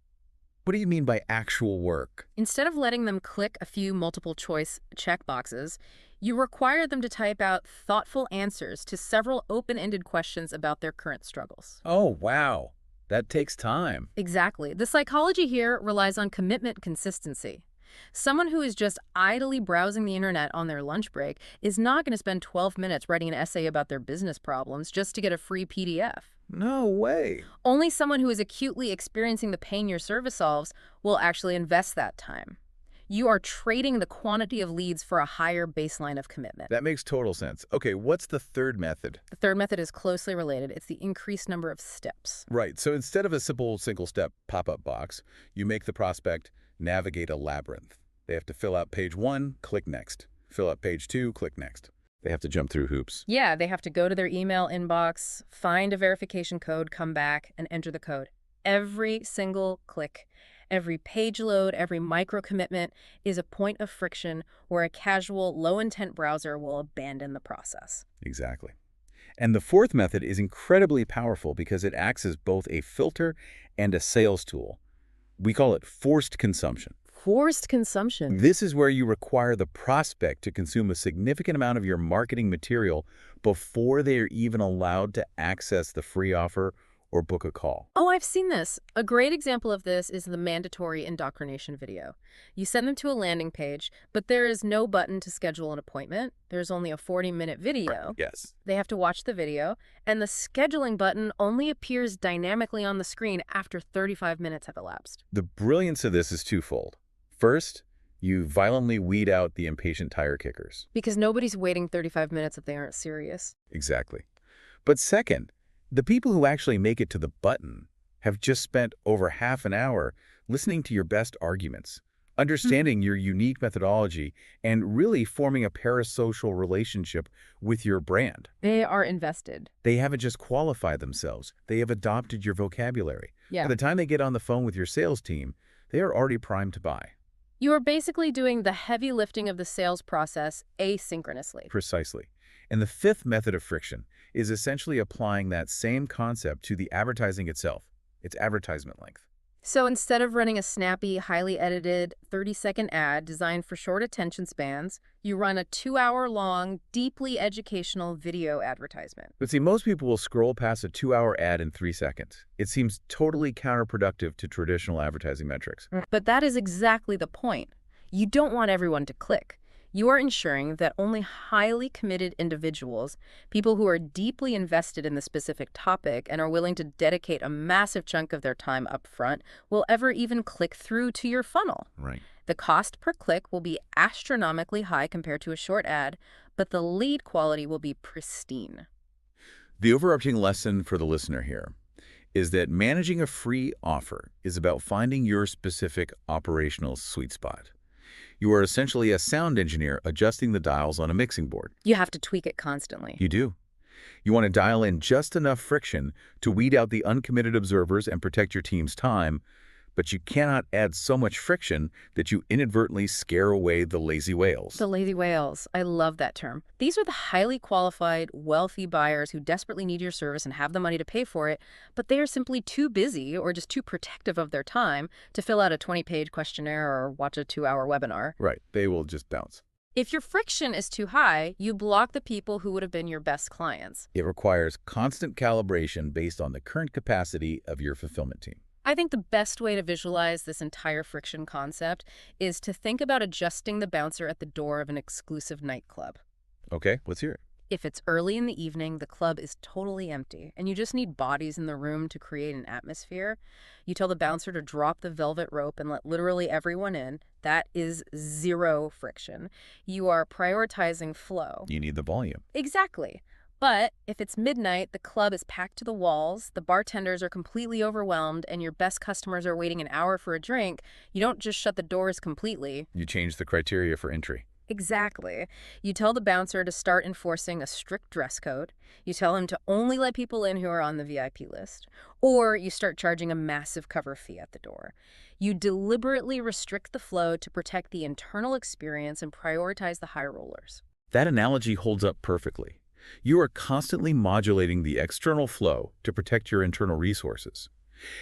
What do you mean by actual work? Instead of letting them click a few multiple choice checkboxes, you require them to type out thoughtful answers to several open-ended questions about their current struggles. Oh, wow. That takes time. Exactly. The psychology here relies on commitment consistency. Someone who is just idly browsing the internet on their lunch break is not going to spend 12 minutes writing an essay about their business problems just to get a free PDF. No way. Only someone who is acutely experiencing the pain your service solves will actually invest that time. You are trading the quantity of leads for a higher baseline of commitment. That makes total sense. Okay, what's the third method? The third method is closely related. It's the increased number of steps. Right, so instead of a simple single-step pop-up box, you make the prospect navigate a labyrinth. They have to fill out page 1, click next. Fill out page 2, click next. They have to jump through hoops. Yeah, they have to go to their email inbox, find a verification code, come back, and enter the code. Every single click, every page load, every micro commitment is a point of friction where a casual, low-intent browser will abandon the process. Exactly. And the fourth method is incredibly powerful because it acts as both a filter and a sales tool. We call it forced consumption. Forced consumption. This is where you require the prospect to consume a significant amount of your marketing material before they are even allowed to access the free offer or book a call. Oh, I've seen this. A great example of this is the mandatory indoctrination video. You send them to a landing page, but there is no button to schedule an appointment. There's only a 40-minute video. Yes. They have to watch the video, and the scheduling button only appears dynamically on the screen after 35 minutes have elapsed. The brilliance of this is twofold. First, you violently weed out the impatient tire kickers. Because nobody's waiting 35 minutes if they aren't serious. Exactly. But second, the people who actually make it to the button have just spent over half an hour listening to your best arguments, understanding your unique methodology, and really forming a parasocial relationship with your brand. They are invested. They haven't just qualified themselves. They have adopted your vocabulary. Yeah. By the time they get on the phone with your sales team, they are already primed to buy. You are basically doing the heavy lifting of the sales process asynchronously. Precisely. And the fifth method of friction is essentially applying that same concept to the advertising itself, its advertisement length. So instead of running a snappy, highly edited 30-second ad designed for short attention spans, you run a 2-hour-long, deeply educational video advertisement. But see, most people will scroll past a 2-hour ad in 3 seconds. It seems totally counterproductive to traditional advertising metrics. But that is exactly the point. You don't want everyone to click. You are ensuring that only highly committed individuals, people who are deeply invested in the specific topic and are willing to dedicate a massive chunk of their time up front, will ever even click through to your funnel. Right. The cost per click will be astronomically high compared to a short ad, but the lead quality will be pristine. The overarching lesson for the listener here is that managing a free offer is about finding your specific operational sweet spot. You are essentially a sound engineer adjusting the dials on a mixing board. You have to tweak it constantly. You do. You want to dial in just enough friction to weed out the uncommitted observers and protect your team's time, but you cannot add so much friction that you inadvertently scare away the lazy whales. The lazy whales. I love that term. These are the highly qualified, wealthy buyers who desperately need your service and have the money to pay for it, but they are simply too busy or just too protective of their time to fill out a 20-page questionnaire or watch a 2-hour webinar. Right. They will just bounce. If your friction is too high, you block the people who would have been your best clients. It requires constant calibration based on the current capacity of your fulfillment team. I think the best way to visualize this entire friction concept is to think about adjusting the bouncer at the door of an exclusive nightclub. Okay, let's hear it. If it's early in the evening, the club is totally empty, and you just need bodies in the room to create an atmosphere. You tell the bouncer to drop the velvet rope and let literally everyone in. That is zero friction. You are prioritizing flow. You need the volume. Exactly. But if it's midnight, the club is packed to the walls, the bartenders are completely overwhelmed, and your best customers are waiting an hour for a drink, you don't just shut the doors completely. You change the criteria for entry. Exactly. You tell the bouncer to start enforcing a strict dress code. You tell him to only let people in who are on the VIP list. Or you start charging a massive cover fee at the door. You deliberately restrict the flow to protect the internal experience and prioritize the high rollers. That analogy holds up perfectly. You are constantly modulating the external flow to protect your internal resources.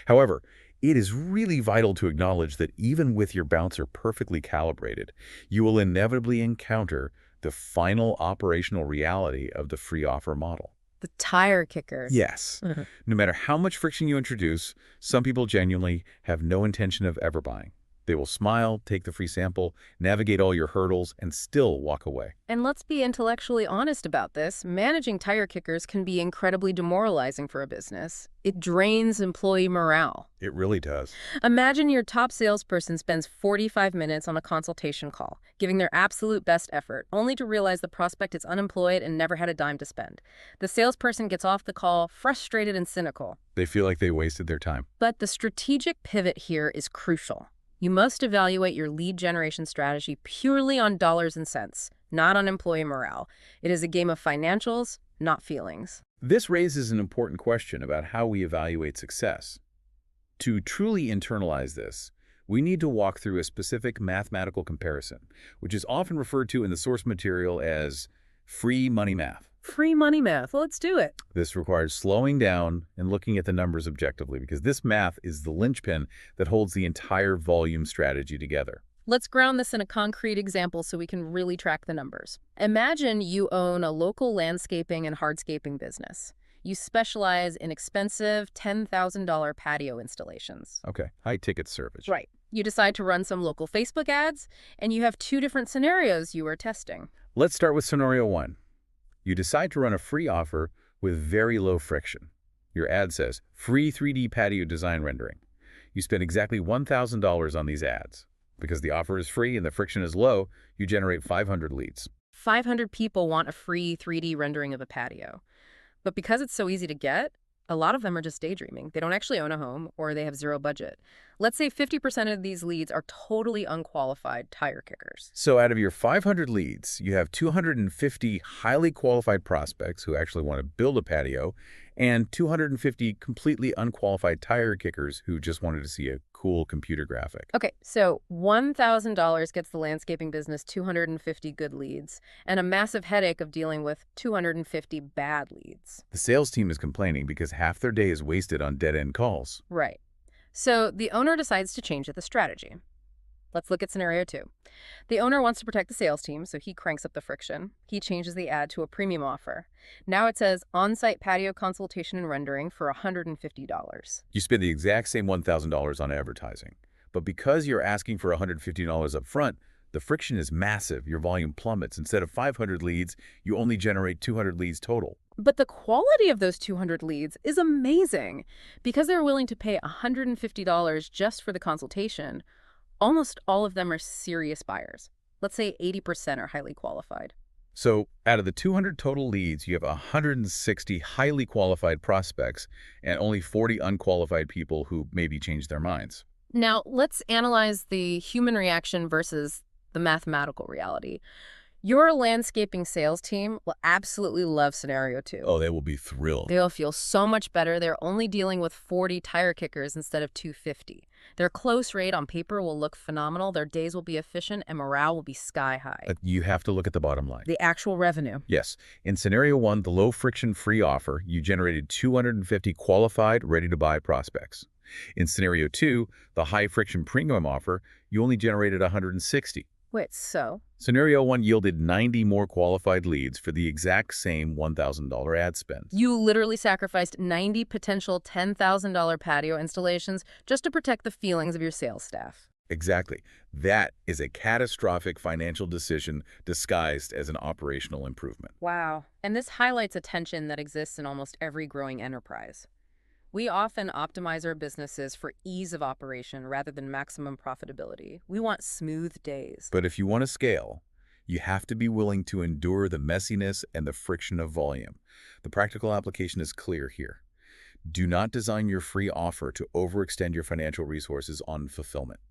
However, it is really vital to acknowledge that even with your bouncer perfectly calibrated, you will inevitably encounter the final operational reality of the free offer model. The tire kicker. Yes. No matter how much friction you introduce, some people genuinely have no intention of ever buying. They will smile, take the free sample, navigate all your hurdles, and still walk away. And let's be intellectually honest about this. Managing tire kickers can be incredibly demoralizing for a business. It drains employee morale. It really does. Imagine your top salesperson spends 45 minutes on a consultation call, giving their absolute best effort, only to realize the prospect is unemployed and never had a dime to spend. The salesperson gets off the call frustrated and cynical. They feel like they wasted their time. But the strategic pivot here is crucial. You must evaluate your lead generation strategy purely on dollars and cents, not on employee morale. It is a game of financials, not feelings. This raises an important question about how we evaluate success. To truly internalize this, we need to walk through a specific mathematical comparison, which is often referred to in the source material as free money math. Free money math. Let's do it. This requires slowing down and looking at the numbers objectively, because this math is the linchpin that holds the entire volume strategy together. Let's ground this in a concrete example so we can really track the numbers. Imagine you own a local landscaping and hardscaping business. You specialize in expensive $10,000 patio installations. Okay, high-ticket service. Right. You decide to run some local Facebook ads, and you have 2 different scenarios you are testing. Let's start with scenario 1. You decide to run a free offer with very low friction. Your ad says, free 3D patio design rendering. You spend exactly $1,000 on these ads. Because the offer is free and the friction is low, you generate 500 leads. 500 people want a free 3D rendering of a patio. But because it's so easy to get, a lot of them are just daydreaming. They don't actually own a home, or they have zero budget. Let's say 50% of these leads are totally unqualified tire kickers. So out of your 500 leads, you have 250 highly qualified prospects who actually want to build a patio, and 250 completely unqualified tire kickers who just wanted to see a cool computer graphic. Okay, so $1,000 gets the landscaping business 250 good leads, and a massive headache of dealing with 250 bad leads. The sales team is complaining because half their day is wasted on dead-end calls. Right. So the owner decides to change the strategy. Let's look at scenario 2. The owner wants to protect the sales team, so he cranks up the friction. He changes the ad to a premium offer. Now it says on-site patio consultation and rendering for $150. You spend the exact same $1,000 on advertising. But because you're asking for $150 up front, the friction is massive. Your volume plummets. Instead of 500 leads, you only generate 200 leads total. But the quality of those 200 leads is amazing. Because they're willing to pay $150 just for the consultation, almost all of them are serious buyers. Let's say 80% are highly qualified. So out of the 200 total leads, you have 160 highly qualified prospects and only 40 unqualified people who maybe changed their minds. Now, let's analyze the human reaction versus the mathematical reality. Your landscaping sales team will absolutely love scenario 2. Oh, they will be thrilled. They'll feel so much better. They're only dealing with 40 tire kickers instead of 250. Their close rate on paper will look phenomenal. Their days will be efficient and morale will be sky high. But you have to look at the bottom line. The actual revenue. Yes. In scenario 1, the low-friction free offer, you generated 250 qualified, ready-to-buy prospects. In scenario 2, the high-friction premium offer, you only generated 160. Wait, so? Scenario 1 yielded 90 more qualified leads for the exact same $1,000 ad spend. You literally sacrificed 90 potential $10,000 patio installations just to protect the feelings of your sales staff. Exactly. That is a catastrophic financial decision disguised as an operational improvement. Wow. And this highlights a tension that exists in almost every growing enterprise. We often optimize our businesses for ease of operation rather than maximum profitability. We want smooth days. But if you want to scale, you have to be willing to endure the messiness and the friction of volume. The practical application is clear here. Do not design your free offer to overextend your financial resources on fulfillment.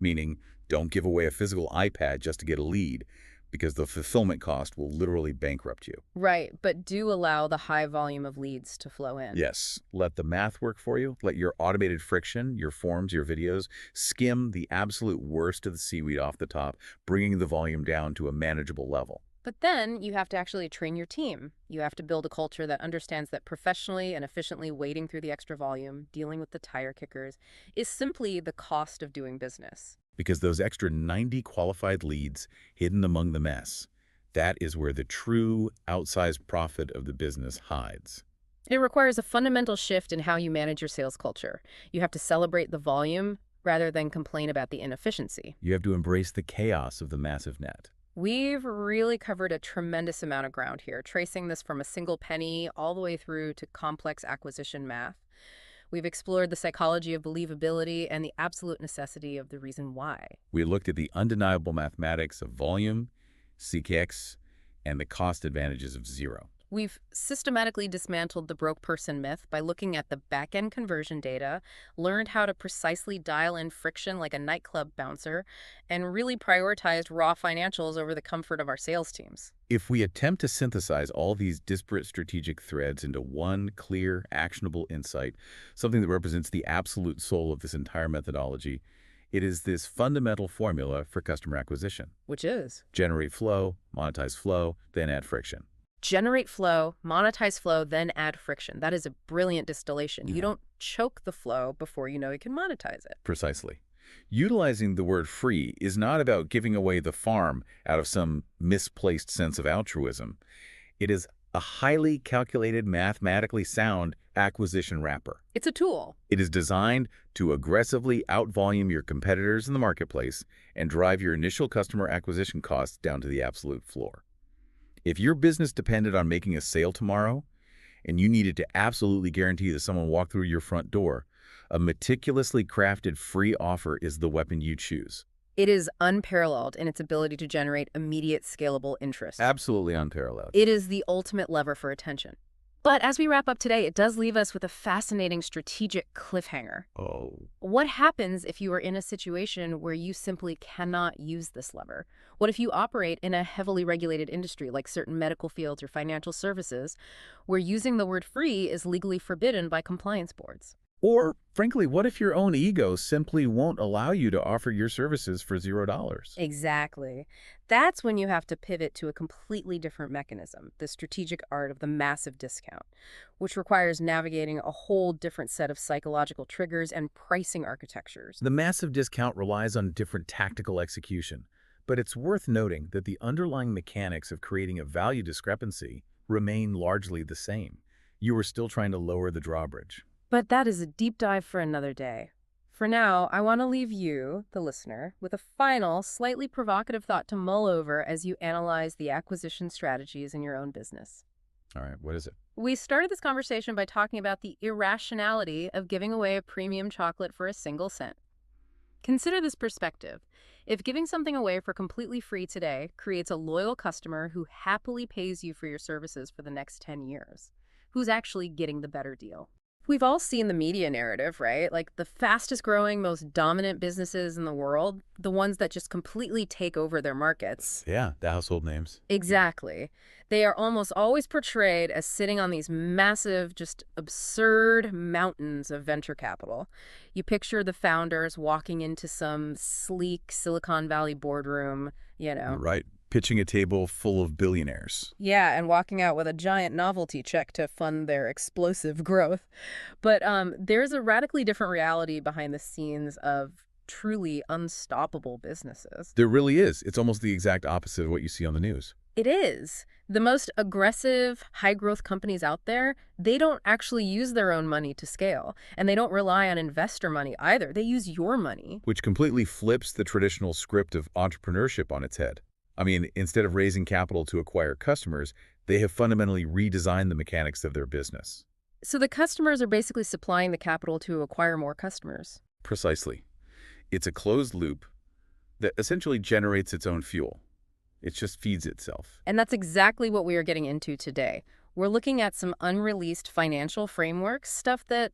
Meaning, don't give away a physical iPad just to get a lead, because the fulfillment cost will literally bankrupt you. Right, but do allow the high volume of leads to flow in. Yes, let the math work for you. Let your automated friction, your forms, your videos, skim the absolute worst of the seaweed off the top, bringing the volume down to a manageable level. But then you have to actually train your team. You have to build a culture that understands that professionally and efficiently wading through the extra volume, dealing with the tire kickers, is simply the cost of doing business. Because those extra 90 qualified leads hidden among the mess, that is where the true outsized profit of the business hides. It requires a fundamental shift in how you manage your sales culture. You have to celebrate the volume rather than complain about the inefficiency. You have to embrace the chaos of the massive net. We've really covered a tremendous amount of ground here, tracing this from a single penny all the way through to complex acquisition math. We've explored the psychology of believability and the absolute necessity of the reason why. We looked at the undeniable mathematics of volume, CX, and the cost advantages of zero. We've systematically dismantled the broke person myth by looking at the back-end conversion data, learned how to precisely dial in friction like a nightclub bouncer, and really prioritized raw financials over the comfort of our sales teams. If we attempt to synthesize all these disparate strategic threads into one clear, actionable insight, something that represents the absolute soul of this entire methodology, it is this fundamental formula for customer acquisition. Which is? Generate flow, monetize flow, then add friction. Generate flow, monetize flow, then add friction. That is a brilliant distillation. You don't choke the flow before you know you can monetize it. Precisely. Utilizing the word free is not about giving away the farm out of some misplaced sense of altruism. It is a highly calculated, mathematically sound acquisition wrapper. It's a tool. It is designed to aggressively outvolume your competitors in the marketplace and drive your initial customer acquisition costs down to the absolute floor. If your business depended on making a sale tomorrow, and you needed to absolutely guarantee that someone walked through your front door, a meticulously crafted free offer is the weapon you choose. It is unparalleled in its ability to generate immediate scalable interest. Absolutely unparalleled. It is the ultimate lever for attention. But as we wrap up today, it does leave us with a fascinating strategic cliffhanger. Oh. What happens if you are in a situation where you simply cannot use this lever? What if you operate in a heavily regulated industry like certain medical fields or financial services, where using the word free is legally forbidden by compliance boards? Or Frankly, what if your own ego simply won't allow you to offer your services for $0? Exactly. That's when you have to pivot to a completely different mechanism, the strategic art of the massive discount, which requires navigating a whole different set of psychological triggers and pricing architectures. The massive discount relies on different tactical execution, but it's worth noting that the underlying mechanics of creating a value discrepancy remain largely the same. You are still trying to lower the drawbridge. But that is a deep dive for another day. For now, I want to leave you, the listener, with a final, slightly provocative thought to mull over as you analyze the acquisition strategies in your own business. All right, what is it? We started this conversation by talking about the irrationality of giving away a premium chocolate for a single cent. Consider this perspective. If giving something away for completely free today creates a loyal customer who happily pays you for your services for the next 10 years, who's actually getting the better deal? We've all seen the media narrative, right? Like the fastest growing, most dominant businesses in the world, the ones that just completely take over their markets. Yeah, the household names. Exactly. They are almost always portrayed as sitting on these massive, just absurd mountains of venture capital. You picture the founders walking into some sleek Silicon Valley boardroom. Right, pitching a table full of billionaires. Yeah, and walking out with a giant novelty check to fund their explosive growth. But there's a radically different reality behind the scenes of truly unstoppable businesses. There really is. It's almost the exact opposite of what you see on the news. It is. The most aggressive, high-growth companies out there, they don't actually use their own money to scale. And they don't rely on investor money either. They use your money. Which completely flips the traditional script of entrepreneurship on its head. I mean, instead of raising capital to acquire customers, they have fundamentally redesigned the mechanics of their business. So the customers are basically supplying the capital to acquire more customers. Precisely. It's a closed loop that essentially generates its own fuel. It just feeds itself. And that's exactly what we are getting into today. We're looking at some unreleased financial frameworks, stuff that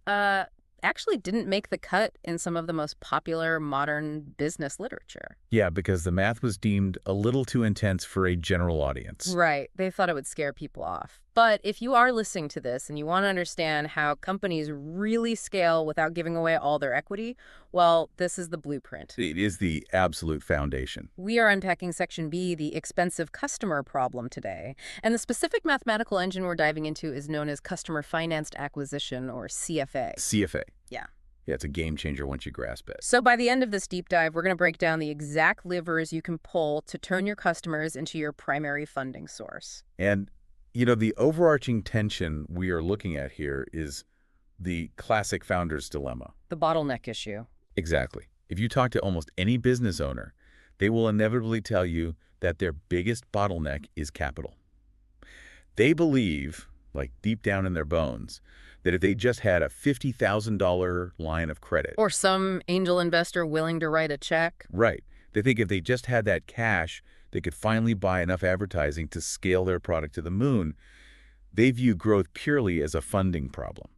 actually didn't make the cut in some of the most popular modern business literature. Yeah, because the math was deemed a little too intense for a general audience. Right. They thought it would scare people off. But if you are listening to this and you want to understand how companies really scale without giving away all their equity, well, this is the blueprint. It is the absolute foundation. We are unpacking Section B, the expensive customer problem today. And the specific mathematical engine we're diving into is known as customer financed acquisition, or CFA. CFA. Yeah. Yeah, it's a game changer once you grasp it. So by the end of this deep dive, we're going to break down the exact levers you can pull to turn your customers into your primary funding source. And, the overarching tension we are looking at here is the classic founder's dilemma. The bottleneck issue. Exactly. If you talk to almost any business owner, they will inevitably tell you that their biggest bottleneck is capital. They believe, like deep down in their bones, that if they just had a $50,000 line of credit. Or some angel investor willing to write a check. Right. They think if they just had that cash, they could finally buy enough advertising to scale their product to the moon. They view growth purely as a funding problem.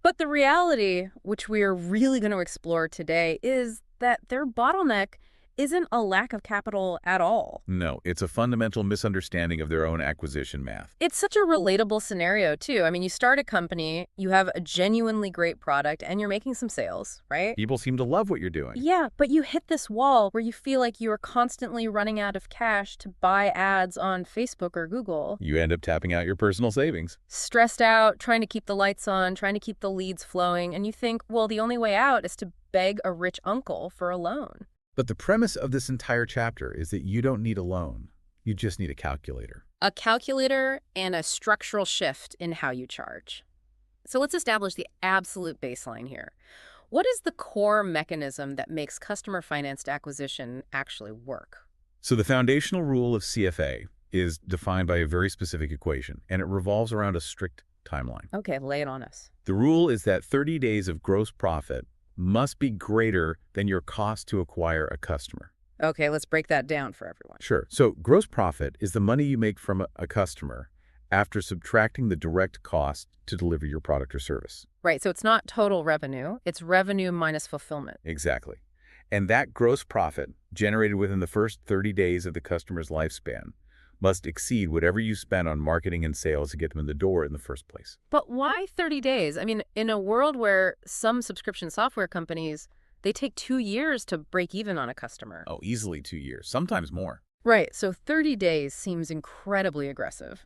But the reality, which we are really going to explore today, is that their bottleneck isn't a lack of capital at all. No, it's a fundamental misunderstanding of their own acquisition math. It's such a relatable scenario, too. I mean, you start a company, you have a genuinely great product, and you're making some sales, right? People seem to love what you're doing. Yeah, but you hit this wall where you feel like you are constantly running out of cash to buy ads on Facebook or Google. You end up tapping out your personal savings. Stressed out, trying to keep the lights on, trying to keep the leads flowing, and you think, well, the only way out is to beg a rich uncle for a loan. But the premise of this entire chapter is that you don't need a loan. You just need a calculator. A calculator and a structural shift in how you charge. So let's establish the absolute baseline here. What is the core mechanism that makes customer-financed acquisition actually work? So the foundational rule of CFA is defined by a very specific equation, and it revolves around a strict timeline. Okay, lay it on us. The rule is that 30 days of gross profit must be greater than your cost to acquire a customer. Okay, let's break that down for everyone. Sure. So gross profit is the money you make from a customer after subtracting the direct cost to deliver your product or service. Right, so it's not total revenue, it's revenue minus fulfillment. Exactly. And that gross profit generated within the first 30 days of the customer's lifespan must exceed whatever you spend on marketing and sales to get them in the door in the first place. But why 30 days? I mean, in a world where some subscription software companies, they take 2 years to break even on a customer. Oh, easily 2 years, sometimes more. Right, so 30 days seems incredibly aggressive.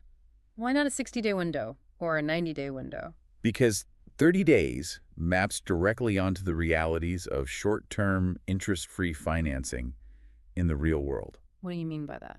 Why not a 60-day window or a 90-day window? Because 30 days maps directly onto the realities of short-term, interest-free financing in the real world. What do you mean by that?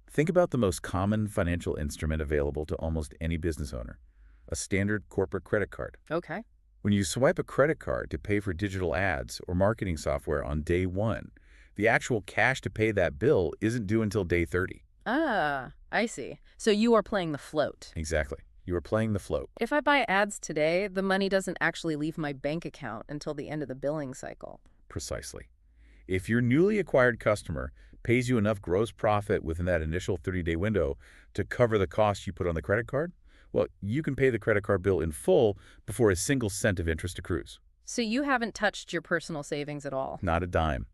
Think about the most common financial instrument available to almost any business owner, a standard corporate credit card. Okay. When you swipe a credit card to pay for digital ads or marketing software on day 1, the actual cash to pay that bill isn't due until day 30. Ah, I see. So you are playing the float. Exactly. You are playing the float. If I buy ads today, the money doesn't actually leave my bank account until the end of the billing cycle. Precisely. If your newly acquired customer pays you enough gross profit within that initial 30-day window to cover the cost you put on the credit card, well, you can pay the credit card bill in full before a single cent of interest accrues. So you haven't touched your personal savings at all. Not a dime.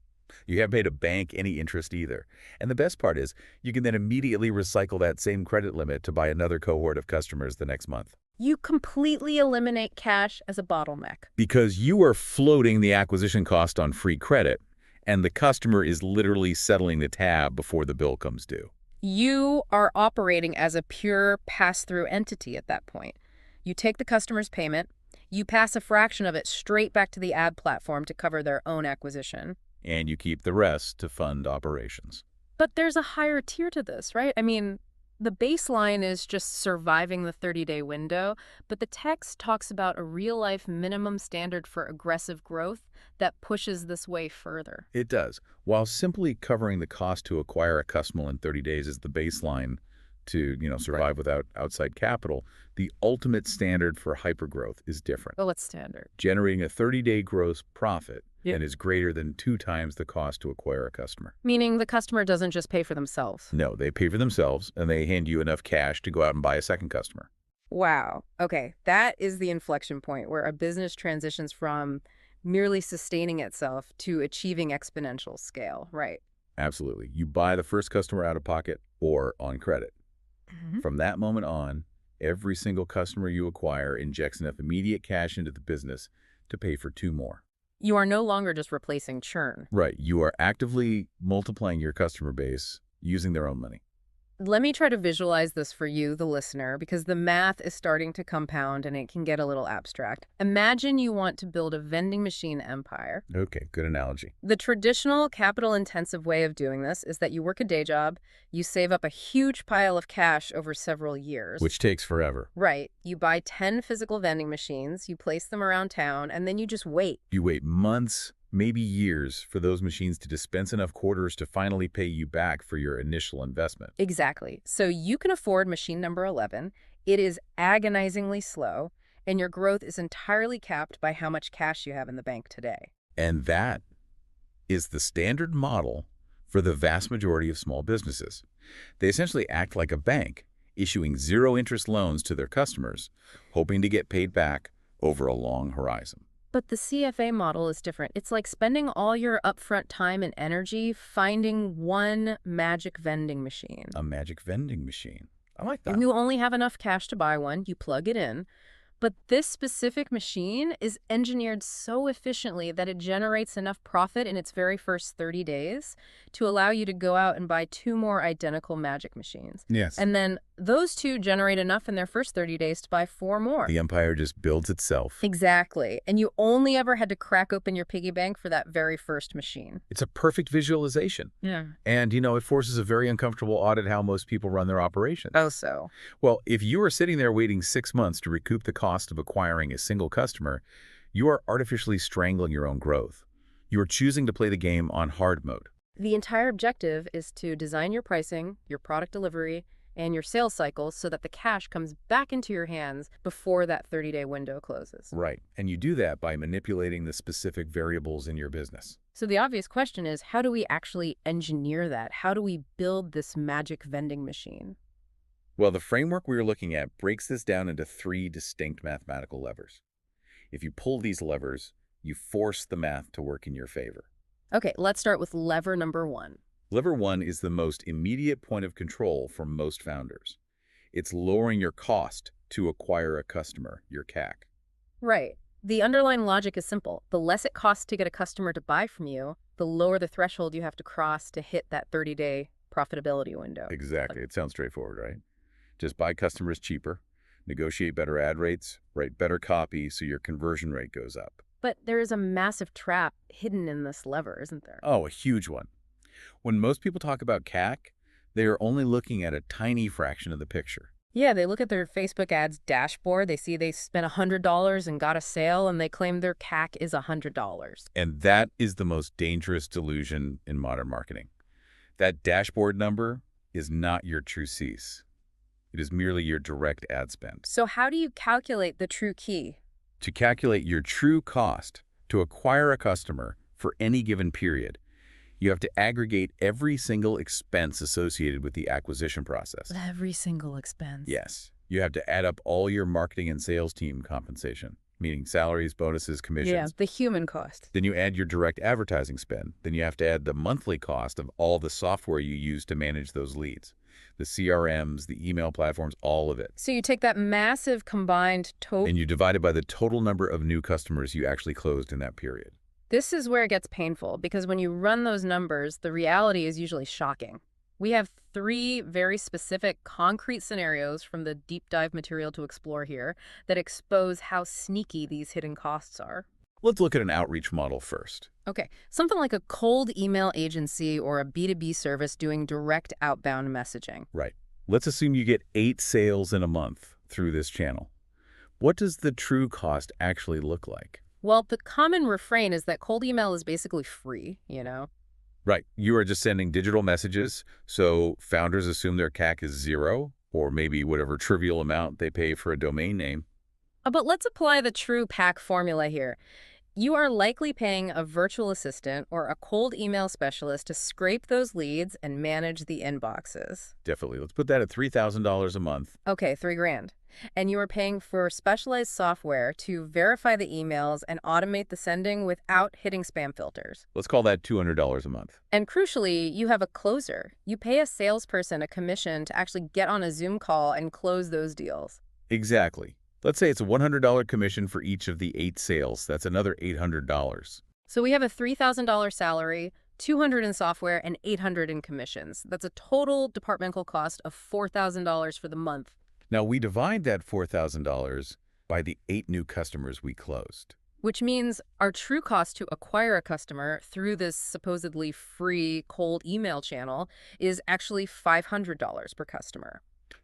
You haven't paid a bank any interest either. And the best part is, you can then immediately recycle that same credit limit to buy another cohort of customers the next month. You completely eliminate cash as a bottleneck. Because you are floating the acquisition cost on free credit, and the customer is literally settling the tab before the bill comes due. You are operating as a pure pass-through entity at that point. You take the customer's payment, you pass a fraction of it straight back to the ad platform to cover their own acquisition. And you keep the rest to fund operations. But there's a higher tier to this, right? I mean, the baseline is just surviving the 30-day window, but the text talks about a real-life minimum standard for aggressive growth that pushes this way further. It does. While simply covering the cost to acquire a customer in 30 days is the baseline to, survive without outside capital, the ultimate standard for hypergrowth is different. Well, what's standard? Generating a 30-day gross profit Yeah. and is greater than 2 times the cost to acquire a customer. Meaning the customer doesn't just pay for themselves. No, they pay for themselves, and they hand you enough cash to go out and buy a second customer. Wow. Okay, that is the inflection point where a business transitions from merely sustaining itself to achieving exponential scale, right? Absolutely. You buy the first customer out of pocket or on credit. From that moment on, every single customer you acquire injects enough immediate cash into the business to pay for 2 more. You are no longer just replacing churn. Right. You are actively multiplying your customer base using their own money. Let me try to visualize this for you, the listener, because the math is starting to compound and it can get a little abstract. Imagine you want to build a vending machine empire. Okay, good analogy. The traditional capital-intensive way of doing this is that you work a day job, you save up a huge pile of cash over several years. Which takes forever. Right. You buy 10 physical vending machines, you place them around town, and then you just wait. You wait months, maybe years, for those machines to dispense enough quarters to finally pay you back for your initial investment. Exactly. So you can afford machine number 11. It is agonizingly slow, and your growth is entirely capped by how much cash you have in the bank today. And that is the standard model for the vast majority of small businesses. They essentially act like a bank, issuing zero-interest loans to their customers, hoping to get paid back over a long horizon. But the CFA model is different. It's like spending all your upfront time and energy finding one magic vending machine. A magic vending machine. I like that. And you only have enough cash to buy one, you plug it in. But this specific machine is engineered so efficiently that it generates enough profit in its very first 30 days to allow you to go out and buy 2 more identical magic machines. Yes. And then those 2 generate enough in their first 30 days to buy 4 more. The empire just builds itself. Exactly. And you only ever had to crack open your piggy bank for that very first machine. It's a perfect visualization. Yeah. And, it forces a very uncomfortable audit how most people run their operations. Oh, so. Well, if you are sitting there waiting 6 months to recoup the cost of acquiring a single customer, you are artificially strangling your own growth. You are choosing to play the game on hard mode. The entire objective is to design your pricing, your product delivery, and your sales cycles so that the cash comes back into your hands before that 30-day window closes. Right. And you do that by manipulating the specific variables in your business. So the obvious question is, how do we actually engineer that? How do we build this magic vending machine? Well, the framework we are looking at breaks this down into 3 distinct mathematical levers. If you pull these levers, you force the math to work in your favor. Okay, let's start with lever number 1. Lever 1 is the most immediate point of control for most founders. It's lowering your cost to acquire a customer, your CAC. Right. The underlying logic is simple. The less it costs to get a customer to buy from you, the lower the threshold you have to cross to hit that 30-day profitability window. Exactly. It sounds straightforward, right? Just buy customers cheaper, negotiate better ad rates, write better copy so your conversion rate goes up. But there is a massive trap hidden in this lever, isn't there? Oh, a huge one. When most people talk about CAC, they are only looking at a tiny fraction of the picture. Yeah, they look at their Facebook ads dashboard, they see they spent $100 and got a sale, and they claim their CAC is $100. And that is the most dangerous delusion in modern marketing. That dashboard number is not your true CAC. It is merely your direct ad spend. So how do you calculate the true key? To calculate your true cost to acquire a customer for any given period, you have to aggregate every single expense associated with the acquisition process. Every single expense. Yes. You have to add up all your marketing and sales team compensation, meaning salaries, bonuses, commissions. Yeah, the human cost. Then you add your direct advertising spend. Then you have to add the monthly cost of all the software you use to manage those leads. The CRMs, the email platforms, all of it. So you take that massive combined total. And you divide it by the total number of new customers you actually closed in that period. This is where it gets painful, because when you run those numbers, the reality is usually shocking. We have 3 very specific concrete scenarios from the deep dive material to explore here that expose how sneaky these hidden costs are. Let's look at an outreach model first. Okay, something like a cold email agency or a B2B service doing direct outbound messaging. Right. Let's assume you get 8 sales in a month through this channel. What does the true cost actually look like? Well, the common refrain is that cold email is basically free, you know? Right. You are just sending digital messages, so founders assume their CAC is 0, or maybe whatever trivial amount they pay for a domain name. But let's apply the true PAC formula here. You are likely paying a virtual assistant or a cold email specialist to scrape those leads and manage the inboxes. Definitely. Let's put that at $3,000 a month. Okay, $3,000. And you are paying for specialized software to verify the emails and automate the sending without hitting spam filters. Let's call that $200 a month. And crucially, you have a closer. You pay a salesperson a commission to actually get on a Zoom call and close those deals. Exactly. Let's say it's a $100 commission for each of the 8 sales. That's another $800. So we have a $3,000 salary, $200 in software, and $800 in commissions. That's a total departmental cost of $4,000 for the month. Now, we divide that $4,000 by the 8 new customers we closed. Which means our true cost to acquire a customer through this supposedly free cold email channel is actually $500 per customer.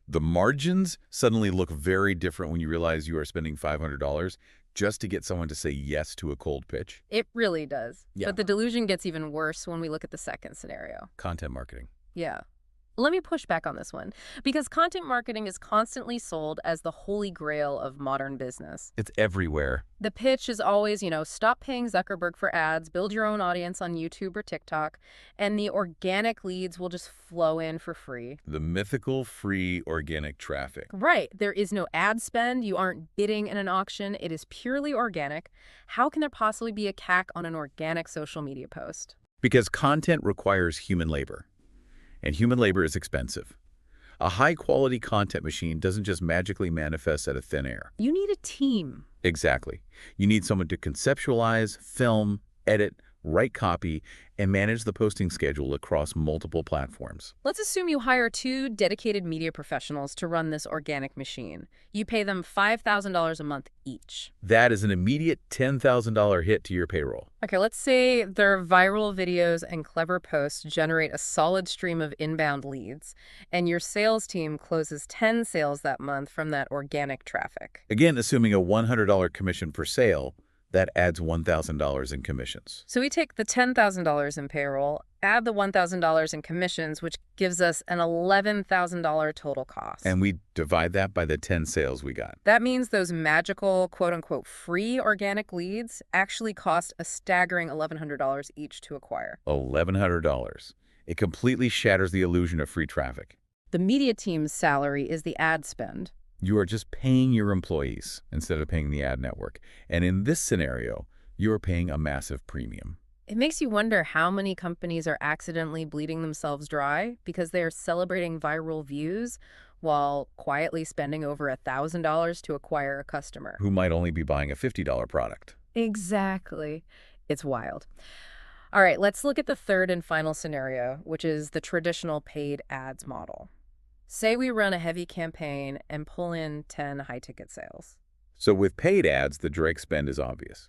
The margins suddenly look very different when you realize you are spending $500 just to get someone to say yes to a cold pitch. It really does. Yeah. But the delusion gets even worse when we look at the second scenario. Content marketing. Yeah. Let me push back on this one, because content marketing is constantly sold as the holy grail of modern business. It's everywhere. The pitch is always, stop paying Zuckerberg for ads, build your own audience on YouTube or TikTok, and the organic leads will just flow in for free. The mythical free organic traffic. Right. There is no ad spend. You aren't bidding in an auction. It is purely organic. How can there possibly be a CAC on an organic social media post? Because content requires human labor. And human labor is expensive. A high-quality content machine doesn't just magically manifest out of thin air. You need a team. Exactly. You need someone to conceptualize, film, edit, write copy, and manage the posting schedule across multiple platforms. Let's assume you hire 2 dedicated media professionals to run this organic machine. You pay them $5,000 a month each. That is an immediate $10,000 hit to your payroll. Okay, let's say their viral videos and clever posts generate a solid stream of inbound leads, and your sales team closes 10 sales that month from that organic traffic. Again, assuming a $100 commission per sale, that adds $1,000 in commissions. So we take the $10,000 in payroll, add the $1,000 in commissions, which gives us an $11,000 total cost. And we divide that by the 10 sales we got. That means those magical, quote-unquote, free organic leads actually cost a staggering $1,100 each to acquire. $1,100. It completely shatters the illusion of free traffic. The media team's salary is the ad spend. You are just paying your employees instead of paying the ad network. And in this scenario, you are paying a massive premium. It makes you wonder how many companies are accidentally bleeding themselves dry because they are celebrating viral views while quietly spending over $1,000 to acquire a customer. Who might only be buying a $50 product. Exactly. It's wild. All right, let's look at the third and final scenario, which is the traditional paid ads model. Say we run a heavy campaign and pull in 10 high-ticket sales. So with paid ads, the direct spend is obvious.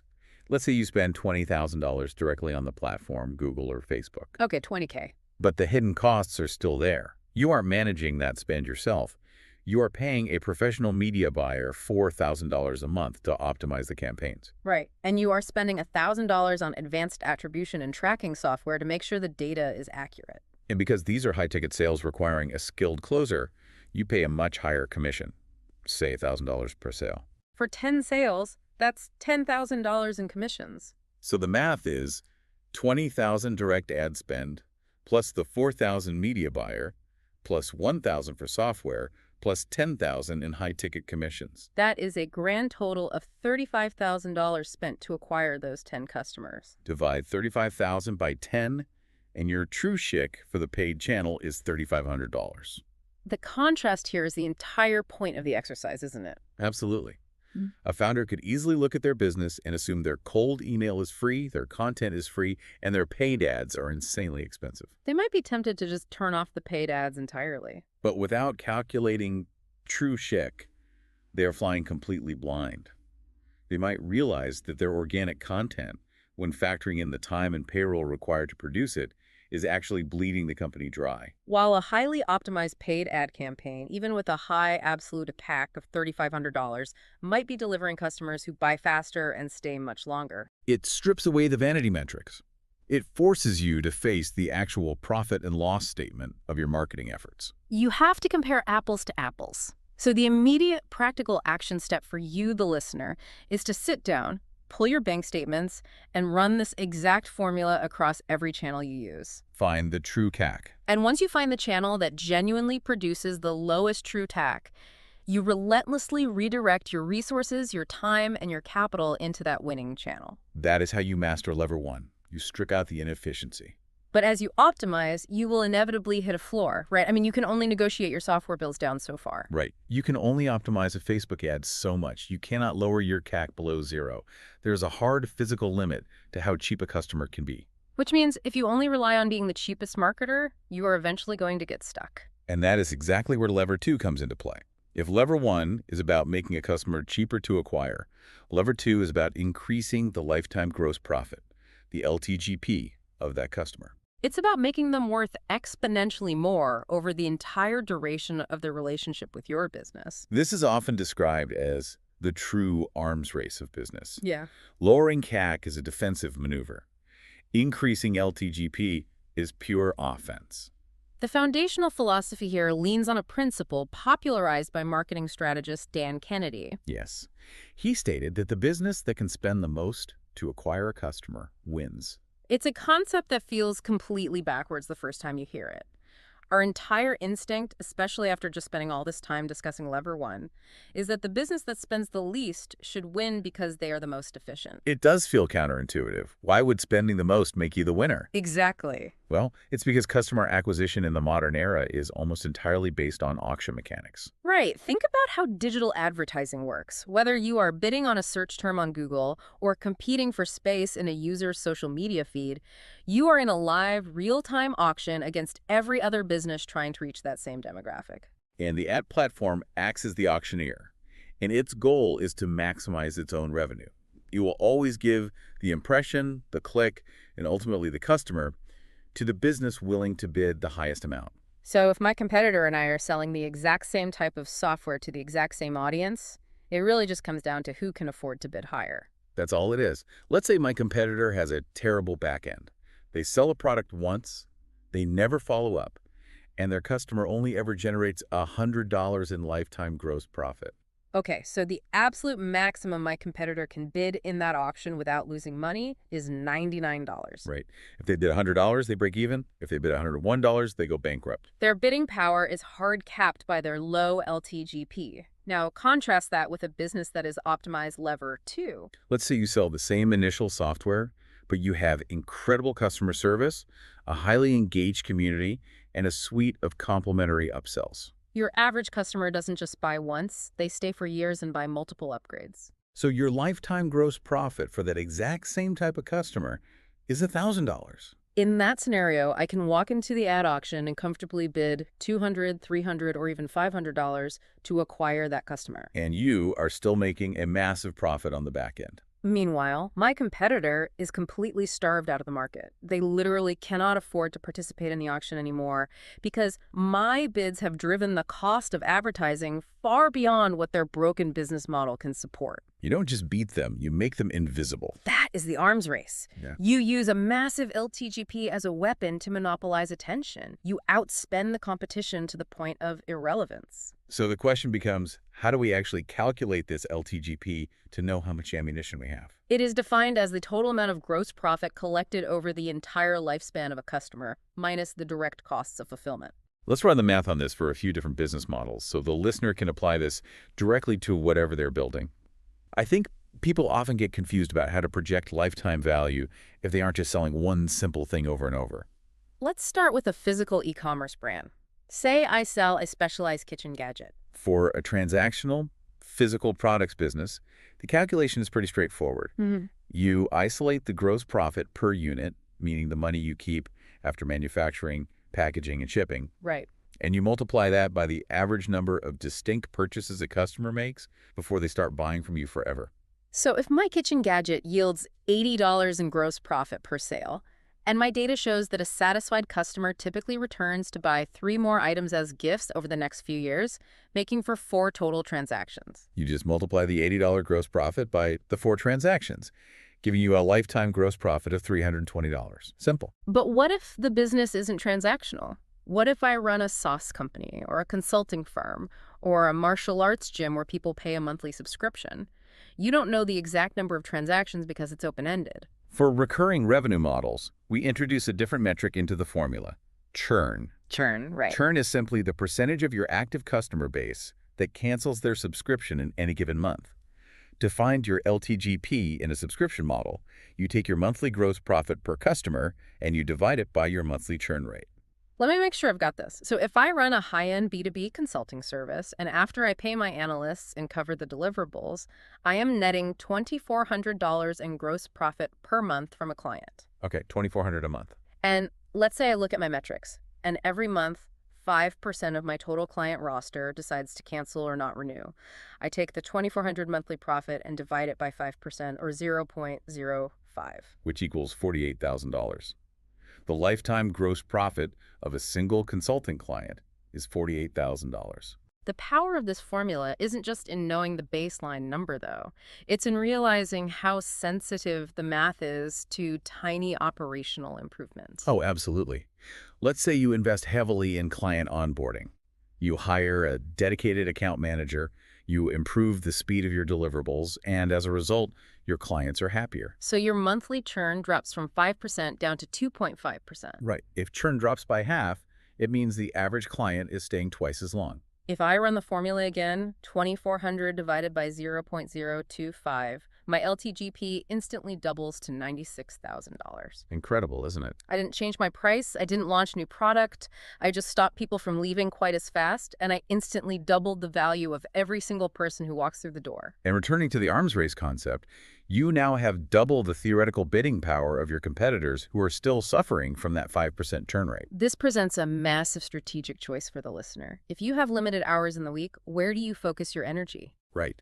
Let's say you spend $20,000 directly on the platform, Google or Facebook. Okay, 20K. But the hidden costs are still there. You aren't managing that spend yourself. You are paying a professional media buyer $4,000 a month to optimize the campaigns. Right. And you are spending $1,000 on advanced attribution and tracking software to make sure the data is accurate. And because these are high-ticket sales requiring a skilled closer, you pay a much higher commission, say $1,000 per sale. For 10 sales, that's $10,000 in commissions. So the math is $20,000 direct ad spend, plus the $4,000 media buyer, plus $1,000 for software, plus $10,000 in high-ticket commissions. That is a grand total of $35,000 spent to acquire those 10 customers. Divide $35,000 by 10, and your true SHIC for the paid channel is $3,500. The contrast here is the entire point of the exercise, isn't it? Absolutely. Mm. A founder could easily look at their business and assume their cold email is free, their content is free, and their paid ads are insanely expensive. They might be tempted to just turn off the paid ads entirely. But without calculating true SHIC, they are flying completely blind. They might realize that their organic content, when factoring in the time and payroll required to produce it, is actually bleeding the company dry. While a highly optimized paid ad campaign, even with a high absolute CAC of $3,500, might be delivering customers who buy faster and stay much longer. It strips away the vanity metrics. It forces you to face the actual profit and loss statement of your marketing efforts. You have to compare apples to apples. So the immediate practical action step for you, the listener, is to sit down, pull your bank statements, and run this exact formula across every channel you use. Find the true CAC. And once you find the channel that genuinely produces the lowest true TAC, you relentlessly redirect your resources, your time, and your capital into that winning channel. That is how you master lever one. You strip out the inefficiency. But as you optimize, you will inevitably hit a floor, right? I mean, you can only negotiate your software bills down so far. Right. You can only optimize a Facebook ad so much. You cannot lower your CAC below zero. There's a hard physical limit to how cheap a customer can be. Which means if you only rely on being the cheapest marketer, you are eventually going to get stuck. And that is exactly where lever two comes into play. If lever one is about making a customer cheaper to acquire, lever two is about increasing the lifetime gross profit, the LTGP, of that customer. It's about making them worth exponentially more over the entire duration of their relationship with your business. This is often described as the true arms race of business. Yeah. Lowering CAC is a defensive maneuver. Increasing LTGP is pure offense. The foundational philosophy here leans on a principle popularized by marketing strategist Dan Kennedy. Yes. He stated that the business that can spend the most to acquire a customer wins. It's a concept that feels completely backwards the first time you hear it. Our entire instinct, especially after just spending all this time discussing lever one, is that the business that spends the least should win because they are the most efficient. It does feel counterintuitive. Why would spending the most make you the winner? Exactly. Well, it's because customer acquisition in the modern era is almost entirely based on auction mechanics. Right. Think about how digital advertising works. Whether you are bidding on a search term on Google or competing for space in a user's social media feed, you are in a live, real-time auction against every other business trying to reach that same demographic. And the ad platform acts as the auctioneer, and its goal is to maximize its own revenue. It will always give the impression, the click, and ultimately the customer to the business willing to bid the highest amount. So if my competitor and I are selling the exact same type of software to the exact same audience, it really just comes down to who can afford to bid higher. That's all it is. Let's say my competitor has a terrible back end. They sell a product once, they never follow up, and their customer only ever generates $100 in lifetime gross profit. Okay, so the absolute maximum my competitor can bid in that auction without losing money is $99. Right. If they bid $100, they break even. If they bid $101, they go bankrupt. Their bidding power is hard capped by their low LTGP. Now, contrast that with a business that is optimized lever 2. Let's say you sell the same initial software, but you have incredible customer service, a highly engaged community, and a suite of complementary upsells. Your average customer doesn't just buy once, they stay for years and buy multiple upgrades. So your lifetime gross profit for that exact same type of customer is $1,000. In that scenario, I can walk into the ad auction and comfortably bid $200, $300, or even $500 to acquire that customer. And you are still making a massive profit on the back end. Meanwhile, my competitor is completely starved out of the market. They literally cannot afford to participate in the auction anymore because my bids have driven the cost of advertising far beyond what their broken business model can support. You don't just beat them, you make them invisible. That is the arms race. Yeah. You use a massive LTGP as a weapon to monopolize attention. You outspend the competition to the point of irrelevance. So the question becomes, how do we actually calculate this LTGP to know how much ammunition we have? It is defined as the total amount of gross profit collected over the entire lifespan of a customer, minus the direct costs of fulfillment. Let's run the math on this for a few different business models so the listener can apply this directly to whatever they're building. I think people often get confused about how to project lifetime value if they aren't just selling one simple thing over and over. Let's start with a physical e-commerce brand. Say I sell a specialized kitchen gadget. For a transactional, physical products business, the calculation is pretty straightforward. You isolate the gross profit per unit, meaning the money you keep after manufacturing, packaging, and shipping. Right. And you multiply that by the average number of distinct purchases a customer makes before they start buying from you forever. So if my kitchen gadget yields $80 in gross profit per sale, and my data shows that a satisfied customer typically returns to buy 3 more items as gifts over the next few years, making for 4 total transactions. You just multiply the $80 gross profit by the 4 transactions, giving you a lifetime gross profit of $320. Simple. But what if the business isn't transactional? What if I run a sauce company or a consulting firm or a martial arts gym where people pay a monthly subscription? You don't know the exact number of transactions because it's open-ended. For recurring revenue models, we introduce a different metric into the formula, churn. Churn, right. Churn is simply the percentage of your active customer base that cancels their subscription in any given month. To find your LTGP in a subscription model, you take your monthly gross profit per customer and you divide it by your monthly churn rate. Let me make sure I've got this. So if I run a high-end B2B consulting service, and after I pay my analysts and cover the deliverables, I am netting $2,400 in gross profit per month from a client. Okay, $2,400 a month. And let's say I look at my metrics, and every month, 5% of my total client roster decides to cancel or not renew. I take the $2,400 monthly profit and divide it by 5%, or 0.05. Which equals $48,000. The lifetime gross profit of a single consulting client is $48,000. The power of this formula isn't just in knowing the baseline number, though. It's in realizing how sensitive the math is to tiny operational improvements. Oh, absolutely. Let's say you invest heavily in client onboarding. You hire a dedicated account manager, you improve the speed of your deliverables, and as a result, your clients are happier. So your monthly churn drops from 5% down to 2.5%. Right. If churn drops by half, it means the average client is staying twice as long. If I run the formula again, 2,400 divided by 0.025, my LTGP instantly doubles to $96,000. Incredible, isn't it? I didn't change my price, I didn't launch a new product, I just stopped people from leaving quite as fast, and I instantly doubled the value of every single person who walks through the door. And returning to the arms race concept, you now have double the theoretical bidding power of your competitors who are still suffering from that 5% churn rate. This presents a massive strategic choice for the listener. If you have limited hours in the week, where do you focus your energy? Right.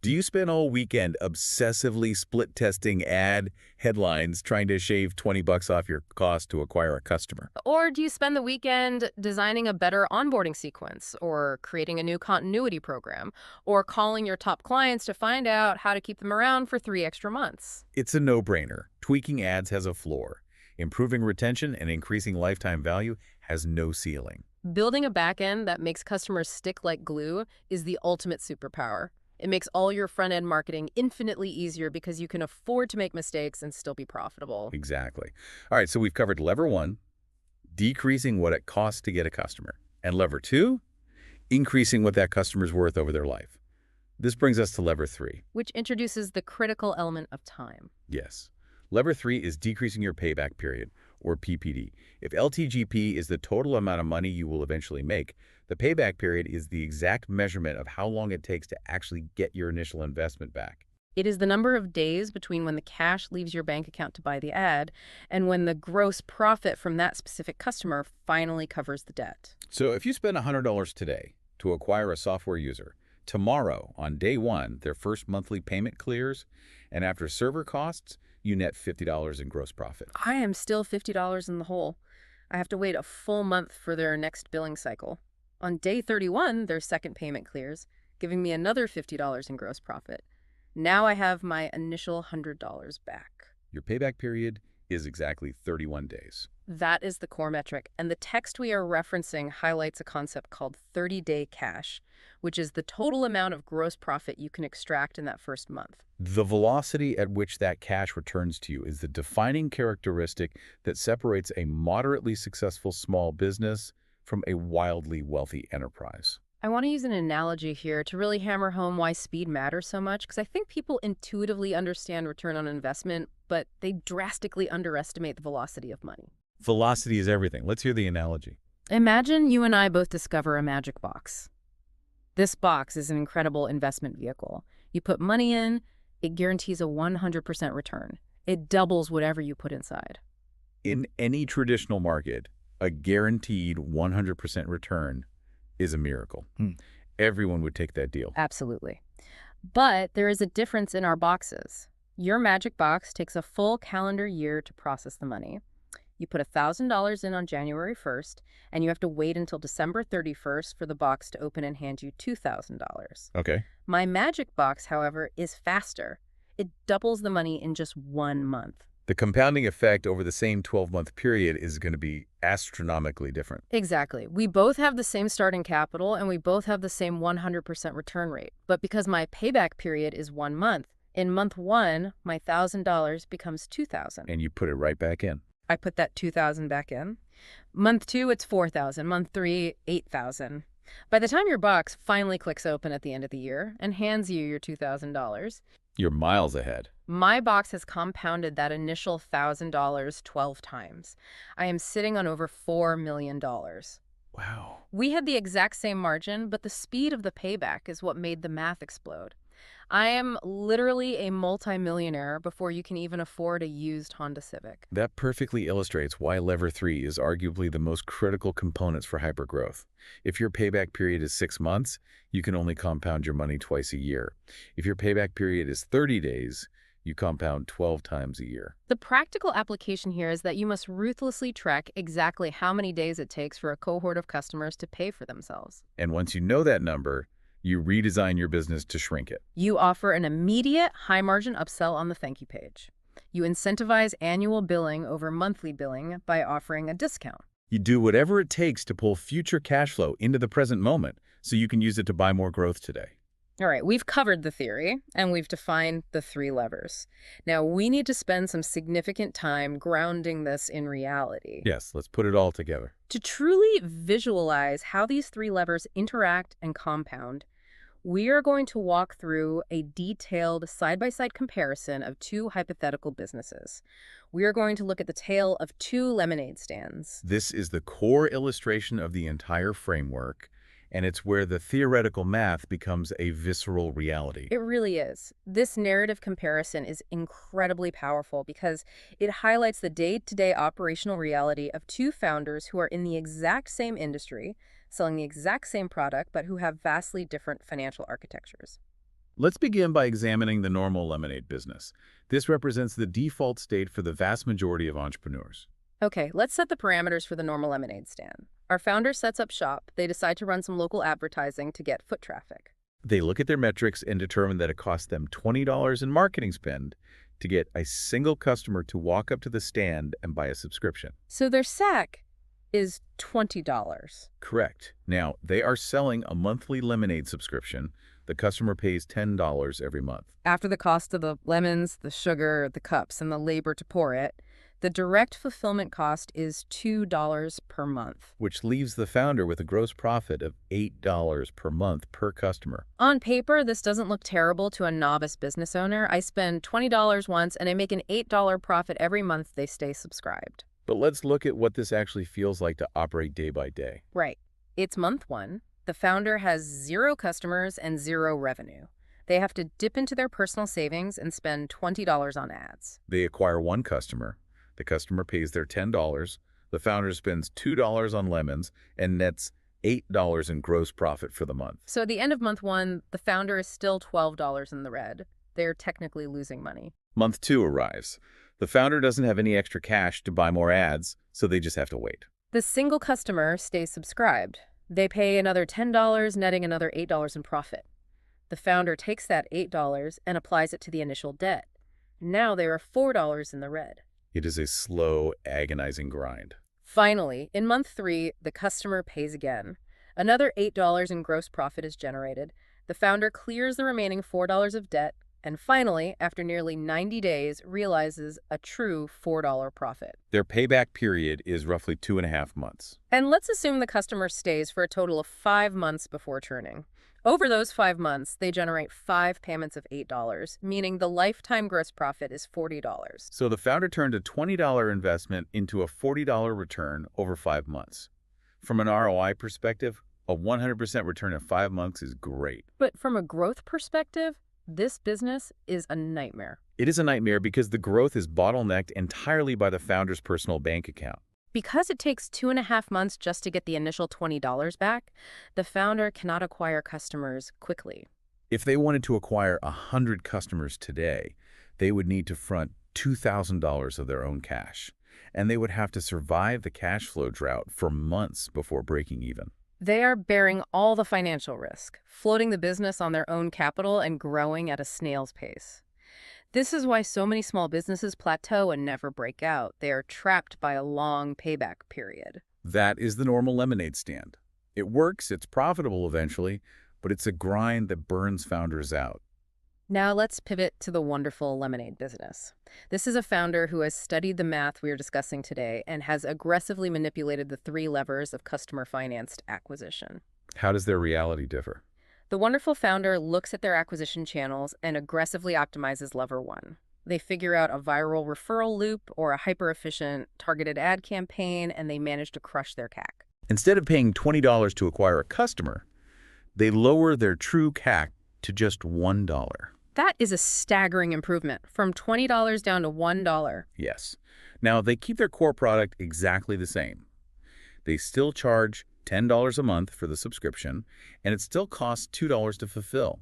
Do you spend all weekend obsessively split-testing ad headlines trying to shave $20 off your cost to acquire a customer? Or do you spend the weekend designing a better onboarding sequence, or creating a new continuity program, or calling your top clients to find out how to keep them around for 3 extra months? It's a no-brainer. Tweaking ads has a floor. Improving retention and increasing lifetime value has no ceiling. Building a backend that makes customers stick like glue is the ultimate superpower. It makes all your front-end marketing infinitely easier because you can afford to make mistakes and still be profitable. Exactly. All right, so we've covered lever 1, decreasing what it costs to get a customer. And lever 2, increasing what that customer's worth over their life. This brings us to lever 3. Which introduces the critical element of time. Yes. Lever 3 is decreasing your payback period, or PPD. If LTGP is the total amount of money you will eventually make, the payback period is the exact measurement of how long it takes to actually get your initial investment back. It is the number of days between when the cash leaves your bank account to buy the ad and when the gross profit from that specific customer finally covers the debt. So if you spend $100 today to acquire a software user, tomorrow, on day one, their first monthly payment clears, and after server costs, you net $50 in gross profit. I am still $50 in the hole. I have to wait a full month for their next billing cycle. On day 31, their second payment clears, giving me another $50 in gross profit. Now I have my initial $100 back. Your payback period is exactly 31 days. That is the core metric, and the text we are referencing highlights a concept called 30-day cash, which is the total amount of gross profit you can extract in that first month. The velocity at which that cash returns to you is the defining characteristic that separates a moderately successful small business from a wildly wealthy enterprise. I want to use an analogy here to really hammer home why speed matters so much, because I think people intuitively understand return on investment, but they drastically underestimate the velocity of money. Velocity is everything. Let's hear the analogy. Imagine you and I both discover a magic box. This box is an incredible investment vehicle. You put money in, it guarantees a 100% return. It doubles whatever you put inside. In any traditional market, a guaranteed 100% return is a miracle. Everyone would take that deal. Absolutely. But there is a difference in our boxes. Your magic box takes a full calendar year to process the money. You put $1,000 in on January 1st, and you have to wait until December 31st for the box to open and hand you $2,000. Okay. My magic box, however, is faster. It doubles the money in just 1 month. The compounding effect over the same 12-month period is going to be astronomically different. Exactly. We both have the same starting capital, and we both have the same 100% return rate. But because my payback period is 1 month, in month 1, my $1,000 becomes $2,000. And you put it right back in. I put that $2,000 back in. Month 2, it's $4,000. Month 3, $8,000. By the time your box finally clicks open at the end of the year and hands you your $2,000, you're miles ahead. my box has compounded that initial $1,000 12 times. I am sitting on over $4 million. Wow. We had the exact same margin, but the speed of the payback is what made the math explode. I am literally a multimillionaire before you can even afford a used Honda Civic. That perfectly illustrates why Lever 3 is arguably the most critical components for hypergrowth. If your payback period is 6 months, you can only compound your money twice a year. If your payback period is 30 days, you compound 12 times a year. The practical application here is that you must ruthlessly track exactly how many days it takes for a cohort of customers to pay for themselves. And once you know that number, you redesign your business to shrink it. You offer an immediate high-margin upsell on the thank you page. You incentivize annual billing over monthly billing by offering a discount. You do whatever it takes to pull future cash flow into the present moment so you can use it to buy more growth today. All right, we've covered the theory, and we've defined the 3 levers. Now, we need to spend some significant time grounding this in reality. Yes, let's put it all together. To truly visualize how these 3 levers interact and compound, we are going to walk through a detailed side-by-side comparison of 2 hypothetical businesses. We are going to look at the tale of 2 lemonade stands. This is the core illustration of the entire framework, and it's where the theoretical math becomes a visceral reality. It really is. This narrative comparison is incredibly powerful because it highlights the day-to-day operational reality of 2 founders who are in the exact same industry, selling the exact same product, but who have vastly different financial architectures. Let's begin by examining the normal lemonade business. This represents the default state for the vast majority of entrepreneurs. Okay, let's set the parameters for the normal lemonade stand. Our founder sets up shop. They decide to run some local advertising to get foot traffic. They look at their metrics and determine that it costs them $20 in marketing spend to get a single customer to walk up to the stand and buy a subscription. So their SAC is $20. Correct. Now, they are selling a monthly lemonade subscription. The customer pays $10 every month. After the cost of the lemons, the sugar, the cups, and the labor to pour it, The direct fulfillment cost is $2 per month. which leaves the founder with a gross profit of $8 per month per customer. On paper, this doesn't look terrible to a novice business owner. I spend $20 once and I make an $8 profit every month they stay subscribed. But let's look at what this actually feels like to operate day by day. Right. It's month one. The founder has 0 customers and 0 revenue. They have to dip into their personal savings and spend $20 on ads. They acquire one customer. The customer pays their $10. The founder spends $2 on lemons and nets $8 in gross profit for the month. So at the end of month one, the founder is still $12 in the red. They're technically losing money. Month 2 arrives. The founder doesn't have any extra cash to buy more ads, so they just have to wait. The single customer stays subscribed. They pay another $10, netting another $8 in profit. The founder takes that $8 and applies it to the initial debt. Now they are $4 in the red. It is a slow, agonizing grind. Finally, in month 3, the customer pays again. Another $8 in gross profit is generated. The founder clears the remaining $4 of debt, and finally, after nearly 90 days, realizes a true $4 profit. Their payback period is roughly 2.5 months. And let's assume the customer stays for a total of 5 months before churning. Over those 5 months, they generate 5 payments of $8, meaning the lifetime gross profit is $40. So the founder turned a $20 investment into a $40 return over 5 months. From an ROI perspective, a 100% return in 5 months is great. But from a growth perspective, this business is a nightmare. It is a nightmare because the growth is bottlenecked entirely by the founder's personal bank account. Because it takes 2.5 months just to get the initial $20 back, the founder cannot acquire customers quickly. If they wanted to acquire 100 customers today, they would need to front $2,000 of their own cash, and they would have to survive the cash flow drought for months before breaking even. They are bearing all the financial risk, floating the business on their own capital and growing at a snail's pace. This is why so many small businesses plateau and never break out. They are trapped by a long payback period. That is the normal lemonade stand. It works, it's profitable eventually, but it's a grind that burns founders out. Now let's pivot to the wonderful lemonade business. This is a founder who has studied the math we are discussing today and has aggressively manipulated the 3 levers of customer-financed acquisition. How does their reality differ? The wonderful founder looks at their acquisition channels and aggressively optimizes lever 1. They figure out a viral referral loop or a hyper-efficient targeted ad campaign, and they manage to crush their CAC. Instead of paying $20 to acquire a customer, they lower their true CAC to just $1. That is a staggering improvement, from $20 down to $1. Yes. Now, they keep their core product exactly the same. They still charge $10 a month for the subscription, and it still costs $2 to fulfill.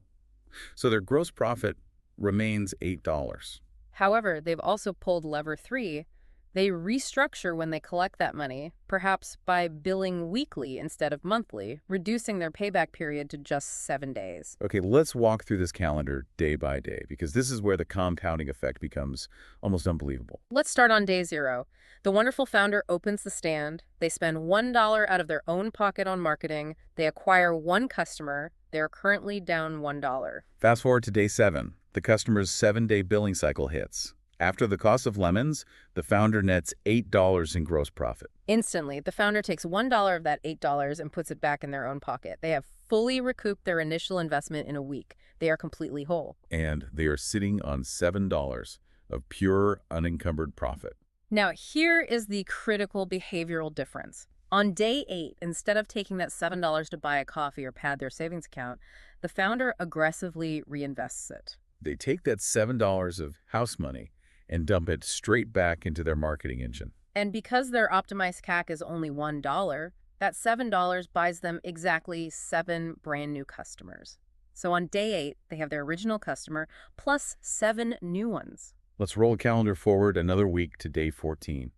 So their gross profit remains $8. However, they've also pulled lever 3. They restructure when they collect that money, perhaps by billing weekly instead of monthly, reducing their payback period to just 7 days. Okay, let's walk through this calendar day by day, because this is where the compounding effect becomes almost unbelievable. Let's start on day 0. The wonderful founder opens the stand. They spend $1 out of their own pocket on marketing. They acquire 1 customer. They are currently down $1. Fast forward to day 7. The customer's 7-day billing cycle hits. After the cost of lemons, the founder nets $8 in gross profit. Instantly, the founder takes $1 of that $8 and puts it back in their own pocket. They have fully recouped their initial investment in a week. They are completely whole. And they are sitting on $7 of pure, unencumbered profit. Now, here is the critical behavioral difference. On day 8, instead of taking that $7 to buy a coffee or pad their savings account, the founder aggressively reinvests it. They take that $7 of house money and dump it straight back into their marketing engine. And because their optimized CAC is only $1, that $7 buys them exactly 7 brand new customers. So on day 8, they have their original customer plus 7 new ones. Let's roll a calendar forward another week to day 14.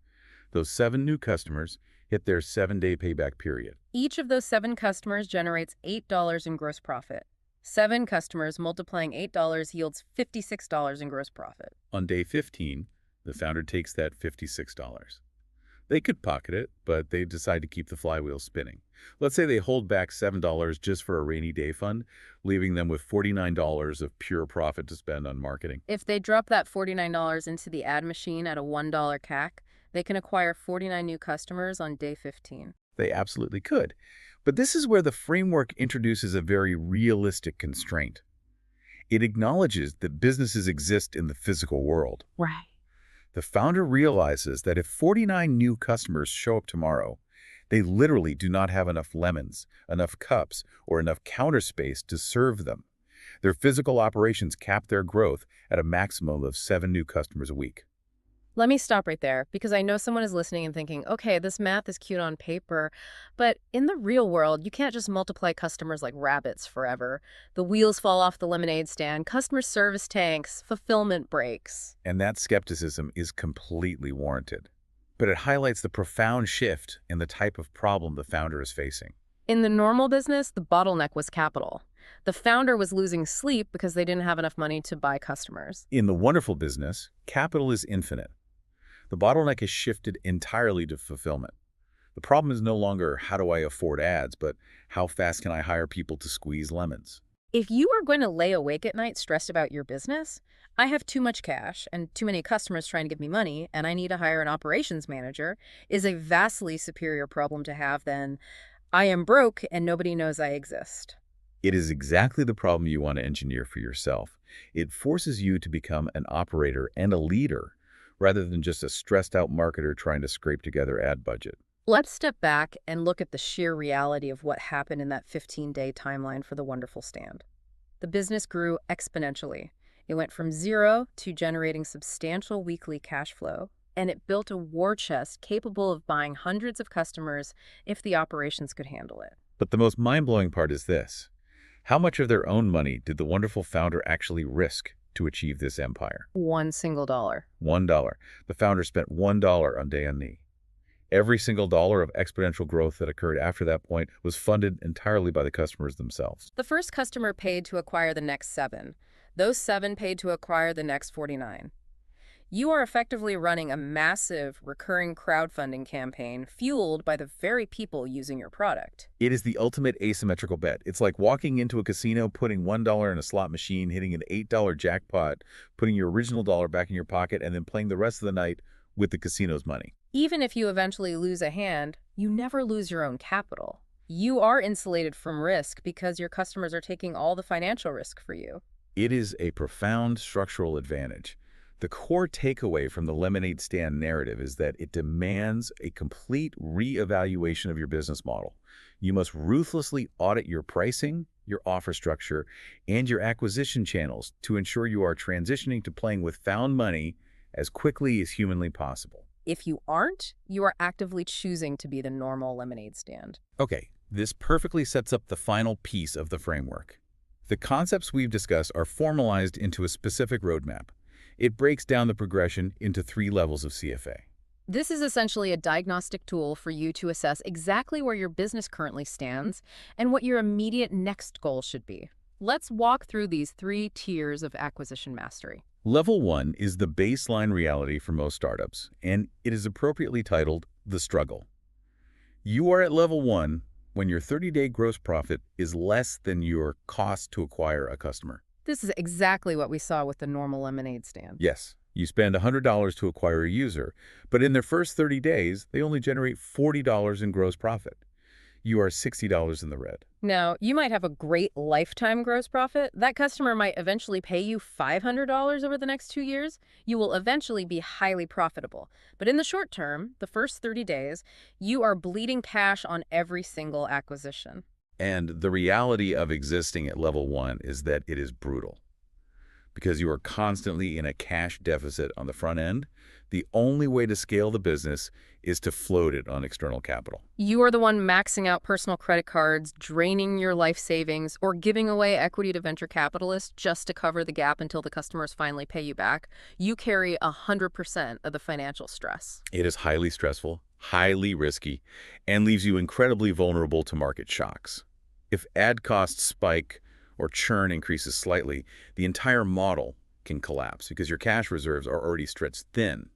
Those 7 new customers hit their 7-day payback period. Each of those 7 customers generates $8 in gross profit. 7 customers multiplying $8 yields $56 in gross profit. On day 15, the founder takes that $56. They could pocket it, but they decide to keep the flywheel spinning. Let's say they hold back $7 just for a rainy day fund, leaving them with $49 of pure profit to spend on marketing. If they drop that $49 into the ad machine at a $1 CAC, They can acquire 49 new customers on day 15. They absolutely could. But this is where the framework introduces a very realistic constraint. It acknowledges that businesses exist in the physical world. Right. The founder realizes that if 49 new customers show up tomorrow, they literally do not have enough lemons, enough cups, or enough counter space to serve them. Their physical operations cap their growth at a maximum of 7 new customers a week. Let me stop right there because I know someone is listening and thinking, okay, this math is cute on paper, but in the real world, you can't just multiply customers like rabbits forever. The wheels fall off the lemonade stand, customer service tanks, fulfillment breaks. And that skepticism is completely warranted. But it highlights the profound shift in the type of problem the founder is facing. In the normal business, the bottleneck was capital. The founder was losing sleep because they didn't have enough money to buy customers. In the wonderful business, capital is infinite. The bottleneck is shifted entirely to fulfillment. The problem is no longer how do I afford ads, but how fast can I hire people to squeeze lemons? If you are going to lay awake at night stressed about your business, I have too much cash and too many customers trying to give me money, and I need to hire an operations manager, is a vastly superior problem to have than I am broke and nobody knows I exist. It is exactly the problem you want to engineer for yourself. It forces you to become an operator and a leader, rather than just a stressed-out marketer trying to scrape together ad budget. Let's step back and look at the sheer reality of what happened in that 15-day timeline for the Wonderful Stand. The business grew exponentially. It went from zero to generating substantial weekly cash flow, and it built a war chest capable of buying hundreds of customers if the operations could handle it. But the most mind-blowing part is this. How much of their own money did the wonderful founder actually risk to achieve this empire? One single dollar. $1. The founder spent $1 on day and knee. Every single dollar of exponential growth that occurred after that point was funded entirely by the customers themselves. The first customer paid to acquire the next 7. Those 7 paid to acquire the next 49. You are effectively running a massive recurring crowdfunding campaign fueled by the very people using your product. It is the ultimate asymmetrical bet. It's like walking into a casino, putting $1 in a slot machine, hitting an $8 jackpot, putting your original dollar back in your pocket, and then playing the rest of the night with the casino's money. Even if you eventually lose a hand, you never lose your own capital. You are insulated from risk because your customers are taking all the financial risk for you. It is a profound structural advantage. The core takeaway from the lemonade stand narrative is that it demands a complete reevaluation of your business model. You must ruthlessly audit your pricing, your offer structure, and your acquisition channels to ensure you are transitioning to playing with found money as quickly as humanly possible. If you aren't, you are actively choosing to be the normal lemonade stand. Okay, this perfectly sets up the final piece of the framework. The concepts we've discussed are formalized into a specific roadmap. It breaks down the progression into 3 levels of CFA. This is essentially a diagnostic tool for you to assess exactly where your business currently stands and what your immediate next goal should be. Let's walk through these 3 tiers of acquisition mastery. Level 1 is the baseline reality for most startups, and it is appropriately titled The Struggle. You are at level 1 when your 30-day gross profit is less than your cost to acquire a customer. This is exactly what we saw with the normal lemonade stand. Yes, you spend $100 to acquire a user, but in their first 30 days, they only generate $40 in gross profit. You are $60 in the red. Now, you might have a great lifetime gross profit. That customer might eventually pay you $500 over the next 2 years. You will eventually be highly profitable. But in the short term, the first 30 days, you are bleeding cash on every single acquisition. And the reality of existing at level 1 is that it is brutal. Because you are constantly in a cash deficit on the front end, the only way to scale the business is to float it on external capital. You are the one maxing out personal credit cards, draining your life savings, or giving away equity to venture capitalists just to cover the gap until the customers finally pay you back. You carry 100% of the financial stress. It is highly stressful, highly risky, and leaves you incredibly vulnerable to market shocks. If ad costs spike or churn increases slightly, the entire model can collapse because your cash reserves are already stretched thin.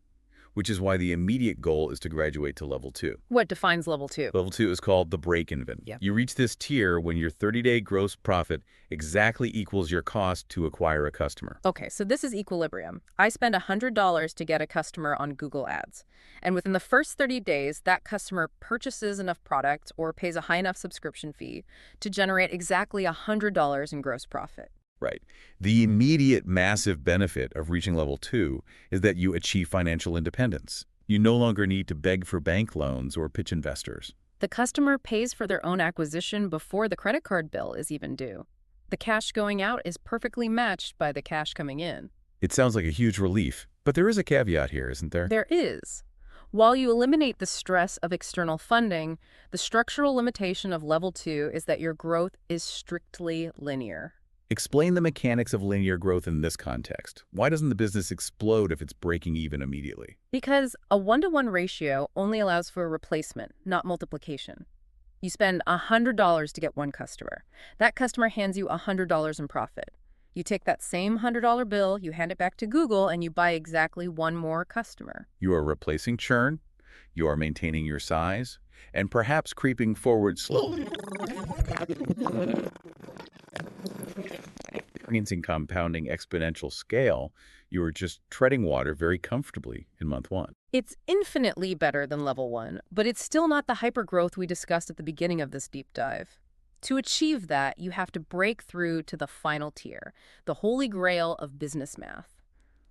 which is why the immediate goal is to graduate to level 2. What defines level 2? Level 2 is called the break-even. Yeah. You reach this tier when your 30-day gross profit exactly equals your cost to acquire a customer. Okay, so this is equilibrium. I spend $100 to get a customer on Google Ads. And within the first 30 days, that customer purchases enough product or pays a high enough subscription fee to generate exactly $100 in gross profit. Right. The immediate massive benefit of reaching level 2 is that you achieve financial independence. You no longer need to beg for bank loans or pitch investors. The customer pays for their own acquisition before the credit card bill is even due. The cash going out is perfectly matched by the cash coming in. It sounds like a huge relief, but there is a caveat here, isn't there? There is. While you eliminate the stress of external funding, the structural limitation of level 2 is that your growth is strictly linear. Explain the mechanics of linear growth in this context. Why doesn't the business explode if it's breaking even immediately? Because a 1-to-1 ratio only allows for replacement, not multiplication. You spend $100 to get one customer. That customer hands you $100 in profit. You take that same $100 bill, you hand it back to Google, and you buy exactly one more customer. You are replacing churn, you are maintaining your size, and perhaps creeping forward slowly. Experiencing compounding exponential scale, you are just treading water very comfortably in month 1. It's infinitely better than level 1, but it's still not the hypergrowth we discussed at the beginning of this deep dive. To achieve that, you have to break through to the final tier, the holy grail of business math,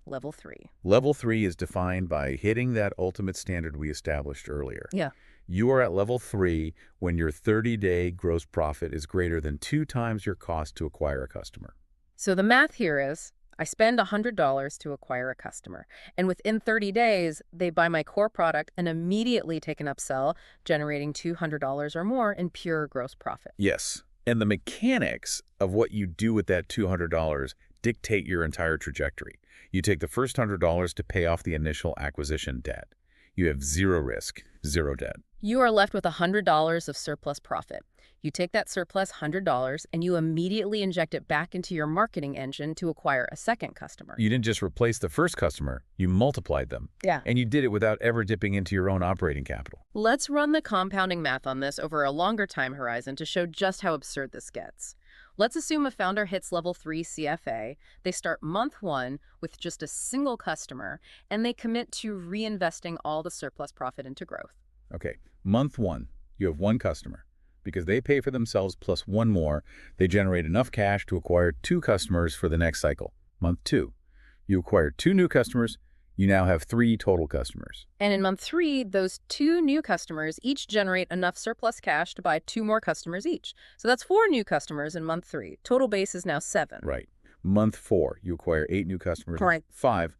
level 3. Level 3 is defined by hitting that ultimate standard we established earlier. Yeah. You are at level 3 when your 30-day gross profit is greater than 2 times your cost to acquire a customer. So the math here is, I spend $100 to acquire a customer, and within 30 days, they buy my core product and immediately take an upsell, generating $200 or more in pure gross profit. Yes, and the mechanics of what you do with that $200 dictate your entire trajectory. You take the first $100 to pay off the initial acquisition debt. You have zero risk, zero debt. You are left with $100 of surplus profit. You take that surplus $100 and you immediately inject it back into your marketing engine to acquire a second customer. You didn't just replace the first customer, you multiplied them. Yeah. And you did it without ever dipping into your own operating capital. Let's run the compounding math on this over a longer time horizon to show just how absurd this gets. Let's assume a founder hits level 3 CFA, they start month 1 with just a single customer, and they commit to reinvesting all the surplus profit into growth. Okay, month 1, you have one customer. Because they pay for themselves plus one more, they generate enough cash to acquire 2 customers for the next cycle. Month 2, you acquire 2 new customers, you now have 3 total customers. And in month 3, those 2 new customers each generate enough surplus cash to buy 2 more customers each. So that's 4 new customers in month 3. Total base is now 7. Right. Month 4, you acquire 8 new customers. Right. 5,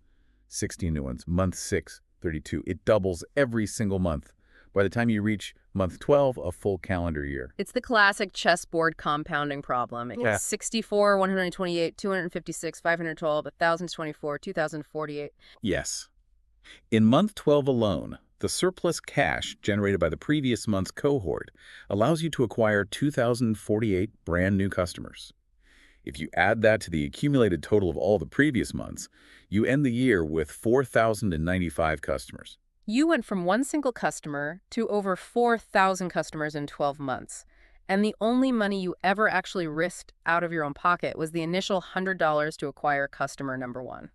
16 new ones. Month 6, 32. It doubles every single month. By the time you reach month 12, a full calendar year. It's the classic chessboard compounding problem. It's Yeah. 64, 128, 256, 512, 1,024, 2,048. Yes. In month 12 alone, the surplus cash generated by the previous month's cohort allows you to acquire 2,048 brand new customers. If you add that to the accumulated total of all the previous months, you end the year with 4,095 customers. You went from one single customer to over 4,000 customers in 12 months. And the only money you ever actually risked out of your own pocket was the initial $100 to acquire customer number 1.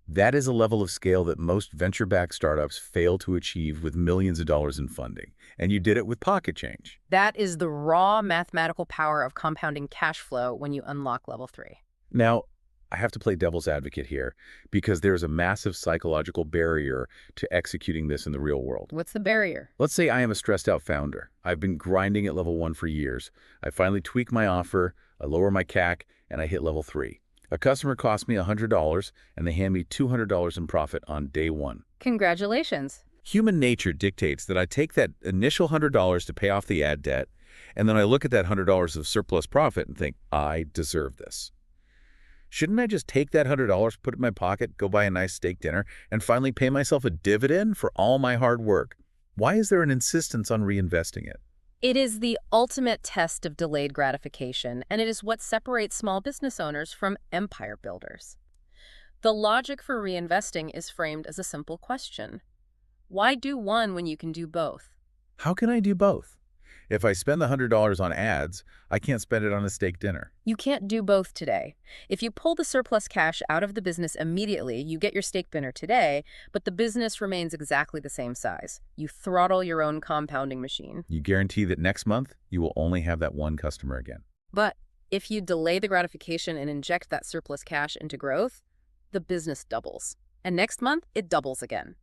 That is a level of scale that most venture-backed startups fail to achieve with millions of dollars in funding. And you did it with pocket change. That is the raw mathematical power of compounding cash flow when you unlock level 3. Now, I have to play devil's advocate here because there's a massive psychological barrier to executing this in the real world. What's the barrier? Let's say I am a stressed out founder. I've been grinding at level 1 for years. I finally tweak my offer, I lower my CAC, and I hit level 3. A customer costs me $100 and they hand me $200 in profit on day 1. Congratulations. Human nature dictates that I take that initial $100 to pay off the ad debt, and then I look at that $100 of surplus profit and think, I deserve this. Shouldn't I just take that $100, put it in my pocket, go buy a nice steak dinner, and finally pay myself a dividend for all my hard work? Why is there an insistence on reinvesting it? It is the ultimate test of delayed gratification, and it is what separates small business owners from empire builders. The logic for reinvesting is framed as a simple question. Why do one when you can do both? How can I do both? If I spend the $100 on ads, I can't spend it on a steak dinner. You can't do both today. If you pull the surplus cash out of the business immediately, you get your steak dinner today, but the business remains exactly the same size. You throttle your own compounding machine. You guarantee that next month, you will only have that one customer again. But if you delay the gratification and inject that surplus cash into growth, the business doubles. And next month, it doubles again.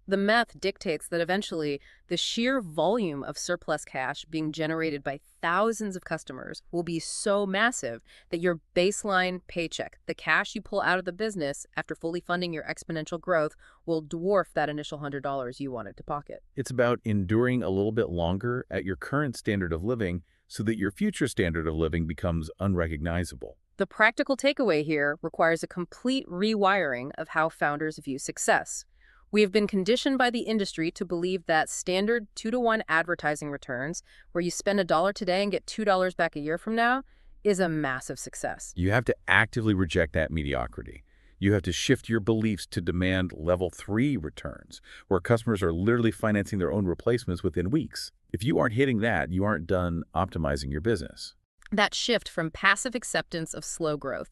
The math dictates that eventually the sheer volume of surplus cash being generated by thousands of customers will be so massive that your baseline paycheck, the cash you pull out of the business after fully funding your exponential growth, will dwarf that initial $100 you wanted to pocket. It's about enduring a little bit longer at your current standard of living so that your future standard of living becomes unrecognizable. The practical takeaway here requires a complete rewiring of how founders view success. We have been conditioned by the industry to believe that standard 2-to-1 advertising returns, where you spend $1 today and get $2 back a year from now, is a massive success. You have to actively reject that mediocrity. You have to shift your beliefs to demand level 3 returns, where customers are literally financing their own replacements within weeks. If you aren't hitting that, you aren't done optimizing your business. That shift from passive acceptance of slow growth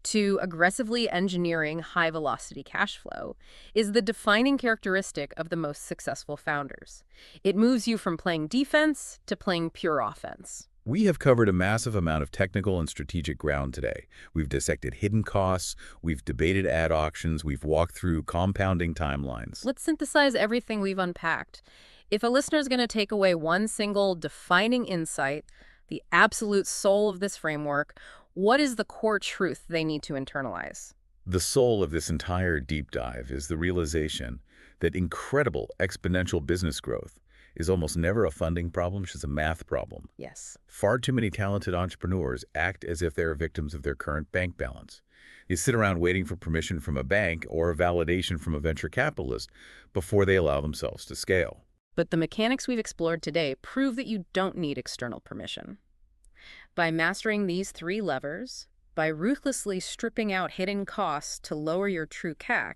to aggressively engineering high-velocity cash flow is the defining characteristic of the most successful founders. It moves you from playing defense to playing pure offense. We have covered a massive amount of technical and strategic ground today. We've dissected hidden costs, we've debated ad auctions, we've walked through compounding timelines. Let's synthesize everything we've unpacked. If a listener is going to take away one single defining insight, the absolute soul of this framework, what is the core truth they need to internalize? The soul of this entire deep dive is the realization that incredible exponential business growth is almost never a funding problem, it's just a math problem. Yes. Far too many talented entrepreneurs act as if they are victims of their current bank balance. They sit around waiting for permission from a bank or a validation from a venture capitalist before they allow themselves to scale. But the mechanics we've explored today prove that you don't need external permission. By mastering these 3 levers, by ruthlessly stripping out hidden costs to lower your true CAC,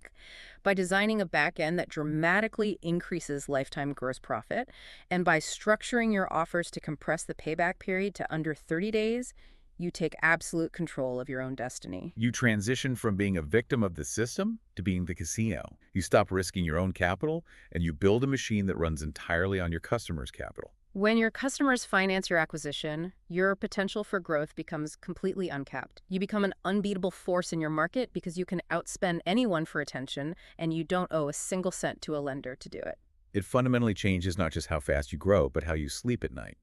by designing a back-end that dramatically increases lifetime gross profit, and by structuring your offers to compress the payback period to under 30 days, you take absolute control of your own destiny. You transition from being a victim of the system to being the casino. You stop risking your own capital, and you build a machine that runs entirely on your customers' capital. When your customers finance your acquisition, your potential for growth becomes completely uncapped. You become an unbeatable force in your market because you can outspend anyone for attention, and you don't owe a single cent to a lender to do it. It fundamentally changes not just how fast you grow, but how you sleep at night.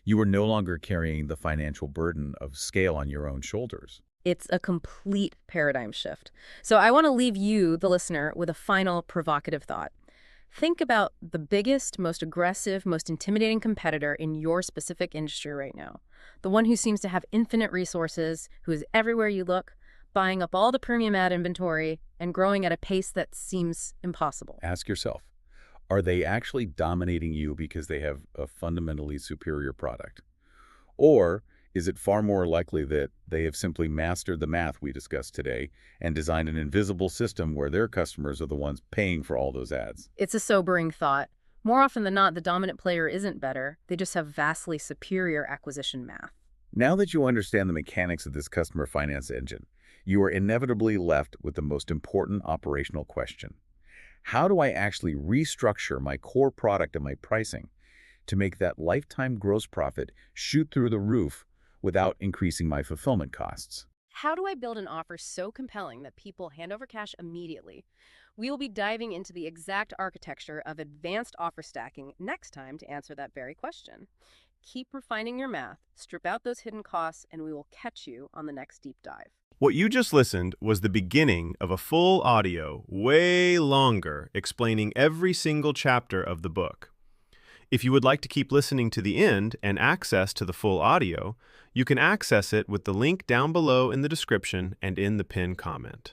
You are no longer carrying the financial burden of scale on your own shoulders. It's a complete paradigm shift. So I want to leave you, the listener, with a final provocative thought. Think about the biggest, most aggressive, most intimidating competitor in your specific industry right now. The one who seems to have infinite resources, who is everywhere you look, buying up all the premium ad inventory, and growing at a pace that seems impossible. Ask yourself, are they actually dominating you because they have a fundamentally superior product? Or is it far more likely that they have simply mastered the math we discussed today and designed an invisible system where their customers are the ones paying for all those ads? It's a sobering thought. More often than not, the dominant player isn't better. They just have vastly superior acquisition math. Now that you understand the mechanics of this customer finance engine, you are inevitably left with the most important operational question. How do I actually restructure my core product and my pricing to make that lifetime gross profit shoot through the roof without increasing my fulfillment costs? How do I build an offer so compelling that people hand over cash immediately? We will be diving into the exact architecture of advanced offer stacking next time to answer that very question. Keep refining your math, strip out those hidden costs, and we will catch you on the next deep dive. What you just listened was the beginning of a full audio, way longer, explaining every single chapter of the book. If you would like to keep listening to the end and access to the full audio, you can access it with the link down below in the description and in the pinned comment.